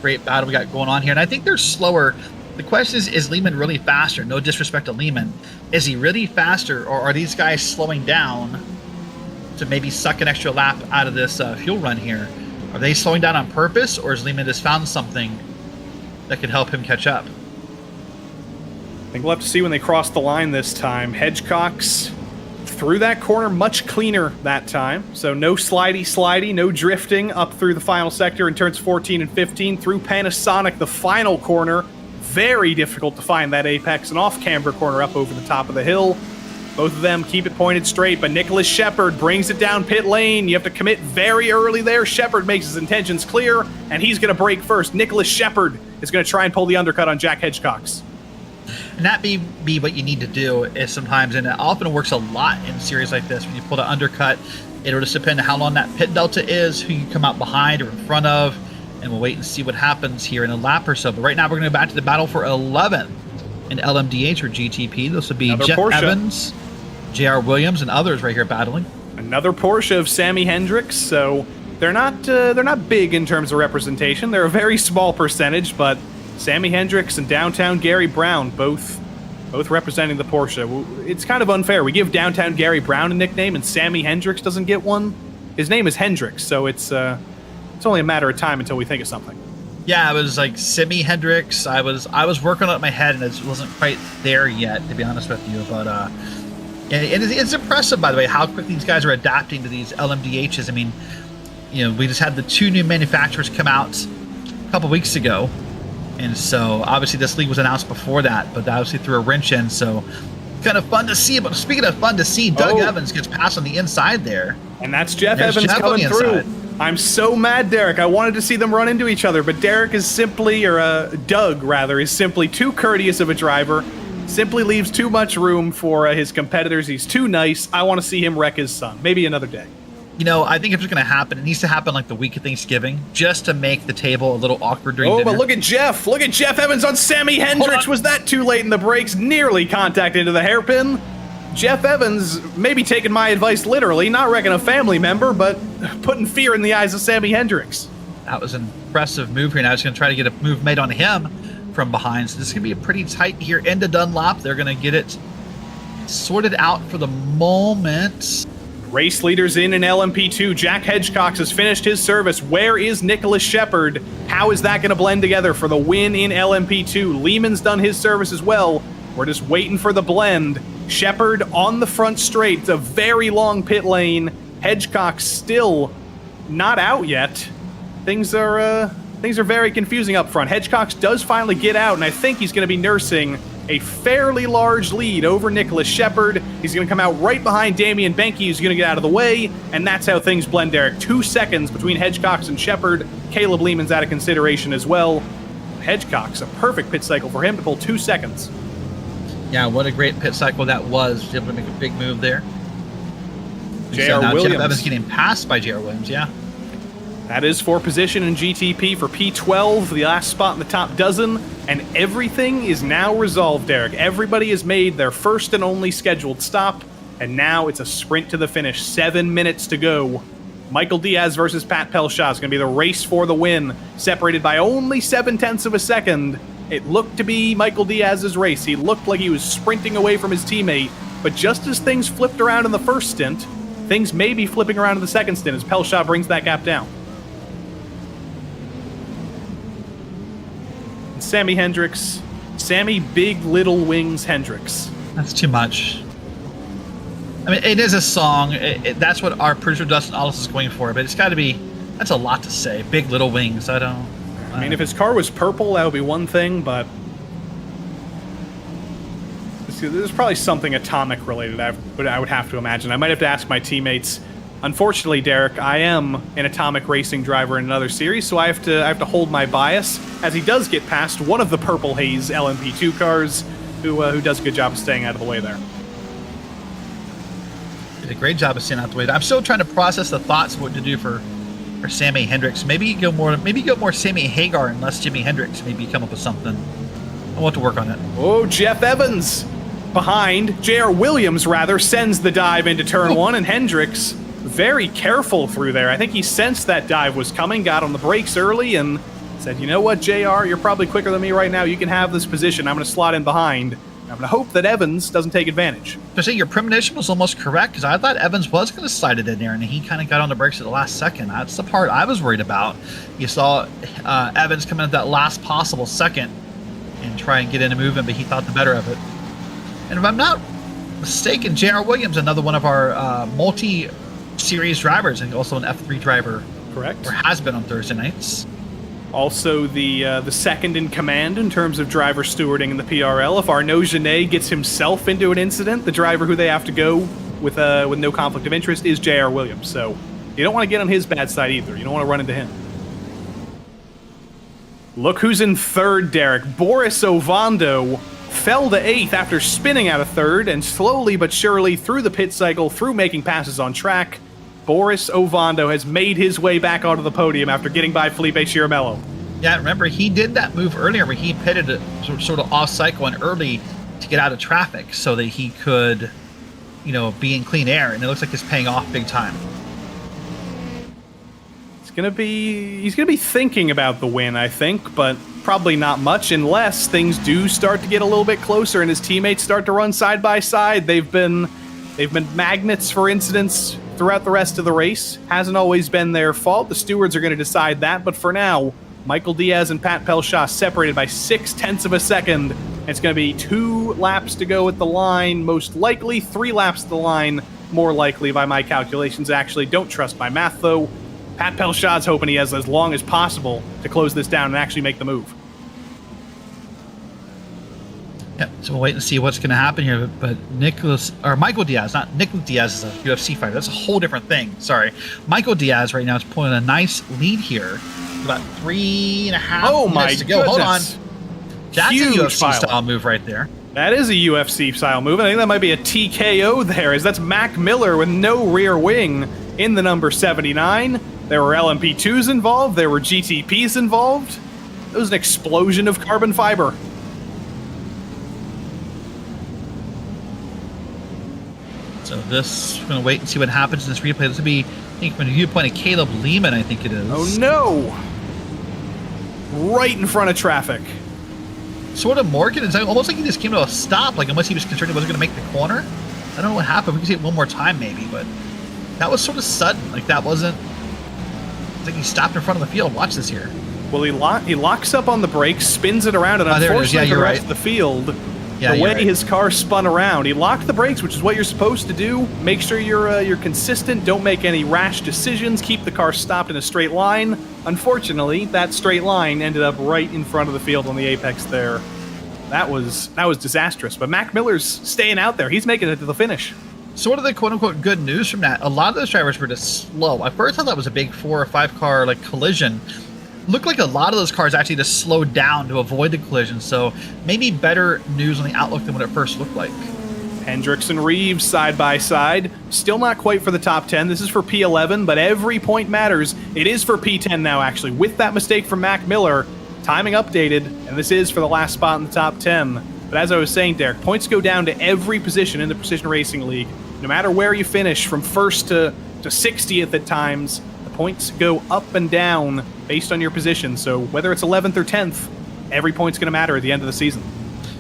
Great battle we got going on here, and I think they're slower. The question is Lehman really faster? No disrespect to Lehman. Is he really faster, or are these guys slowing down to maybe suck an extra lap out of this fuel run here? Are they slowing down on purpose, or has Lehman just found something that could help him catch up? I think we'll have to see when they cross the line this time. Hedgecox through that corner much cleaner that time. So no slidey, no drifting up through the final sector in turns 14 and 15. Through Panasonic, the final corner. Very difficult to find that apex. And off camber corner up over the top of the hill. Both of them keep it pointed straight, but Nicholas Shepard brings it down pit lane. You have to commit very early there. Shepard makes his intentions clear, and he's going to break first. Nicholas Shepard is going to try and pull the undercut on Jack Hedgecox. And that be what you need to do is sometimes, and it often works a lot in series like this, when you pull the undercut, it'll just depend on how long that pit delta is, who you come out behind or in front of, and we'll wait and see what happens here in a lap or so. But right now we're going to go back to the battle for 11th in LMDH or GTP. This would be Another Jeff Porsche. Evans, J.R. Williams, and others right here battling. Another Porsche of Sammy Hendricks, so they're not big in terms of representation. They're a very small percentage, but Sammy Hendricks and Downtown Gary Brown both representing the Porsche. It's kind of unfair. We give Downtown Gary Brown a nickname and Sammy Hendricks doesn't get one. His name is Hendricks, so it's only a matter of time until we think of something. Yeah, it was like Sammy Hendricks. I was working on it in my head and it wasn't quite there yet, to be honest with you. But and it's impressive, by the way, how quickly these guys are adapting to these LMDHs. I mean, we just had the 2 new manufacturers come out a couple weeks ago. And so, obviously, this league was announced before that, but obviously threw a wrench in. So, kind of fun to see. But speaking of fun to see, Doug Evans gets passed on the inside there. And that's Jeff There's Evans Jeff on coming the through. inside. I'm so mad, Derek. I wanted to see them run into each other, but Derek is simply, or Doug, rather, is simply too courteous of a driver. Simply leaves too much room for his competitors. He's too nice. I want to see him wreck his son. Maybe another day. I think if it's going to happen, it needs to happen like the week of Thanksgiving, just to make the table a little awkward during dinner. But look at Jeff. Look at Jeff Evans on Sammy Hendricks. Was that too late in the brakes? Nearly contact into the hairpin. Jeff Evans maybe taking my advice literally, not wrecking a family member, but putting fear in the eyes of Sammy Hendricks. That was an impressive move here. Now he's going to try to get a move made on him from behind. So this is going to be a pretty tight here into Dunlop. They're going to get it sorted out for the moment. Race leaders in LMP2. Jack Hedgecox has finished his service. Where is Nicholas Shepard? How is that going to blend together for the win in LMP2? Lehman's done his service as well. We're just waiting for the blend. Shepard on the front straight. It's a very long pit lane. Hedgecox still not out yet. Things are very confusing up front. Hedgecox does finally get out, and I think he's going to be nursing a fairly large lead over Nicholas Shepard. He's going to come out right behind Damian Benke, who's going to get out of the way, and that's how things blend, Derek. 2 seconds between Hedgecox and Shepard. Caleb Lehman's out of consideration as well. Hedgecox, a perfect pit cycle for him to pull 2 seconds. Yeah, what a great pit cycle that was. Able to make a big move there. J.R. Williams. Jeff Evans getting passed by J.R. Williams, yeah. That is for position in GTP for P12, the last spot in the top dozen, and everything is now resolved, Derek. Everybody has made their first and only scheduled stop, and now it's a sprint to the finish. 7 minutes to go. Michael Diaz versus Pat Pelshaw is going to be the race for the win, separated by only 0.7 of a second. It looked to be Michael Diaz's race. He looked like he was sprinting away from his teammate, but just as things flipped around in the first stint, things may be flipping around in the second stint as Pelshaw brings that gap down. Sammy Hendricks. Sammy Big Little Wings Hendricks. That's too much. I mean, it is a song. That's what our producer Dustin Allis is going for, but it's got to be... That's a lot to say. Big Little Wings. I mean, if his car was purple, that would be one thing, but... There's probably something atomic related, I would have to imagine. I might have to ask my teammates. Unfortunately, Derek, I am an atomic racing driver in another series, so I have to hold my bias, as he does get past one of the Purple Haze LMP2 cars, who does a good job of staying out of the way there. Did a great job of staying out of the way. I'm still trying to process the thoughts of what to do for Sammy Hendricks. Maybe go more Sammy Hagar and less Jimi Hendrix. Maybe come up with something. I want to work on it. Oh, Jeff Evans behind. J.R. Williams, rather, sends the dive into turn 1, and Hendricks very careful through there. I think he sensed that dive was coming, got on the brakes early, and said, you know what, JR, you're probably quicker than me right now. You can have this position. I'm going to slot in behind. I'm going to hope that Evans doesn't take advantage. I say your premonition was almost correct, because I thought Evans was going to slide it in there, and he kind of got on the brakes at the last second. That's the part I was worried about. You saw Evans come in at that last possible second and try and get in a movement, but he thought the better of it. And if I'm not mistaken, J.R. Williams, another one of our multi-series drivers, and also an F3 driver. Correct. Or has been on Thursday nights. Also the second in command in terms of driver stewarding in the PRL. If Arnaud Genet gets himself into an incident, the driver who they have to go with no conflict of interest is J.R. Williams. So you don't want to get on his bad side either. You don't want to run into him. Look who's in third, Derek. Boris Ovando fell to 8th after spinning out of third, and slowly but surely through the pit cycle, through making passes on track, Boris Ovando has made his way back onto the podium after getting by Felipe Chiaramello. Yeah, remember, he did that move earlier where he pitted it sort of off cycle and early to get out of traffic so that he could, you know, be in clean air, and it looks like it's paying off big time. He's gonna be thinking about the win, I think, but probably not much unless things do start to get a little bit closer and his teammates start to run side by side. They've been magnets for incidents throughout the rest of the race. Hasn't always been their fault. The stewards are going to decide that, but for now, Michael Diaz and Pat Pelshaw separated by 0.6 of a second. It's going to be 2 laps to go at the line, most likely 3 laps at the line, more likely by my calculations. Actually, don't trust my math though. Pat Pelshaw's hoping he has as long as possible to close this down and actually make the move. Yeah, so we'll wait and see what's going to happen here. But Michael Diaz, not Nicholas Diaz, is a UFC fighter. That's a whole different thing. Sorry. Michael Diaz right now is pulling a nice lead here. About 3.5 minutes to go. Hold on. That's Huge a UFC pile. style move right there. That is a UFC style move. I think that might be a TKO there, as that's Mac Miller with no rear wing in the number 79. There were LMP2s involved. There were GTPs involved. It was an explosion of carbon fiber. So this, we're going to wait and see what happens in this replay. This will be, I think, from the viewpoint of Caleb Lehman, I think it is. Oh no! Right in front of traffic. Sort of Morgan, it's almost like he just came to a stop, like unless he was concerned he wasn't going to make the corner. I don't know what happened. We can see it one more time maybe, but that was sort of sudden. Like that wasn't, it's like he stopped in front of the field. Watch this here. Well, he locks up on the brakes, spins it around, and unfortunately for the rest of the field, the way his car spun around, he locked the brakes, which is what you're supposed to do. Make sure you're consistent. Don't make any rash decisions. Keep the car stopped in a straight line. Unfortunately, that straight line ended up right in front of the field on the apex there. That was disastrous. But Mac Miller's staying out there. He's making it to the finish. So what are the quote-unquote good news from that? A lot of those drivers were just slow. At first I thought that was a big 4 or 5 car like collision. Looked like a lot of those cars actually just slowed down to avoid the collision. So maybe better news on the outlook than what it first looked like. Hendricks and Reeves side by side. Still not quite for the top 10. This is for P11, but every point matters. It is for P10 now, actually. With that mistake from Mac Miller, timing updated, and this is for the last spot in the top 10. But as I was saying, Derek, points go down to every position in the Precision Racing League. No matter where you finish, from first to 60th at times, the points go up and down based on your position. So whether it's 11th or 10th, every point's going to matter at the end of the season.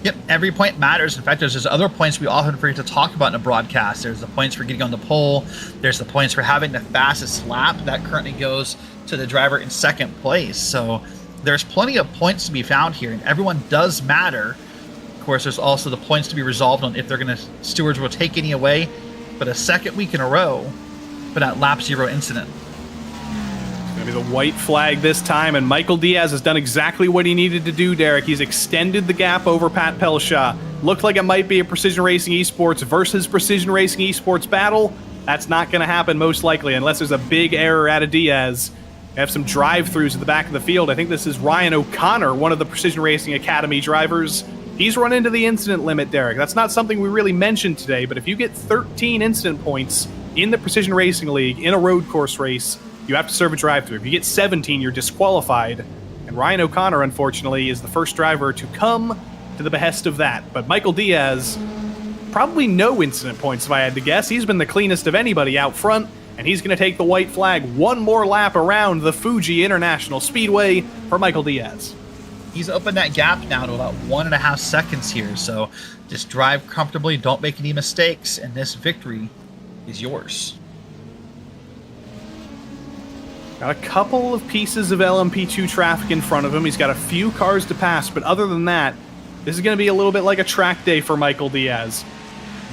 Yep, every point matters. In fact, there's other points we often forget to talk about in a broadcast. There's the points for getting on the pole. There's the points for having the fastest lap. That currently goes to the driver in second place. So there's plenty of points to be found here, and everyone does matter. Of course, there's also the points to be resolved on if they're going to, stewards will take any away. But a second week in a row for that lap 0 incident. Going to be the white flag this time, and Michael Diaz has done exactly what he needed to do, Derek. He's extended the gap over Pat Pelshaw. Looked like it might be a Precision Racing Esports versus Precision Racing Esports battle. That's not going to happen most likely unless there's a big error out of Diaz. We have some drive-throughs at the back of the field. I think this is Ryan O'Connor, one of the Precision Racing Academy drivers. He's run into the incident limit, Derek. That's not something we really mentioned today, but if you get 13 incident points in the Precision Racing League in a road course race, you have to serve a drive-thru. If you get 17, you're disqualified. And Ryan O'Connor, unfortunately, is the first driver to come to the behest of that. But Michael Diaz, probably no incident points if I had to guess. He's been the cleanest of anybody out front, and he's going to take the white flag one more lap around the Fuji International Speedway for Michael Diaz. He's opened that gap now to about 1.5 seconds here. So just drive comfortably, don't make any mistakes, and this victory is yours. Got a couple of pieces of LMP2 traffic in front of him. He's got a few cars to pass, but other than that, this is going to be a little bit like a track day for Michael Diaz.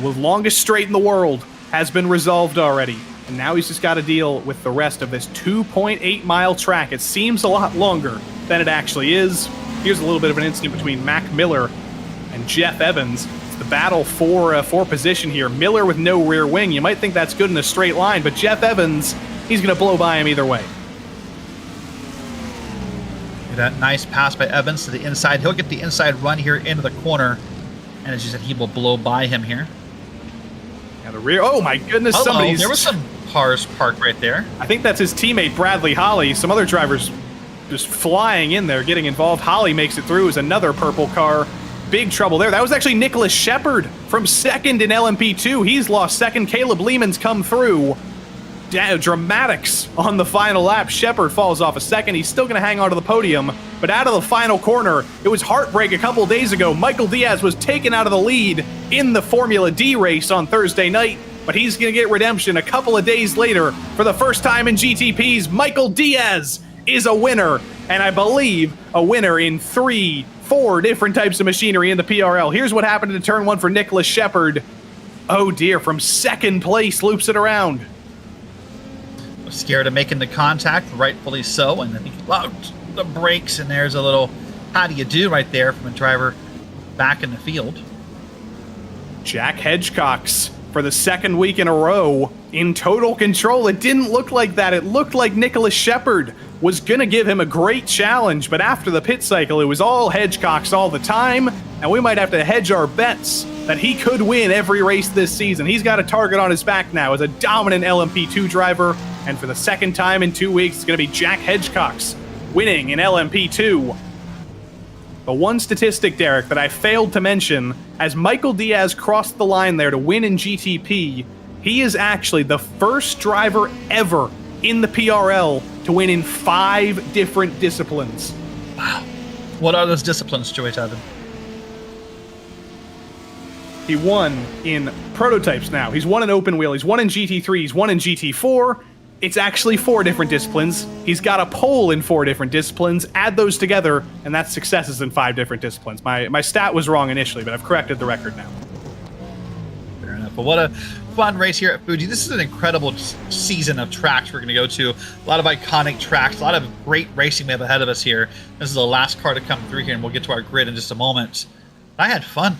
The longest straight in the world has been resolved already, and now he's just got to deal with the rest of this 2.8-mile track. It seems a lot longer than it actually is. Here's a little bit of an incident between Mac Miller and Jeff Evans. It's the battle for position here. Miller with no rear wing. You might think that's good in a straight line, but Jeff Evans, he's going to blow by him either way. That nice pass by Evans to the inside. He'll get the inside run here into the corner. And as you said, he will blow by him here. Now the rear. Oh my goodness, somebody's. There was some cars parked right there. I think that's his teammate Bradley Holly. Some other drivers just flying in there, getting involved. Holly makes it through as another purple car. Big trouble there. That was actually Nicholas Shepard from second in LMP2. He's lost second. Caleb Lehman's come through. Dramatics on the final lap. Shepard falls off a second. He's still going to hang on to the podium, but out of the final corner, it was heartbreak a couple days ago. Michael Diaz was taken out of the lead in the Formula D race on Thursday night, but he's going to get redemption a couple of days later. For the first time in GTPs, Michael Diaz is a winner, and I believe a winner in 4 different types of machinery in the PRL. Here's what happened in turn 1 for Nicholas Shepard. Oh dear, from second place, loops it around. Scared of making the contact, rightfully so, and then he locked the brakes, and there's a little how do you do right there from a driver back in the field. Jack Hedgecox for the second week in a row in total control. It didn't look like that. It looked like Nicholas Shepard was going to give him a great challenge, but after the pit cycle, it was all Hedgecox all the time, and we might have to hedge our bets that he could win every race this season. He's got a target on his back now as a dominant LMP2 driver, and for the second time in 2 weeks, it's going to be Jack Hedgecox winning in LMP2. The one statistic, Derek, that I failed to mention, as Michael Diaz crossed the line there to win in GTP, he is actually the first driver ever in the PRL to win in 5 different disciplines. Wow. What are those disciplines, Joey Tavin? He won in prototypes now. He's won in open wheel. He's won in GT3. He's won in GT4. It's actually 4 different disciplines. He's got a pole in 4 different disciplines. Add those together, and that's successes in 5 different disciplines. My stat was wrong initially, but I've corrected the record now. Fair enough. But what a fun race here at Fuji. This is an incredible season of tracks we're going to go to. A lot of iconic tracks, a lot of great racing we have ahead of us here. This is the last car to come through here, and we'll get to our grid in just a moment. I had fun.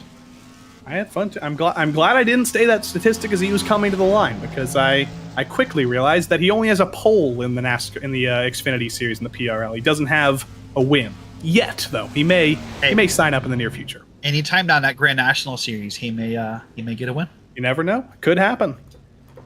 I had fun too. I'm glad I didn't say that statistic as he was coming to the line, because I quickly realized that he only has a pole in the Xfinity series in the PRL. He doesn't have a win yet, though. He may sign up in the near future. Anytime down that Grand National Series, he may get a win. You never know. Could happen.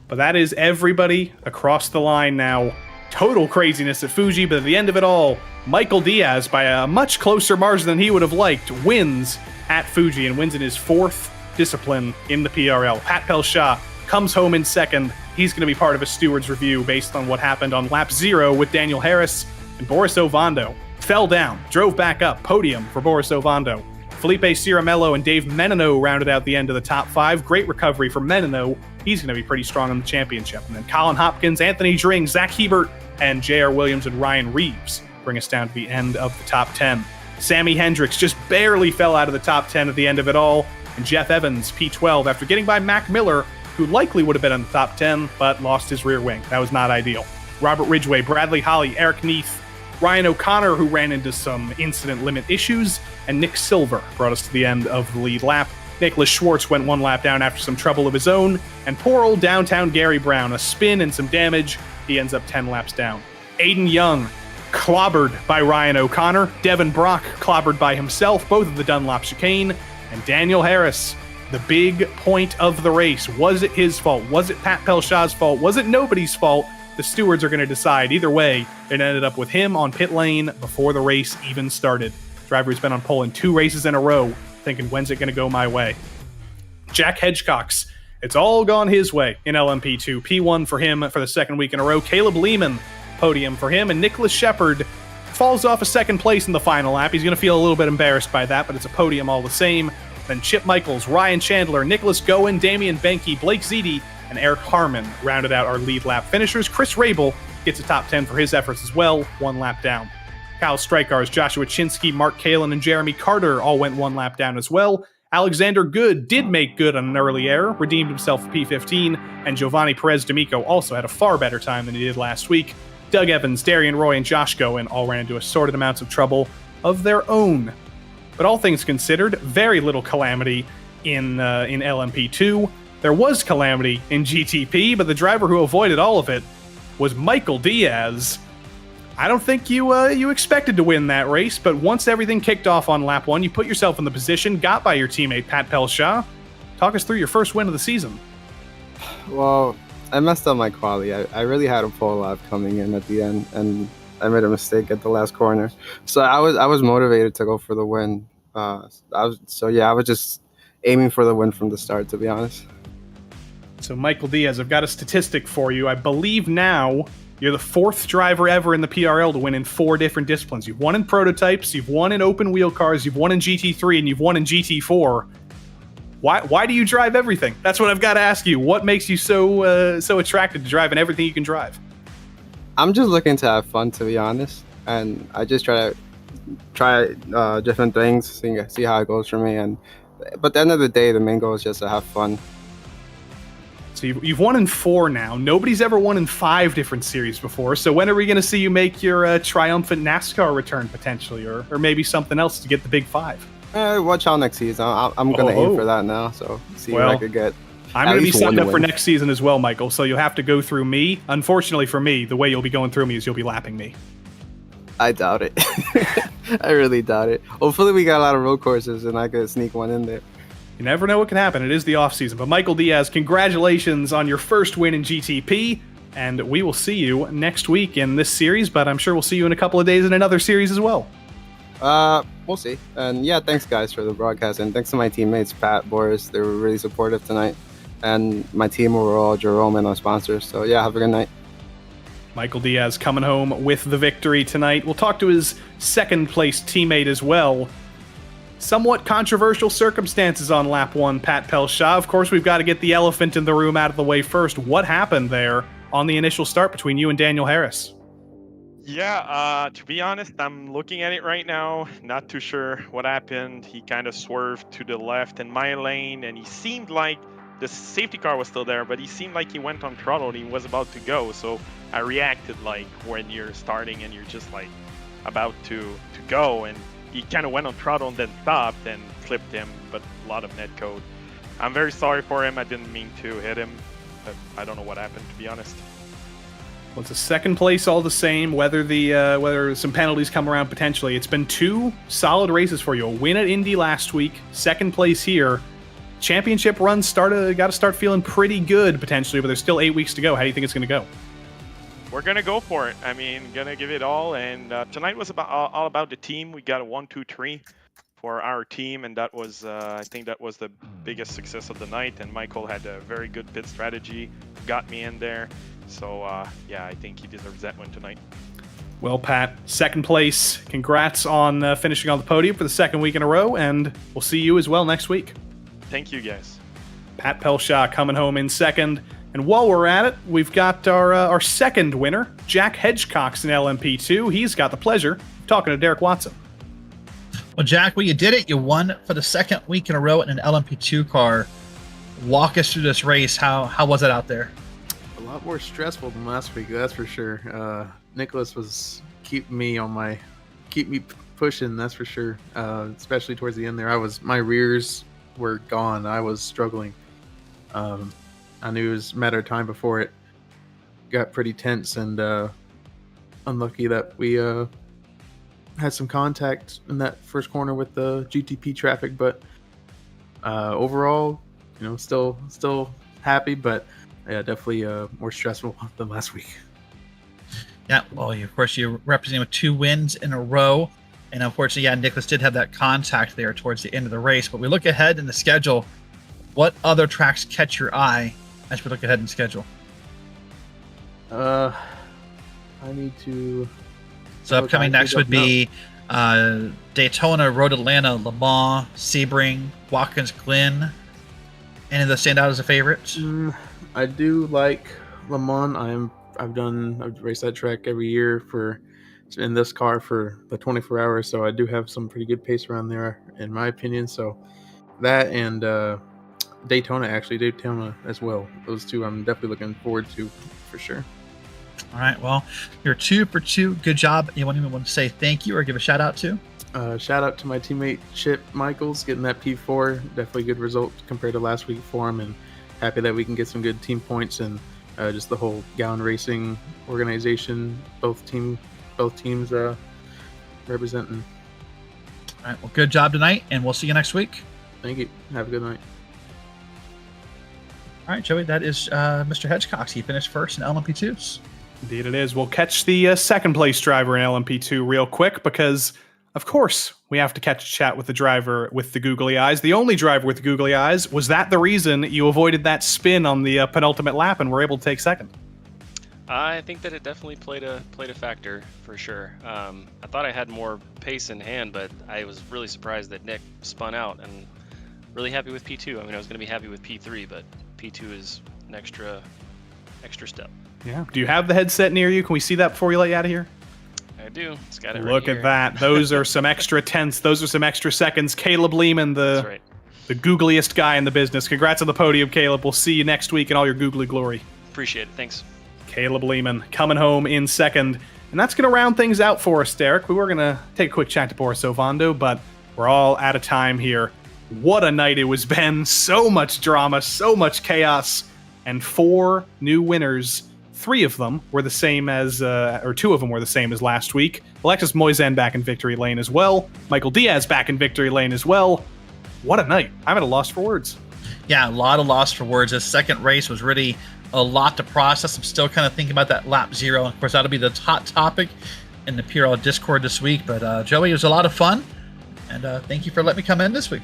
But that is everybody across the line now. Total craziness at Fuji, but at the end of it all, Michael Diaz, by a much closer margin than he would have liked, wins at Fuji and wins in his 4th discipline in the PRL. Pat Pelshaw comes home in second. He's going to be part of a steward's review based on what happened on lap 0 with Daniel Harris, and Boris Ovando fell down, drove back up, podium for Boris Ovando. Felipe Ciramello and Dave Menino rounded out the end of the top 5. Great recovery for Menino. He's going to be pretty strong in the championship. And then Colin Hopkins, Anthony Dring, Zach Hebert, and J.R. Williams and Ryan Reeves bring us down to the end of the top 10. Sammy Hendricks just barely fell out of the top 10 at the end of it all. And Jeff Evans, P12, after getting by Mac Miller, who likely would have been in the top 10, but lost his rear wing. That was not ideal. Robert Ridgway, Bradley Holly, Eric Neath, Ryan O'Connor, who ran into some incident limit issues, and Nick Silver brought us to the end of the lead lap. Nicholas Schwartz went 1 lap down after some trouble of his own, and poor old downtown Gary Brown, a spin and some damage, he ends up 10 laps down. Aiden Young, clobbered by Ryan O'Connor. Devin Brock, clobbered by himself, both of the Dunlop chicane. And Daniel Harris, the big point of the race. Was it his fault? Was it Pat Pelshaw's fault? Was it nobody's fault? The stewards are going to decide. Either way, it ended up with him on pit lane before the race even started. Driver who's been on pole in 2 races in a row, thinking, when's it going to go my way? Jack Hedgecox, it's all gone his way in LMP2. P1 for him for the 2nd week in a row. Caleb Lehman, podium for him. And Nicholas Shepard falls off a 2nd place in the final lap. He's going to feel a little bit embarrassed by that, but it's a podium all the same. Then Chip Michaels, Ryan Chandler, Nicholas Goen, Damian Benke, Blake Ziti, and Eric Harmon rounded out our lead lap finishers. Chris Rabel gets a top 10 for his efforts as well, 1 lap down. Kyle Strykars, Joshua Chinsky, Mark Kalin, and Jeremy Carter all went 1 lap down as well. Alexander Good did make good on an early error, redeemed himself for P15, and Giovanni Perez D'Amico also had a far better time than he did last week. Doug Evans, Darian Roy, and Josh Goen all ran into assorted amounts of trouble of their own. But all things considered, very little calamity in LMP2. There was calamity in GTP, but the driver who avoided all of it was Michael Diaz. I don't think you expected to win that race, but once everything kicked off on lap 1, you put yourself in the position, got by your teammate Pat Pelshaw. Talk us through your first win of the season. Well, I messed up my quali. I really had a pole lap coming in at the end, and I made a mistake at the last corner. So I was motivated to go for the win. I was just aiming for the win from the start, to be honest. So Michael Diaz, I've got a statistic for you. I believe now you're the 4th driver ever in the PRL to win in 4 different disciplines. You've won in prototypes, you've won in open wheel cars, you've won in GT3, and you've won in GT4. Why do you drive everything? That's what I've got to ask you. What makes you so attracted to driving everything you can drive? I'm just looking to have fun, to be honest, and I just try different things, see how it goes for me. But at the end of the day, the main goal is just to have fun. So you've won in 4 now. Nobody's ever won in 5 different series before. So when are we going to see you make your triumphant NASCAR return potentially, or maybe something else to get the big 5? Watch out next season. I'm going to aim for that now, so see what I could get. I'm going to be signed up for next season as well, Michael, so you'll have to go through me. Unfortunately for me, the way you'll be going through me is you'll be lapping me. I doubt it. I really doubt it. Hopefully we got a lot of road courses and I could sneak one in there. You never know what can happen. It is the off-season. But Michael Diaz, congratulations on your first win in GTP, and we will see you next week in this series, but I'm sure we'll see you in a couple of days in another series as well. We'll see. And yeah, thanks guys for the broadcast, and thanks to my teammates, Pat, Boris. They were really supportive tonight, and my team overall, Jerome, and our sponsors. So yeah, have a good night. Michael Diaz coming home with the victory tonight. We'll talk to his second-place teammate as well. Somewhat controversial circumstances on lap 1, Pat Pelshaw. Of course, we've got to get the elephant in the room out of the way first. What happened there on the initial start between you and Daniel Harris? Yeah, to be honest, I'm looking at it right now. Not too sure what happened. He kind of swerved to the left in my lane, and he seemed like the safety car was still there, but he seemed like he went on throttle and he was about to go. So I reacted like when you're starting and you're just like about to go, and he kind of went on throttle and then stopped and clipped him, but a lot of net code. I'm very sorry for him. I didn't mean to hit him, but I don't know what happened, to be honest. Well, it's a second place all the same, whether some penalties come around potentially. It's been 2 solid races for you. A win at Indy last week, second place here. Championship run got to start feeling pretty good potentially, but there's still 8 weeks to go. How do you think it's going to go? We're going to go for it. I mean, going to give it all. And tonight was all about the team. We got a 1-2-3 for our team, and that was, I think that was the biggest success of the night. And Michael had a very good pit strategy, got me in there. So, yeah, I think he deserves that one tonight. Well, Pat, second place. Congrats on finishing on the podium for the second week in a row, and we'll see you as well next week. Thank you, guys. Pat Pelshaw coming home in second. And while we're at it, we've got our second winner, Jack Hedgecox in LMP2. He's got the pleasure of talking to Derek Watson. Well, Jack, well, you did it. You won for the second week in a row in an LMP2 car. Walk us through this race. How was it out there? A lot more stressful than last week, that's for sure. Nicholas was keeping me pushing, that's for sure. Especially towards the end there, my rears were gone. I was struggling. I knew it was a matter of time before it got pretty tense, and unlucky that we had some contact in that first corner with the GTP traffic. But overall, still happy, but yeah, definitely more stressful than last week. Yeah, well, of course, you're representing with 2 wins in a row. And unfortunately, yeah, Nicholas did have that contact there towards the end of the race. But we look ahead in the schedule. What other tracks catch your eye as we look ahead in the schedule? I need to... So upcoming next would be Daytona, Road Atlanta, Le Mans, Sebring, Watkins Glen. Any of those stand out as a favorite? I do like Le Mans. I've raced that track every year in this car for the 24 hours, so I do have some pretty good pace around there, in my opinion. So that and Daytona as well. Those 2 I'm definitely looking forward to for sure. All right. Well, you're 2 for 2. Good job. Anyone even want to say thank you or give a shout out to? Shout out to my teammate Chip Michaels getting that P4. Definitely good result compared to last week for him, and happy that we can get some good team points and just the whole Gowan Racing organization. Both teams representing. All right. Well, good job tonight, and we'll see you next week. Thank you. Have a good night. All right, Joey. That is Mr. Hedgecox. He finished first in LMP2s. Indeed it is. We'll catch the second place driver in LMP2 real quick because, of course, we have to catch a chat with the driver with the googly eyes. The only driver with the googly eyes. Was that the reason you avoided that spin on the penultimate lap and were able to take second? I think that it definitely played a factor for sure. I thought I had more pace in hand, but I was really surprised that Nick spun out, and really happy with P2. I mean, I was going to be happy with P3, but P2 is an extra step. Yeah. Do you have the headset near you? Can we see that before we let you out of here? I do. It's got it right Look here. at that. Those are some extra tenths. Those are some extra seconds. Caleb Lehman, That's right. the googliest guy in the business. Congrats on the podium, Caleb. We'll see you next week in all your googly glory. Appreciate it. Thanks. Caleb Lehman coming home in second. And that's going to round things out for us, Derek. We were going to take a quick chat to Boris Ovando, but we're all out of time here. What a night it was, Ben. So much drama, so much chaos, and 4 new winners. 3 of them were the same as, or 2 of them were the same as last week. Alexis Moisan back in victory lane as well. Michael Diaz back in victory lane as well. What a night. I'm at a loss for words. Yeah, a lot of loss for words. This second race was really a lot to process. I'm still kind of thinking about that lap 0. Of course, that'll be the hot topic in the PRL Discord this week. But Joey, it was a lot of fun. And thank you for letting me come in this week.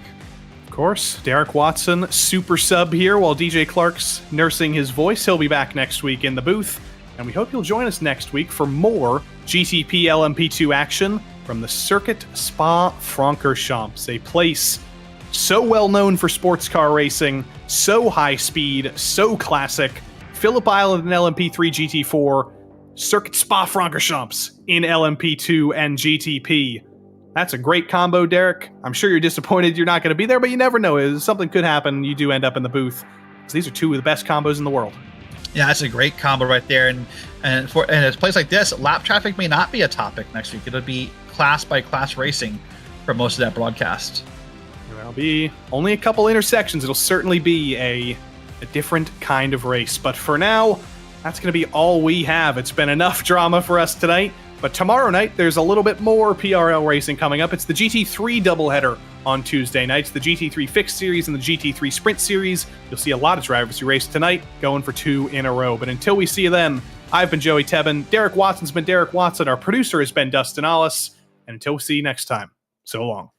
Of course, Derek Watson, super sub here while DJ Clark's nursing his voice. He'll be back next week in the booth. And we hope you'll join us next week for more GTP LMP2 action from the Circuit Spa-Francorchamps, a place so well known for sports car racing, so high speed, so classic. Phillip Island and LMP3 GT4, Circuit Spa-Francorchamps in LMP2 and GTP. That's a great combo, Derek. I'm sure you're disappointed you're not going to be there, but you never know. Something could happen. You do end up in the booth. So these are 2 of the best combos in the world. Yeah, that's a great combo right there. And for a place like this, lap traffic may not be a topic next week. It'll be class by class racing for most of that broadcast. There'll be only a couple intersections. It'll certainly be a different kind of race. But for now, that's going to be all we have. It's been enough drama for us tonight. But tomorrow night, there's a little bit more PRL racing coming up. It's the GT3 doubleheader on Tuesday nights, the GT3 Fixed Series and the GT3 Sprint Series. You'll see a lot of drivers who race tonight going for 2 in a row. But until we see you then, I've been Joey Tebben. Derek Watson's been Derek Watson. Our producer has been Dustin Ollis. And until we see you next time, so long.